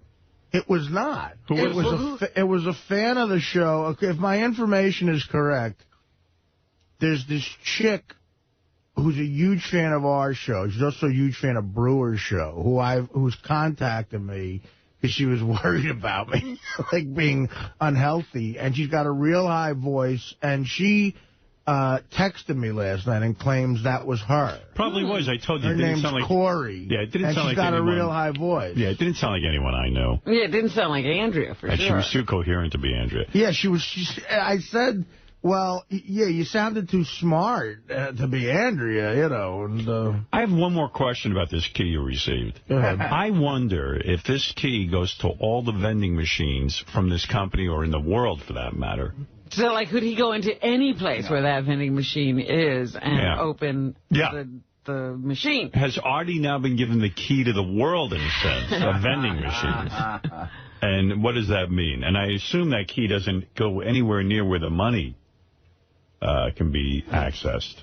It was not. It was a fan of the show. Okay, if my information is correct, there's this chick who's a huge fan of our show. She's also a huge fan of Brewer's show, who's contacted me because she was worried about me, like being unhealthy. And she's got a real high voice, and she... texted me last night and claims that was her. Probably was. I told you. Her it didn't name's sound like Corey. Yeah, it didn't and sound she's like got anyone. a real high voice. Yeah, it didn't sound like anyone I know. Yeah, it didn't sound like Andrea, for and sure. she was too coherent to be Andrea. Yeah, I said, well, yeah, you sounded too smart to be Andrea, And I have one more question about this key you received. Go ahead. I wonder if this key goes to all the vending machines from this company or in the world, for that matter. So, like, could he go into any place where that vending machine is and open the machine? Has Artie now been given the key to the world, in a sense, of vending machines? And what does that mean? And I assume that key doesn't go anywhere near where the money can be accessed.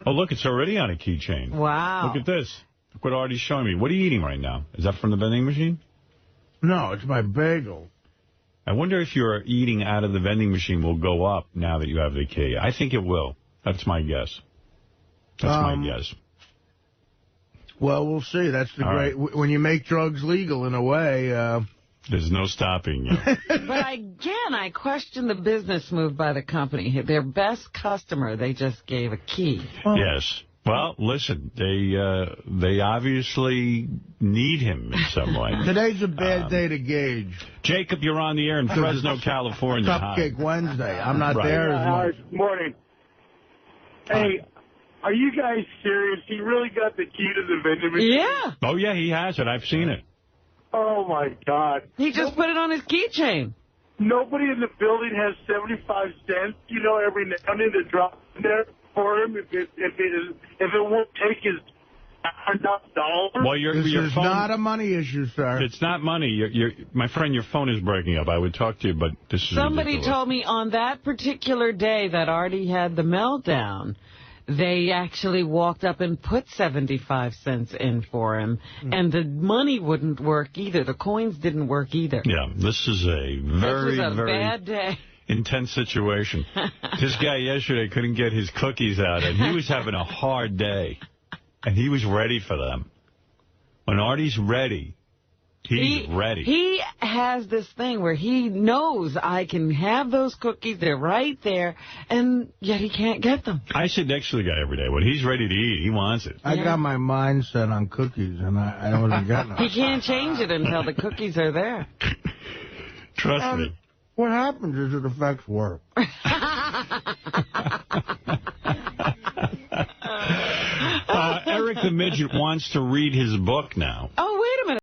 Oh, look, it's already on a keychain. Wow. Look at this. Look what Artie's showing me. What are you eating right now? Is that from the vending machine? No, it's my bagel. I wonder if your eating out of the vending machine will go up now that you have the key. I think it will. That's my guess. That's my guess. Well, we'll see. That's the All great... When you make drugs legal, in a way... There's no stopping you. But again, I question the business move by the company. Their best customer, they just gave a key. Yes. Well, listen, they obviously need him in some way. Today's a bad day to gauge. Jacob, you're on the air in Fresno, California. Cupcake Wednesday. I'm not Right. there as much. Morning. Hey, are you guys serious? He really got the key to the vending machine? Yeah. Oh, yeah, he has it. I've seen it. Oh, my God. He just put it on his keychain. Nobody in the building has 75 cents, every now and then to drop in there for him if it won't take his $100. Well, your This is phone, not a money issue, sir. It's not money. My friend, your phone is breaking up. I would talk to you, but this is Somebody ridiculous. told me on that particular day that Artie had the meltdown, they actually walked up and put 75 cents in for him, and the money wouldn't work either. The coins didn't work either. Yeah, this is a very, this was a very bad day. intense situation. This guy yesterday couldn't get his cookies out, and he was having a hard day, and he was ready for them. When Artie's ready, he's ready. He has this thing where he knows I can have those cookies. They're right there, and yet he can't get them. I sit next to the guy every day. When he's ready to eat, he wants it. I got my mind set on cookies, and I don't want to get them. He can't change it until the cookies are there. Trust me. What happens is it affects work. Eric the Midget wants to read his book now. Oh,